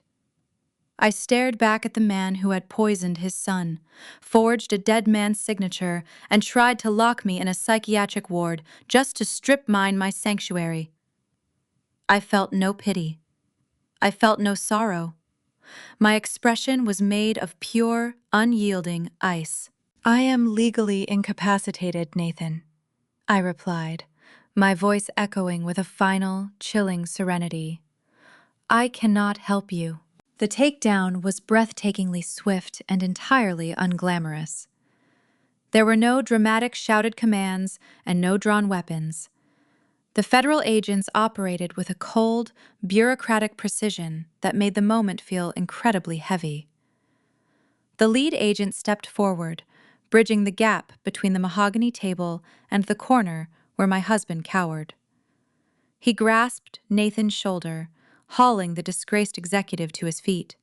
I stared back at the man who had poisoned his son, forged a dead man's signature, and tried to lock me in a psychiatric ward just to strip mine my sanctuary. I felt no pity. I felt no sorrow. My expression was made of pure, unyielding ice. "I am legally incapacitated, Nathan," I replied, my voice echoing with a final, chilling serenity. "I cannot help you." The takedown was breathtakingly swift and entirely unglamorous. There were no dramatic shouted commands and no drawn weapons. The federal agents operated with a cold, bureaucratic precision that made the moment feel incredibly heavy. The lead agent stepped forward, bridging the gap between the mahogany table and the corner where my husband cowered. He grasped Nathan's shoulder, hauling the disgraced executive to his feet.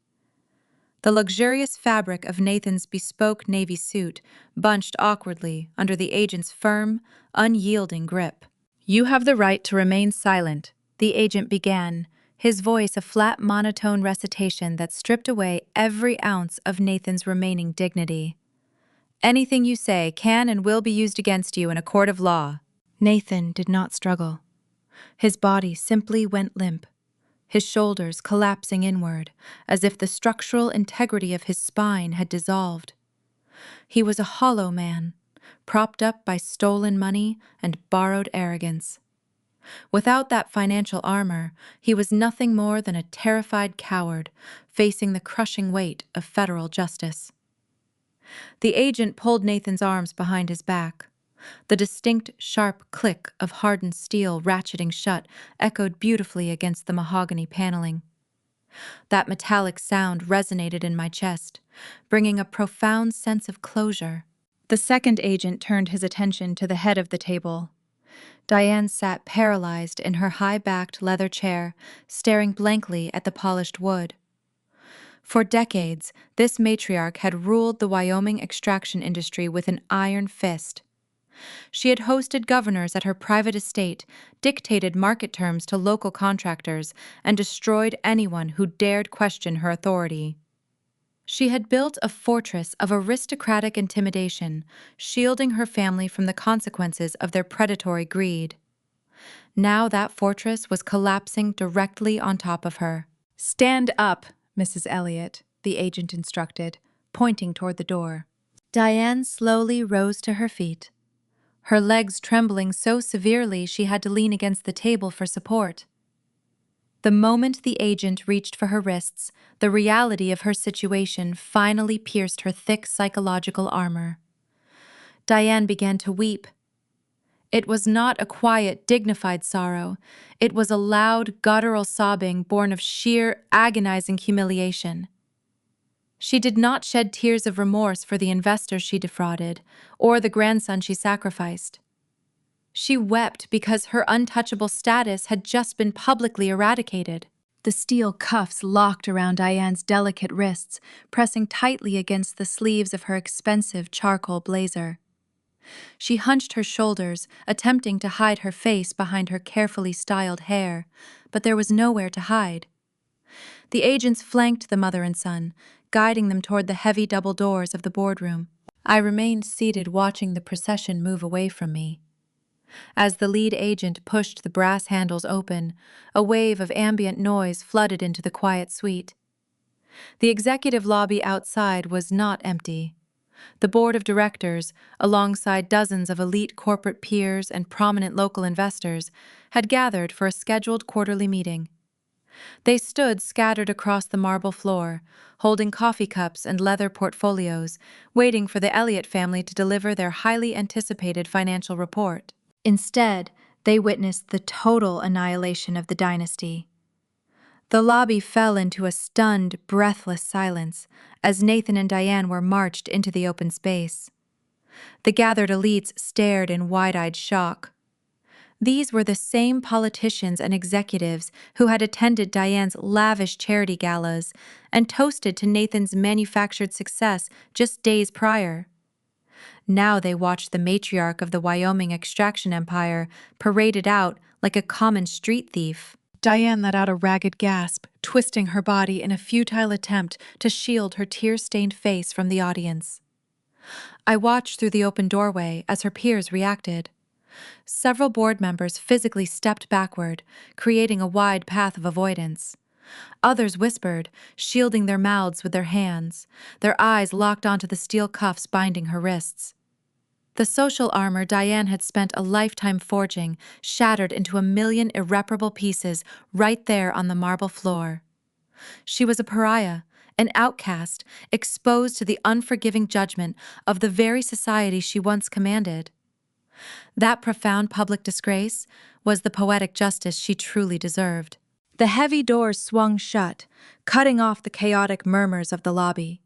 The luxurious fabric of Nathan's bespoke navy suit bunched awkwardly under the agent's firm, unyielding grip. "You have the right to remain silent," the agent began, his voice a flat monotone recitation that stripped away every ounce of Nathan's remaining dignity. "Anything you say can and will be used against you in a court of law." Nathan did not struggle. His body simply went limp, his shoulders collapsing inward, as if the structural integrity of his spine had dissolved. He was a hollow man, propped up by stolen money and borrowed arrogance. Without that financial armor, he was nothing more than a terrified coward facing the crushing weight of federal justice. The agent pulled Nathan's arms behind his back. The distinct, sharp click of hardened steel ratcheting shut echoed beautifully against the mahogany paneling. That metallic sound resonated in my chest, bringing a profound sense of closure. The second agent turned his attention to the head of the table. Diane sat paralyzed in her high-backed leather chair, staring blankly at the polished wood. For decades, this matriarch had ruled the Wyoming extraction industry with an iron fist. She had hosted governors at her private estate, dictated market terms to local contractors, and destroyed anyone who dared question her authority. She had built a fortress of aristocratic intimidation, shielding her family from the consequences of their predatory greed. Now that fortress was collapsing directly on top of her. Stand up, Mrs. Elliot, the agent instructed, pointing toward the door. Diane slowly rose to her feet, her legs trembling so severely she had to lean against the table for support. The moment the agent reached for her wrists, the reality of her situation finally pierced her thick psychological armor. Diane began to weep. It was not a quiet, dignified sorrow. It was a loud, guttural sobbing born of sheer, agonizing humiliation. She did not shed tears of remorse for the investor she defrauded or the grandson she sacrificed. She wept because her untouchable status had just been publicly eradicated. The steel cuffs locked around Diane's delicate wrists, pressing tightly against the sleeves of her expensive charcoal blazer. She hunched her shoulders, attempting to hide her face behind her carefully styled hair, but there was nowhere to hide. The agents flanked the mother and son, guiding them toward the heavy double doors of the boardroom. I remained seated watching the procession move away from me. As the lead agent pushed the brass handles open, a wave of ambient noise flooded into the quiet suite. The executive lobby outside was not empty. The board of directors, alongside dozens of elite corporate peers and prominent local investors, had gathered for a scheduled quarterly meeting. They stood scattered across the marble floor, holding coffee cups and leather portfolios, waiting for the Elliott family to deliver their highly anticipated financial report. Instead, they witnessed the total annihilation of the dynasty. The lobby fell into a stunned, breathless silence as Nathan and Diane were marched into the open space. The gathered elites stared in wide-eyed shock. These were the same politicians and executives who had attended Diane's lavish charity galas and toasted to Nathan's manufactured success just days prior. Now they watched the matriarch of the Wyoming extraction empire paraded out like a common street thief. Diane let out a ragged gasp, twisting her body in a futile attempt to shield her tear-stained face from the audience. I watched through the open doorway as her peers reacted. Several board members physically stepped backward, creating a wide path of avoidance. Others whispered, shielding their mouths with their hands, their eyes locked onto the steel cuffs binding her wrists. The social armor Diane had spent a lifetime forging shattered into a million irreparable pieces right there on the marble floor. She was a pariah, an outcast, exposed to the unforgiving judgment of the very society she once commanded. That profound public disgrace was the poetic justice she truly deserved. The heavy doors swung shut, cutting off the chaotic murmurs of the lobby.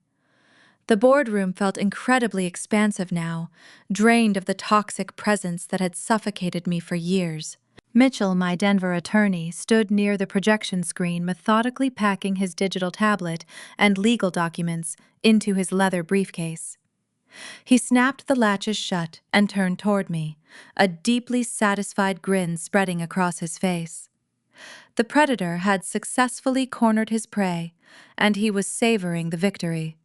The boardroom felt incredibly expansive now, drained of the toxic presence that had suffocated me for years. Mitchell, my Denver attorney, stood near the projection screen methodically packing his digital tablet and legal documents into his leather briefcase. He snapped the latches shut and turned toward me, a deeply satisfied grin spreading across his face. The predator had successfully cornered his prey, and he was savoring the victory.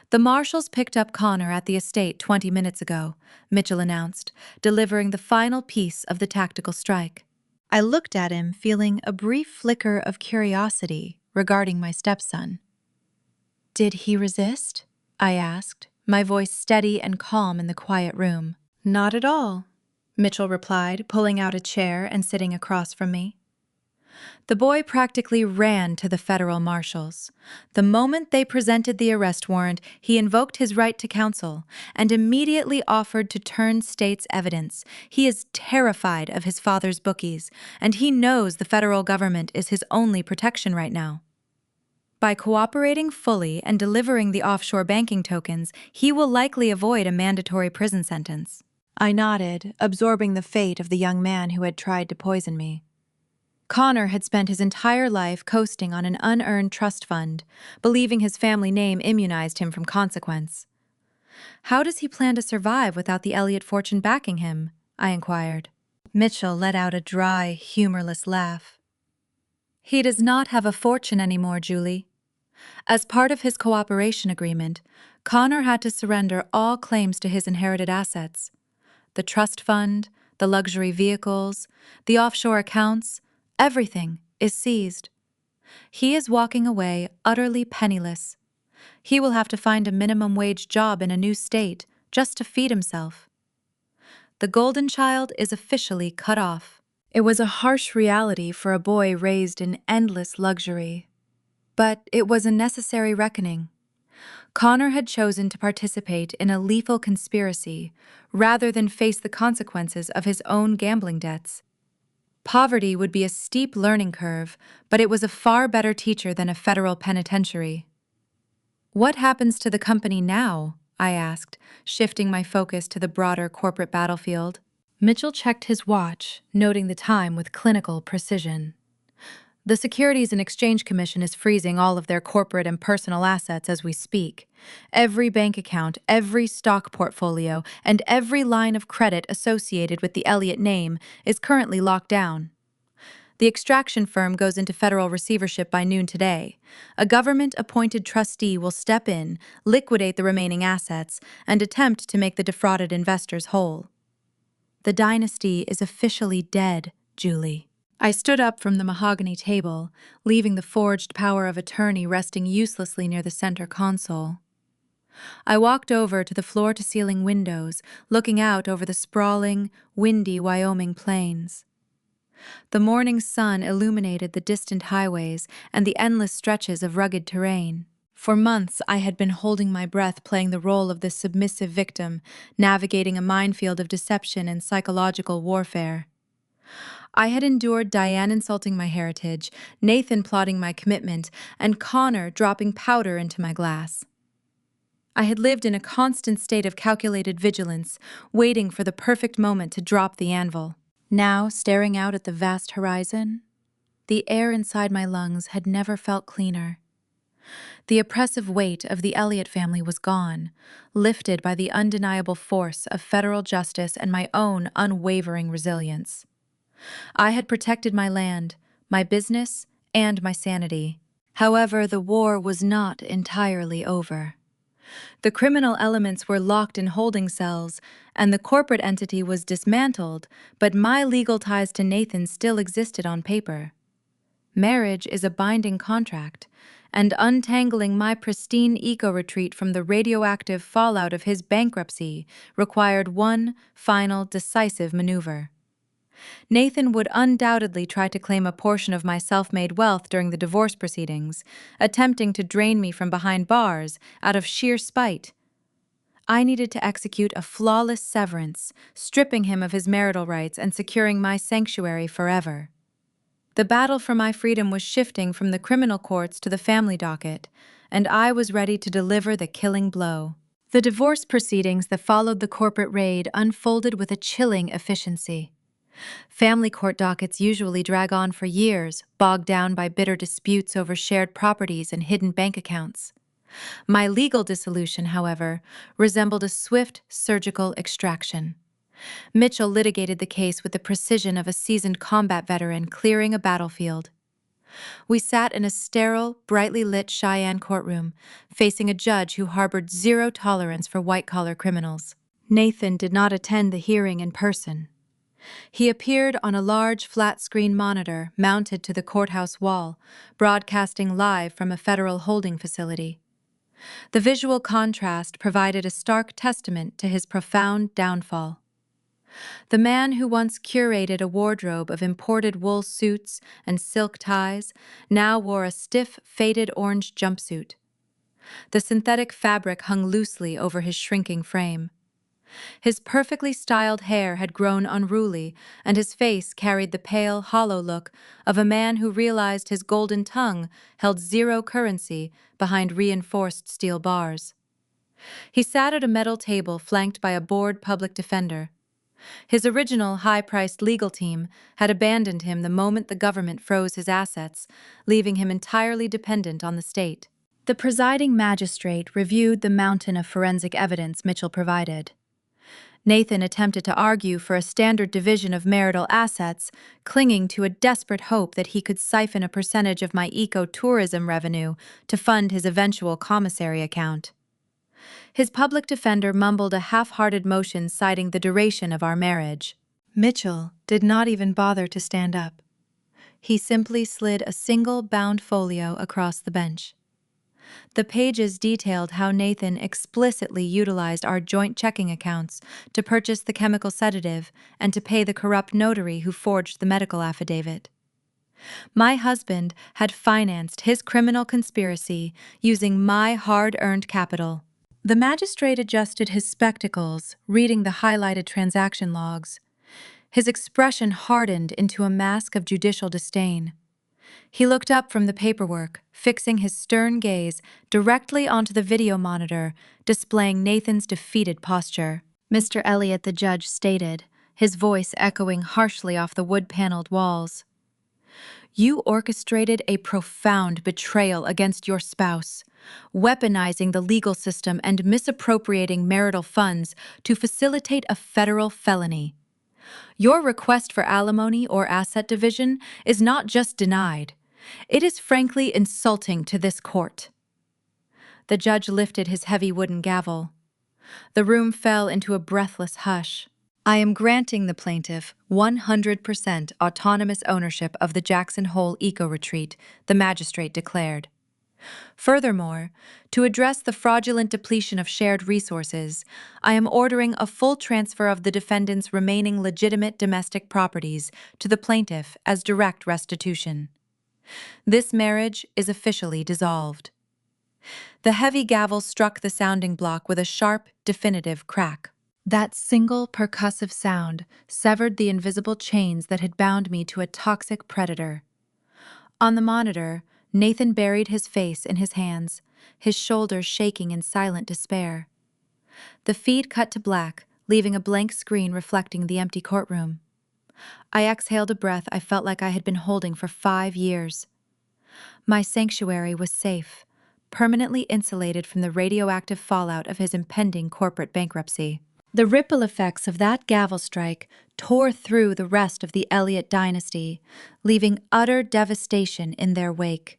The marshals picked up Connor at the estate 20 minutes ago, Mitchell announced, delivering the final piece of the tactical strike. I looked at him, feeling a brief flicker of curiosity regarding my stepson. Did he resist? I asked, my voice steady and calm in the quiet room. Not at all, Mitchell replied, pulling out a chair and sitting across from me. The boy practically ran to the federal marshals. The moment they presented the arrest warrant, he invoked his right to counsel and immediately offered to turn state's evidence. He is terrified of his father's bookies, and he knows the federal government is his only protection right now. By cooperating fully and delivering the offshore banking tokens, he will likely avoid a mandatory prison sentence. I nodded, absorbing the fate of the young man who had tried to poison me. Connor had spent his entire life coasting on an unearned trust fund, believing his family name immunized him from consequence. How does he plan to survive without the Elliott fortune backing him? I inquired. Mitchell let out a dry, humorless laugh. He does not have a fortune anymore, Julie. As part of his cooperation agreement, Connor had to surrender all claims to his inherited assets. The trust fund, the luxury vehicles, the offshore accounts, everything is seized. He is walking away utterly penniless. He will have to find a minimum wage job in a new state just to feed himself. The golden child is officially cut off. It was a harsh reality for a boy raised in endless luxury. But it was a necessary reckoning. Connor had chosen to participate in a lethal conspiracy rather than face the consequences of his own gambling debts. Poverty would be a steep learning curve, but it was a far better teacher than a federal penitentiary. "What happens to the company now?" I asked, shifting my focus to the broader corporate battlefield. Mitchell checked his watch, noting the time with clinical precision. "The Securities and Exchange Commission is freezing all of their corporate and personal assets as we speak. Every bank account, every stock portfolio, and every line of credit associated with the Elliott name is currently locked down. The extraction firm goes into federal receivership by noon today. A government-appointed trustee will step in, liquidate the remaining assets, and attempt to make the defrauded investors whole. The dynasty is officially dead, Julie." I stood up from the mahogany table, leaving the forged power of attorney resting uselessly near the center console. I walked over to the floor-to-ceiling windows, looking out over the sprawling, windy Wyoming plains. The morning sun illuminated the distant highways and the endless stretches of rugged terrain. For months, I had been holding my breath, playing the role of the submissive victim, navigating a minefield of deception and psychological warfare. I had endured Diane insulting my heritage, Nathan plotting my commitment, and Connor dropping powder into my glass. I had lived in a constant state of calculated vigilance, waiting for the perfect moment to drop the anvil. Now, staring out at the vast horizon, the air inside my lungs had never felt cleaner. The oppressive weight of the Elliott family was gone, lifted by the undeniable force of federal justice and my own unwavering resilience. I had protected my land, my business, and my sanity. However, the war was not entirely over. The criminal elements were locked in holding cells, and the corporate entity was dismantled, but my legal ties to Nathan still existed on paper. Marriage is a binding contract, and untangling my pristine eco-retreat from the radioactive fallout of his bankruptcy required one final decisive maneuver. Nathan would undoubtedly try to claim a portion of my self-made wealth during the divorce proceedings, attempting to drain me from behind bars out of sheer spite. I needed to execute a flawless severance, stripping him of his marital rights and securing my sanctuary forever. The battle for my freedom was shifting from the criminal courts to the family docket, and I was ready to deliver the killing blow. The divorce proceedings that followed the corporate raid unfolded with a chilling efficiency. Family court dockets usually drag on for years, bogged down by bitter disputes over shared properties and hidden bank accounts. My legal dissolution, however, resembled a swift surgical extraction. Mitchell litigated the case with the precision of a seasoned combat veteran clearing a battlefield. We sat in a sterile, brightly lit Cheyenne courtroom, facing a judge who harbored zero tolerance for white-collar criminals. Nathan did not attend the hearing in person. He appeared on a large flat-screen monitor mounted to the courthouse wall, broadcasting live from a federal holding facility. The visual contrast provided a stark testament to his profound downfall. The man who once curated a wardrobe of imported wool suits and silk ties now wore a stiff, faded orange jumpsuit. The synthetic fabric hung loosely over his shrinking frame. His perfectly styled hair had grown unruly, and his face carried the pale, hollow look of a man who realized his golden tongue held zero currency behind reinforced steel bars. He sat at a metal table flanked by a bored public defender. His original high-priced legal team had abandoned him the moment the government froze his assets, leaving him entirely dependent on the state. The presiding magistrate reviewed the mountain of forensic evidence Mitchell provided. Nathan attempted to argue for a standard division of marital assets, clinging to a desperate hope that he could siphon a percentage of my eco-tourism revenue to fund his eventual commissary account. His public defender mumbled a half-hearted motion citing the duration of our marriage. Mitchell did not even bother to stand up. He simply slid a single bound folio across the bench. The pages detailed how Nathan explicitly utilized our joint checking accounts to purchase the chemical sedative and to pay the corrupt notary who forged the medical affidavit. My husband had financed his criminal conspiracy using my hard-earned capital. The magistrate adjusted his spectacles, reading the highlighted transaction logs. His expression hardened into a mask of judicial disdain. He looked up from the paperwork, fixing his stern gaze directly onto the video monitor, displaying Nathan's defeated posture. "Mr. Elliot," the judge stated, his voice echoing harshly off the wood-paneled walls. "You orchestrated a profound betrayal against your spouse, weaponizing the legal system and misappropriating marital funds to facilitate a federal felony. Your request for alimony or asset division is not just denied, it is frankly insulting to this court." The judge lifted his heavy wooden gavel. The room fell into a breathless hush. "I am granting the plaintiff 100% autonomous ownership of the Jackson Hole Eco-Retreat," the magistrate declared. "Furthermore, to address the fraudulent depletion of shared resources, I am ordering a full transfer of the defendant's remaining legitimate domestic properties to the plaintiff as direct restitution. This marriage is officially dissolved." The heavy gavel struck the sounding block with a sharp, definitive crack. That single percussive sound severed the invisible chains that had bound me to a toxic predator. On the monitor, Nathan buried his face in his hands, his shoulders shaking in silent despair. The feed cut to black, leaving a blank screen reflecting the empty courtroom. I exhaled a breath I felt like I had been holding for 5 years. My sanctuary was safe, permanently insulated from the radioactive fallout of his impending corporate bankruptcy. The ripple effects of that gavel strike tore through the rest of the Elliott dynasty, leaving utter devastation in their wake.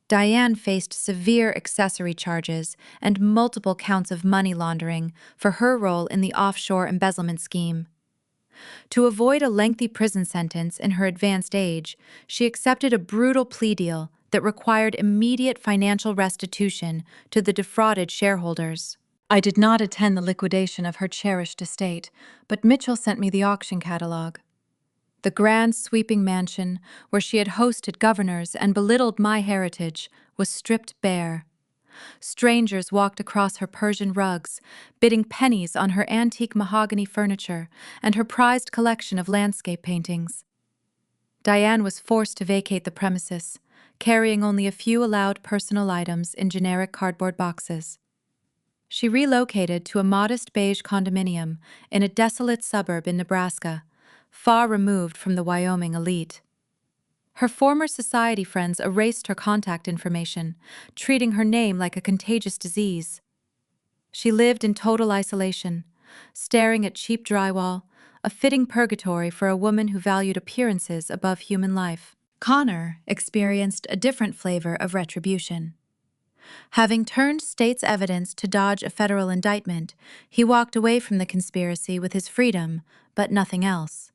Diane faced severe accessory charges and multiple counts of money laundering for her role in the offshore embezzlement scheme. To avoid a lengthy prison sentence in her advanced age, she accepted a brutal plea deal that required immediate financial restitution to the defrauded shareholders. I did not attend the liquidation of her cherished estate, but Mitchell sent me the auction catalog. The grand sweeping mansion, where she had hosted governors and belittled my heritage, was stripped bare. Strangers walked across her Persian rugs, bidding pennies on her antique mahogany furniture and her prized collection of landscape paintings. Diane was forced to vacate the premises, carrying only a few allowed personal items in generic cardboard boxes. She relocated to a modest beige condominium in a desolate suburb in Nebraska, far removed from the Wyoming elite. Her former society friends erased her contact information, treating her name like a contagious disease. She lived in total isolation, staring at cheap drywall, a fitting purgatory for a woman who valued appearances above human life. Connor experienced a different flavor of retribution. Having turned state's evidence to dodge a federal indictment, he walked away from the conspiracy with his freedom, but nothing else.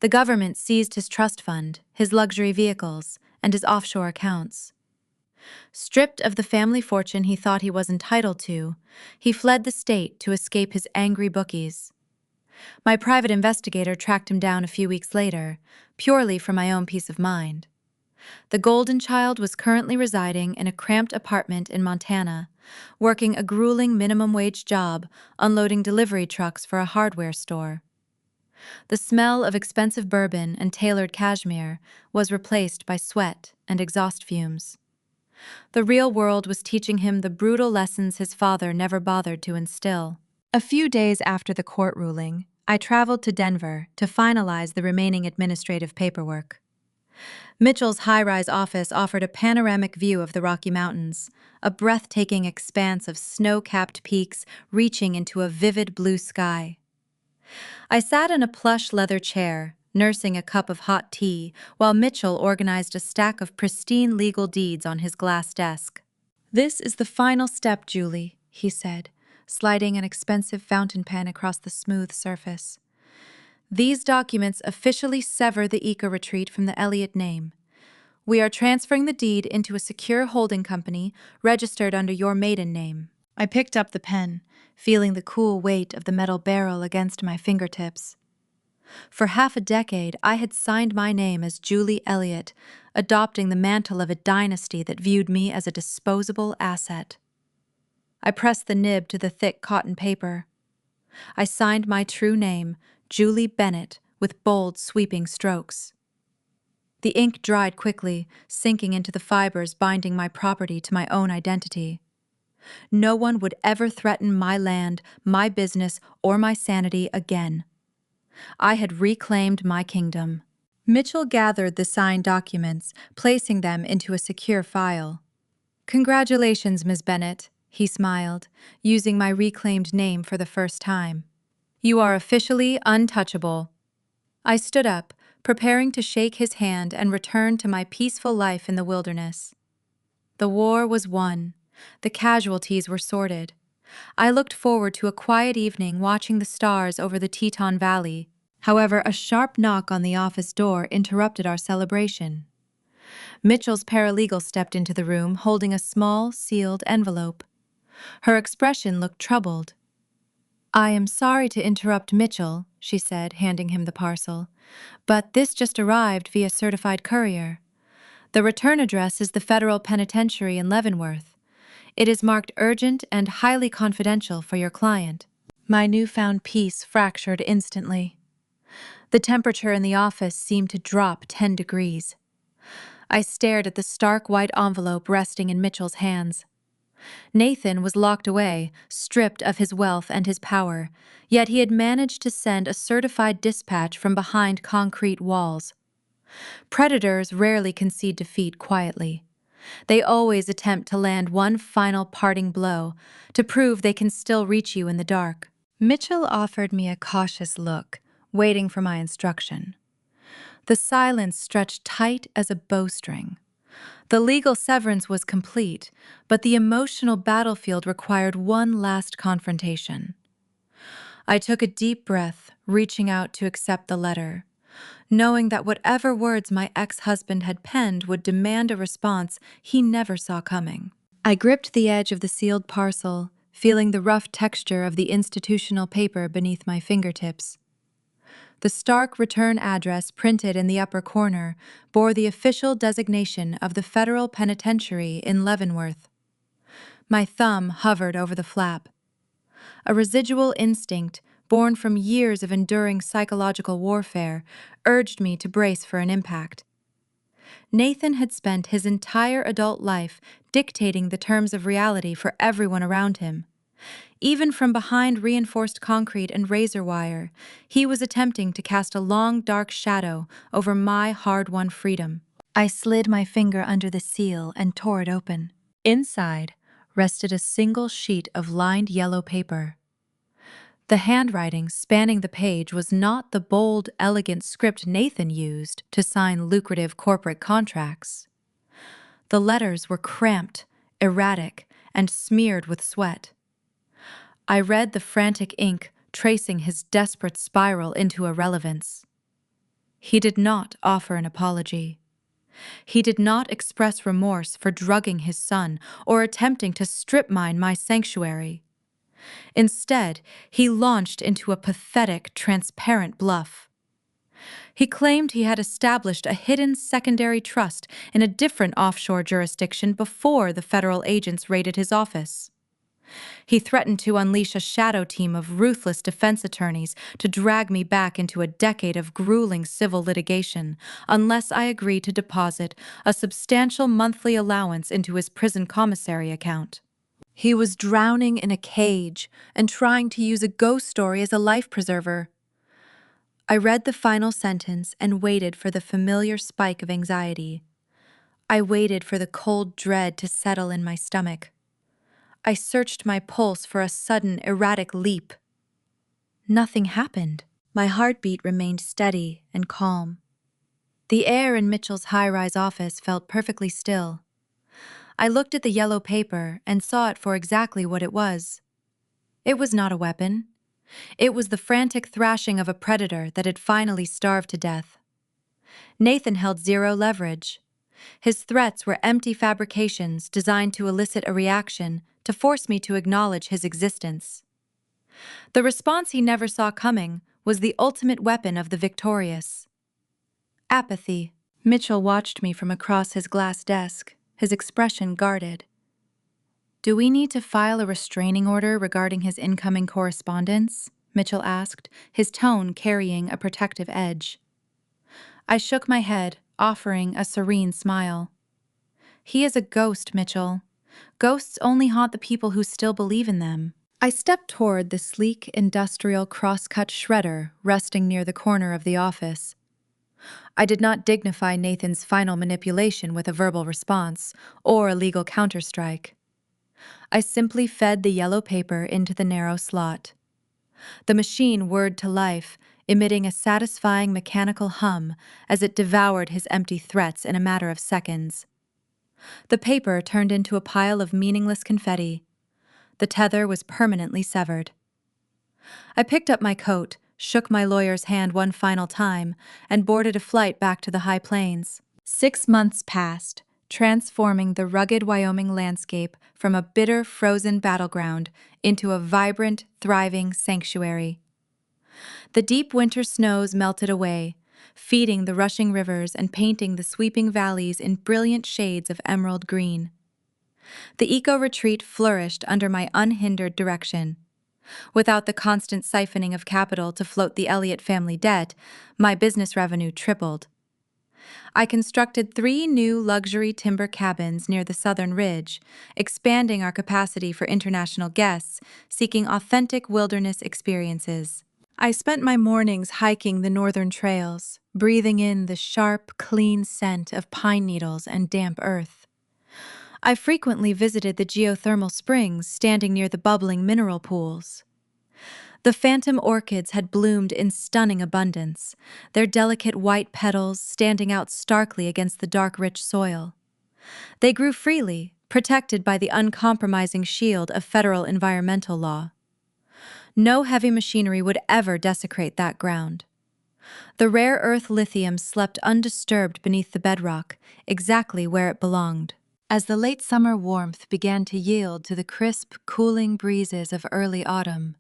The government seized his trust fund, his luxury vehicles, and his offshore accounts. Stripped of the family fortune he thought he was entitled to, he fled the state to escape his angry bookies. My private investigator tracked him down a few weeks later, purely for my own peace of mind. The Golden Child was currently residing in a cramped apartment in Montana, working a grueling minimum-wage job unloading delivery trucks for a hardware store. The smell of expensive bourbon and tailored cashmere was replaced by sweat and exhaust fumes. The real world was teaching him the brutal lessons his father never bothered to instill. A few days after the court ruling, I traveled to Denver to finalize the remaining administrative paperwork. Mitchell's high-rise office offered a panoramic view of the Rocky Mountains, a breathtaking expanse of snow-capped peaks reaching into a vivid blue sky. I sat in a plush leather chair, nursing a cup of hot tea, while Mitchell organized a stack of pristine legal deeds on his glass desk. "This is the final step, Julie," he said, sliding an expensive fountain pen across the smooth surface. These documents officially sever the eco-retreat from the Elliott name. We are transferring the deed into a secure holding company registered under your maiden name. I picked up the pen, feeling the cool weight of the metal barrel against my fingertips. For half a decade, I had signed my name as Julie Elliott, adopting the mantle of a dynasty that viewed me as a disposable asset. I pressed the nib to the thick cotton paper. I signed my true name, Julie Bennett, with bold, sweeping strokes. The ink dried quickly, sinking into the fibers binding my property to my own identity. No one would ever threaten my land, my business, or my sanity again. I had reclaimed my kingdom. Mitchell gathered the signed documents, placing them into a secure file. "Congratulations, Ms. Bennett," he smiled, using my reclaimed name for the first time. "You are officially untouchable." I stood up, preparing to shake his hand and return to my peaceful life in the wilderness. The war was won. The casualties were sorted. I looked forward to a quiet evening watching the stars over the Teton Valley. However, a sharp knock on the office door interrupted our celebration. Mitchell's paralegal stepped into the room holding a small, sealed envelope. Her expression looked troubled. "I am sorry to interrupt Mitchell," she said, handing him the parcel, "but this just arrived via certified courier. The return address is the federal penitentiary in Leavenworth. It is marked urgent and highly confidential for your client." My newfound peace fractured instantly. The temperature in the office seemed to drop 10 degrees. I stared at the stark white envelope resting in Mitchell's hands. Nathan was locked away, stripped of his wealth and his power, yet he had managed to send a certified dispatch from behind concrete walls. Predators rarely concede defeat quietly. They always attempt to land one final parting blow to prove they can still reach you in the dark. Mitchell offered me a cautious look, waiting for my instruction. The silence stretched tight as a bowstring. The legal severance was complete, but the emotional battlefield required one last confrontation. I took a deep breath, reaching out to accept the letter, knowing that whatever words my ex-husband had penned would demand a response he never saw coming. I gripped the edge of the sealed parcel, feeling the rough texture of the institutional paper beneath my fingertips. The stark return address printed in the upper corner bore the official designation of the federal penitentiary in Leavenworth. My thumb hovered over the flap. A residual instinct, born from years of enduring psychological warfare, urged me to brace for an impact. Nathan had spent his entire adult life dictating the terms of reality for everyone around him. Even from behind reinforced concrete and razor wire, he was attempting to cast a long, dark shadow over my hard-won freedom. I slid my finger under the seal and tore it open. Inside rested a single sheet of lined yellow paper. The handwriting spanning the page was not the bold, elegant script Nathan used to sign lucrative corporate contracts. The letters were cramped, erratic, and smeared with sweat. I read the frantic ink tracing his desperate spiral into irrelevance. He did not offer an apology. He did not express remorse for drugging his son or attempting to strip mine my sanctuary. Instead, he launched into a pathetic, transparent bluff. He claimed he had established a hidden secondary trust in a different offshore jurisdiction before the federal agents raided his office. He threatened to unleash a shadow team of ruthless defense attorneys to drag me back into a decade of grueling civil litigation unless I agreed to deposit a substantial monthly allowance into his prison commissary account. He was drowning in a cage and trying to use a ghost story as a life preserver. I read the final sentence and waited for the familiar spike of anxiety. I waited for the cold dread to settle in my stomach. I searched my pulse for a sudden, erratic leap. Nothing happened. My heartbeat remained steady and calm. The air in Mitchell's high-rise office felt perfectly still. I looked at the yellow paper and saw it for exactly what it was. It was not a weapon. It was the frantic thrashing of a predator that had finally starved to death. Nathan held zero leverage. His threats were empty fabrications designed to elicit a reaction, to force me to acknowledge his existence. The response he never saw coming was the ultimate weapon of the victorious. Apathy. Mitchell watched me from across his glass desk, his expression guarded. "Do we need to file a restraining order regarding his incoming correspondence?" Mitchell asked, his tone carrying a protective edge. I shook my head, offering a serene smile. "He is a ghost, Mitchell. Ghosts only haunt the people who still believe in them." I stepped toward the sleek, industrial cross-cut shredder resting near the corner of the office. I did not dignify Nathan's final manipulation with a verbal response or a legal counterstrike. I simply fed the yellow paper into the narrow slot. The machine whirred to life, emitting a satisfying mechanical hum as it devoured his empty threats in a matter of seconds. The paper turned into a pile of meaningless confetti. The tether was permanently severed. I picked up my coat, shook my lawyer's hand one final time, and boarded a flight back to the high plains. 6 months passed, transforming the rugged Wyoming landscape from a bitter, frozen battleground into a vibrant, thriving sanctuary. The deep winter snows melted away, feeding the rushing rivers and painting the sweeping valleys in brilliant shades of emerald green. The eco-retreat flourished under my unhindered direction. Without the constant siphoning of capital to float the Elliott family debt, my business revenue tripled. I constructed 3 new luxury timber cabins near the southern ridge, expanding our capacity for international guests seeking authentic wilderness experiences. I spent my mornings hiking the northern trails, breathing in the sharp, clean scent of pine needles and damp earth. I frequently visited the geothermal springs standing near the bubbling mineral pools. The phantom orchids had bloomed in stunning abundance, their delicate white petals standing out starkly against the dark, rich soil. They grew freely, protected by the uncompromising shield of federal environmental law. No heavy machinery would ever desecrate that ground. The rare earth lithium slept undisturbed beneath the bedrock, exactly where it belonged. As the late summer warmth began to yield to the crisp, cooling breezes of early autumn,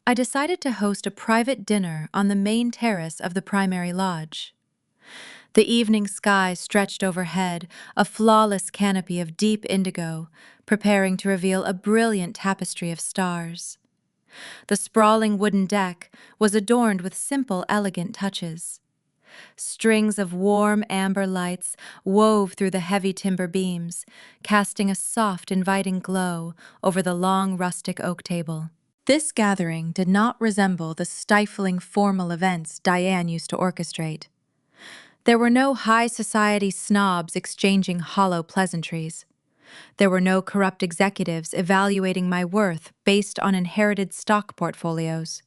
I decided to host a private dinner on the main terrace of the primary lodge. The evening sky stretched overhead, a flawless canopy of deep indigo, preparing to reveal a brilliant tapestry of stars. The sprawling wooden deck was adorned with simple, elegant touches. Strings of warm amber lights wove through the heavy timber beams, casting a soft, inviting glow over the long, rustic oak table. This gathering did not resemble the stifling formal events Diane used to orchestrate. There were no high society snobs exchanging hollow pleasantries. There were no corrupt executives evaluating my worth based on inherited stock portfolios.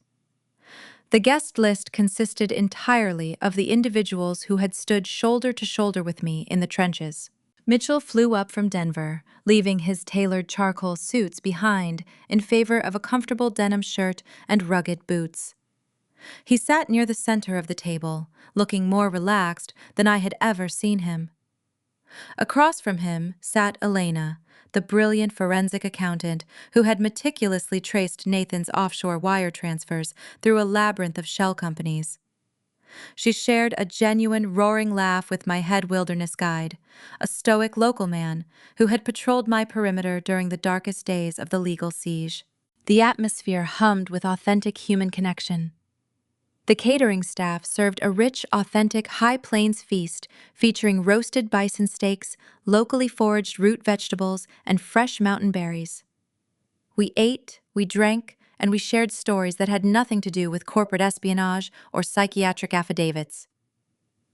The guest list consisted entirely of the individuals who had stood shoulder to shoulder with me in the trenches. Mitchell flew up from Denver, leaving his tailored charcoal suits behind in favor of a comfortable denim shirt and rugged boots. He sat near the center of the table, looking more relaxed than I had ever seen him. Across from him sat Elena, the brilliant forensic accountant who had meticulously traced Nathan's offshore wire transfers through a labyrinth of shell companies. She shared a genuine, roaring laugh with my head wilderness guide, a stoic local man who had patrolled my perimeter during the darkest days of the legal siege. The atmosphere hummed with authentic human connection. The catering staff served a rich, authentic High Plains feast featuring roasted bison steaks, locally foraged root vegetables, and fresh mountain berries. We ate, we drank, and we shared stories that had nothing to do with corporate espionage or psychiatric affidavits.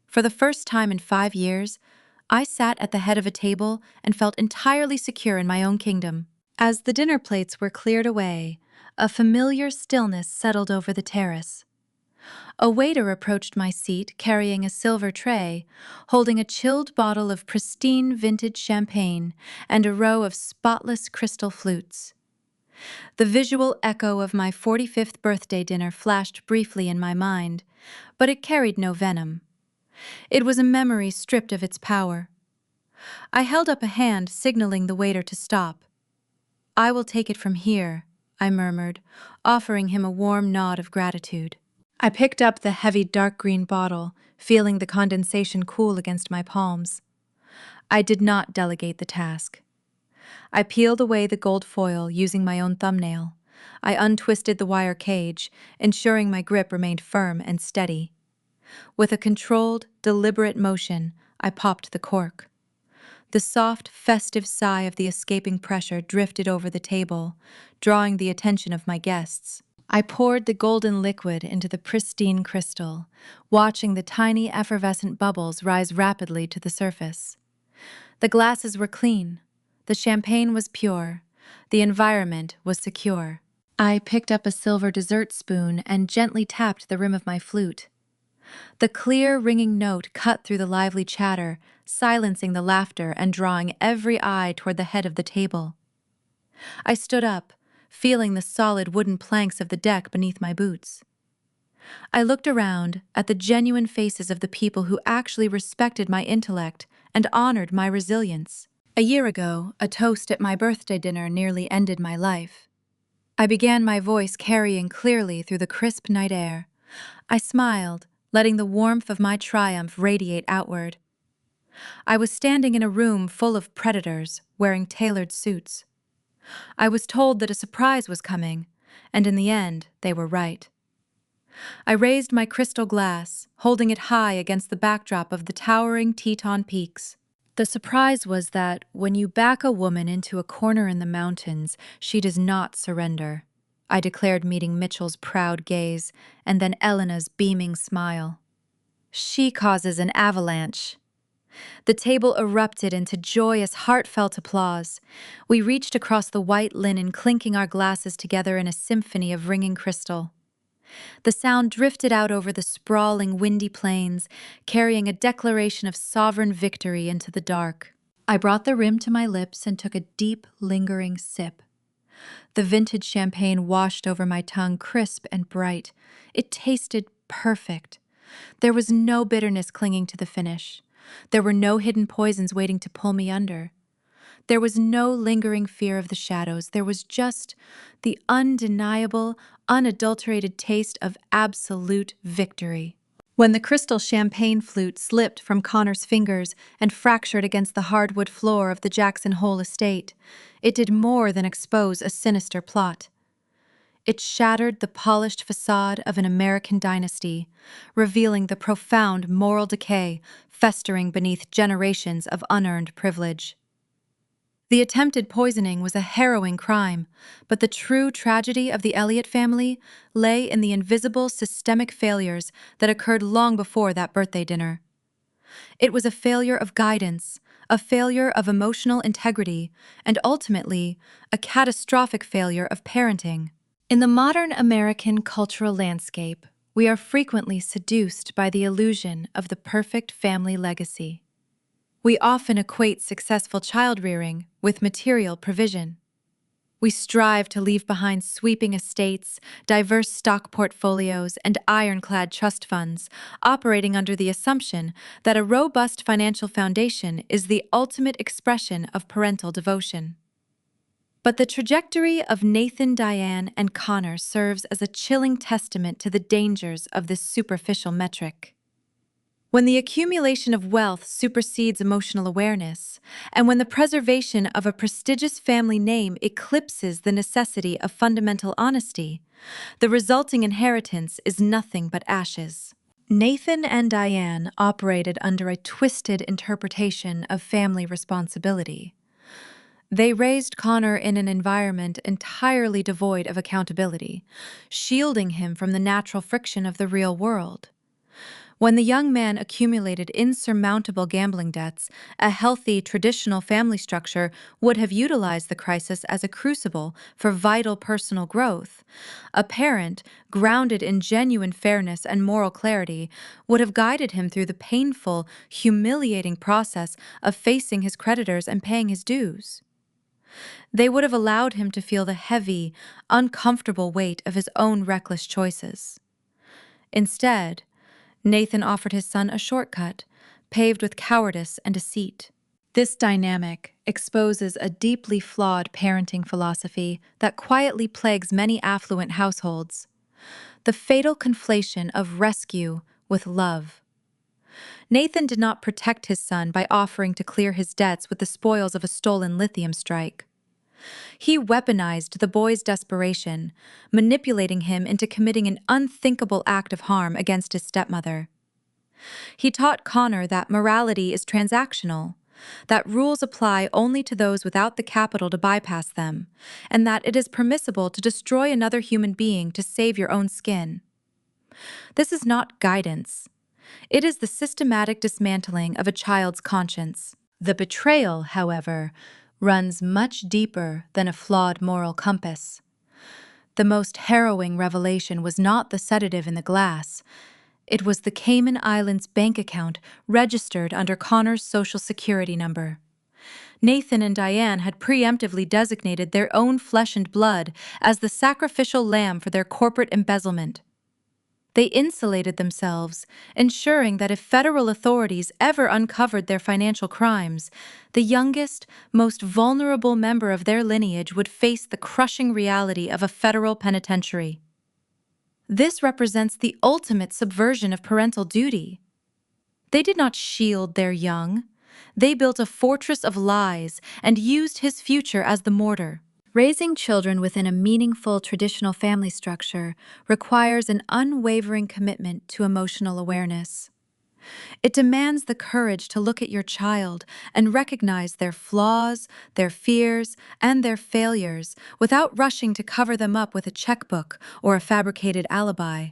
For the first time in 5 years, I sat at the head of a table and felt entirely secure in my own kingdom. As the dinner plates were cleared away, a familiar stillness settled over the terrace. A waiter approached my seat carrying a silver tray, holding a chilled bottle of pristine vintage champagne and a row of spotless crystal flutes. The visual echo of my 45th birthday dinner flashed briefly in my mind, but it carried no venom. It was a memory stripped of its power. I held up a hand, signaling the waiter to stop. "I will take it from here," I murmured, offering him a warm nod of gratitude. I picked up the heavy dark green bottle, feeling the condensation cool against my palms. I did not delegate the task. I peeled away the gold foil using my own thumbnail. I untwisted the wire cage, ensuring my grip remained firm and steady. With a controlled, deliberate motion, I popped the cork. The soft, festive sigh of the escaping pressure drifted over the table, drawing the attention of my guests. I poured the golden liquid into the pristine crystal, watching the tiny effervescent bubbles rise rapidly to the surface. The glasses were clean, the champagne was pure, the environment was secure. I picked up a silver dessert spoon and gently tapped the rim of my flute. The clear, ringing note cut through the lively chatter, silencing the laughter and drawing every eye toward the head of the table. I stood up, feeling the solid wooden planks of the deck beneath my boots. I looked around at the genuine faces of the people who actually respected my intellect and honored my resilience. A year ago, a toast at my birthday dinner nearly ended my life. I began my voice carrying clearly through the crisp night air. I smiled, letting the warmth of my triumph radiate outward. I was standing in a room full of predators, wearing tailored suits. I was told that a surprise was coming, and in the end, they were right. I raised my crystal glass, holding it high against the backdrop of the towering Teton Peaks. The surprise was that when you back a woman into a corner in the mountains, she does not surrender, I declared, meeting Mitchell's proud gaze and then Elena's beaming smile. She causes an avalanche. The table erupted into joyous, heartfelt applause. We reached across the white linen, clinking our glasses together in a symphony of ringing crystal. The sound drifted out over the sprawling, windy plains, carrying a declaration of sovereign victory into the dark. I brought the rim to my lips and took a deep, lingering sip. The vintage champagne washed over my tongue, crisp and bright. It tasted perfect. There was no bitterness clinging to the finish. There were no hidden poisons waiting to pull me under. There was no lingering fear of the shadows. There was just the undeniable, unadulterated taste of absolute victory. When the crystal champagne flute slipped from Connor's fingers and fractured against the hardwood floor of the Jackson Hole estate, it did more than expose a sinister plot. It shattered the polished facade of an American dynasty, revealing the profound moral decay festering beneath generations of unearned privilege. The attempted poisoning was a harrowing crime, but the true tragedy of the Elliott family lay in the invisible systemic failures that occurred long before that birthday dinner. It was a failure of guidance, a failure of emotional integrity, and ultimately, a catastrophic failure of parenting. In the modern American cultural landscape, we are frequently seduced by the illusion of the perfect family legacy. We often equate successful child-rearing with material provision. We strive to leave behind sweeping estates, diverse stock portfolios, and ironclad trust funds, operating under the assumption that a robust financial foundation is the ultimate expression of parental devotion. But the trajectory of Nathan, Diane, and Connor serves as a chilling testament to the dangers of this superficial metric. When the accumulation of wealth supersedes emotional awareness, and when the preservation of a prestigious family name eclipses the necessity of fundamental honesty, the resulting inheritance is nothing but ashes. Nathan and Diane operated under a twisted interpretation of family responsibility. They raised Connor in an environment entirely devoid of accountability, shielding him from the natural friction of the real world. When the young man accumulated insurmountable gambling debts, a healthy, traditional family structure would have utilized the crisis as a crucible for vital personal growth. A parent, grounded in genuine fairness and moral clarity, would have guided him through the painful, humiliating process of facing his creditors and paying his dues. They would have allowed him to feel the heavy, uncomfortable weight of his own reckless choices. Instead, Nathan offered his son a shortcut, paved with cowardice and deceit. This dynamic exposes a deeply flawed parenting philosophy that quietly plagues many affluent households: the fatal conflation of rescue with love. Nathan did not protect his son by offering to clear his debts with the spoils of a stolen lithium strike. He weaponized the boy's desperation, manipulating him into committing an unthinkable act of harm against his stepmother. He taught Connor that morality is transactional, that rules apply only to those without the capital to bypass them, and that it is permissible to destroy another human being to save your own skin. This is not guidance. It is the systematic dismantling of a child's conscience. The betrayal, however, runs much deeper than a flawed moral compass. The most harrowing revelation was not the sedative in the glass. It was the Cayman Islands bank account registered under Connor's social security number. Nathan and Diane had preemptively designated their own flesh and blood as the sacrificial lamb for their corporate embezzlement. They insulated themselves, ensuring that if federal authorities ever uncovered their financial crimes, the youngest, most vulnerable member of their lineage would face the crushing reality of a federal penitentiary. This represents the ultimate subversion of parental duty. They did not shield their young. They built a fortress of lies and used his future as the mortar. Raising children within a meaningful traditional family structure requires an unwavering commitment to emotional awareness. It demands the courage to look at your child and recognize their flaws, their fears, and their failures without rushing to cover them up with a checkbook or a fabricated alibi.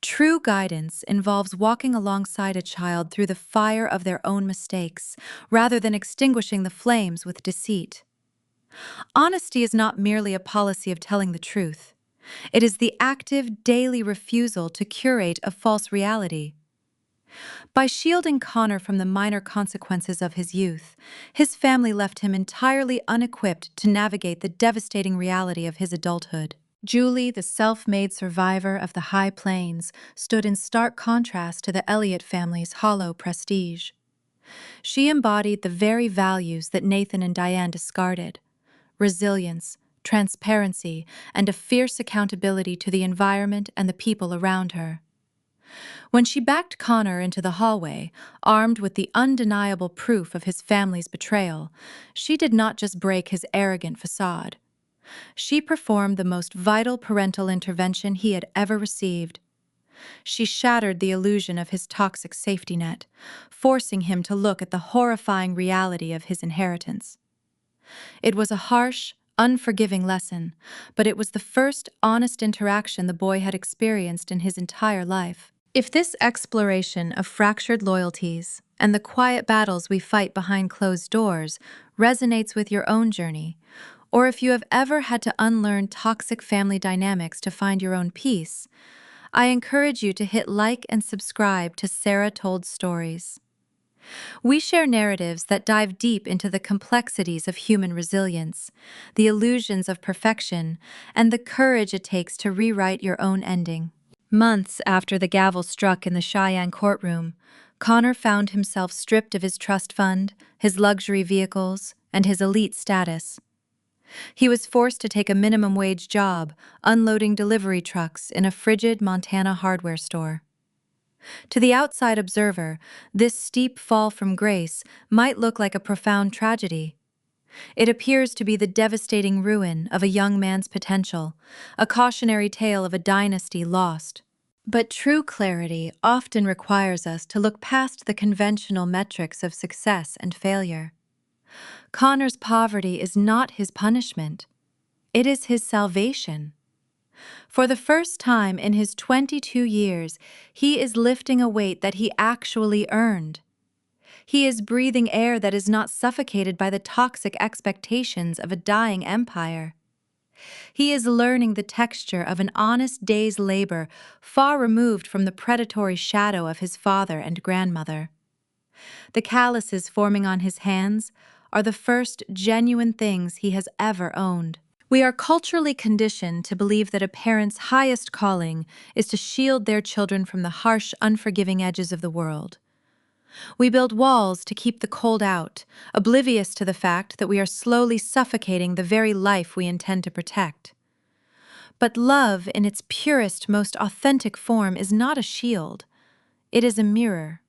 True guidance involves walking alongside a child through the fire of their own mistakes, rather than extinguishing the flames with deceit. Honesty is not merely a policy of telling the truth. It is the active, daily refusal to curate a false reality. By shielding Connor from the minor consequences of his youth, his family left him entirely unequipped to navigate the devastating reality of his adulthood. Julie, the self-made survivor of the High Plains, stood in stark contrast to the Elliott family's hollow prestige. She embodied the very values that Nathan and Diane discarded: resilience, transparency, and a fierce accountability to the environment and the people around her. When she backed Connor into the hallway, armed with the undeniable proof of his family's betrayal, she did not just break his arrogant facade. She performed the most vital parental intervention he had ever received. She shattered the illusion of his toxic safety net, forcing him to look at the horrifying reality of his inheritance. It was a harsh, unforgiving lesson, but it was the first honest interaction the boy had experienced in his entire life. If this exploration of fractured loyalties and the quiet battles we fight behind closed doors resonates with your own journey, or if you have ever had to unlearn toxic family dynamics to find your own peace, I encourage you to hit like and subscribe to Sarah Told Stories. We share narratives that dive deep into the complexities of human resilience, the illusions of perfection, and the courage it takes to rewrite your own ending. Months after the gavel struck in the Cheyenne courtroom, Connor found himself stripped of his trust fund, his luxury vehicles, and his elite status. He was forced to take a minimum-wage job, unloading delivery trucks in a frigid Montana hardware store. To the outside observer, this steep fall from grace might look like a profound tragedy. It appears to be the devastating ruin of a young man's potential, a cautionary tale of a dynasty lost. But true clarity often requires us to look past the conventional metrics of success and failure. Connor's poverty is not his punishment. It is his salvation. For the first time in his 22 years, he is lifting a weight that he actually earned. He is breathing air that is not suffocated by the toxic expectations of a dying empire. He is learning the texture of an honest day's labor far removed from the predatory shadow of his father and grandmother. The calluses forming on his hands are the first genuine things he has ever owned. We are culturally conditioned to believe that a parent's highest calling is to shield their children from the harsh, unforgiving edges of the world. We build walls to keep the cold out, oblivious to the fact that we are slowly suffocating the very life we intend to protect. But love, in its purest, most authentic form, is not a shield. It is a mirror.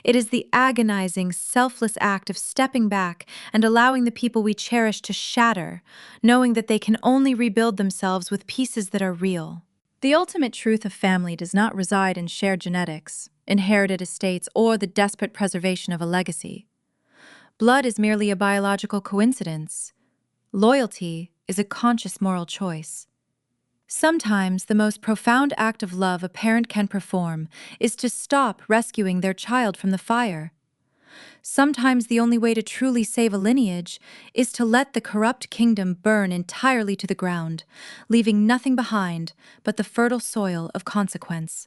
It is the agonizing, selfless act of stepping back and allowing the people we cherish to shatter, knowing that they can only rebuild themselves with pieces that are real. The ultimate truth of family does not reside in shared genetics, inherited estates, or the desperate preservation of a legacy. Blood is merely a biological coincidence. Loyalty is a conscious moral choice. Sometimes the most profound act of love a parent can perform is to stop rescuing their child from the fire. Sometimes the only way to truly save a lineage is to let the corrupt kingdom burn entirely to the ground, leaving nothing behind but the fertile soil of consequence.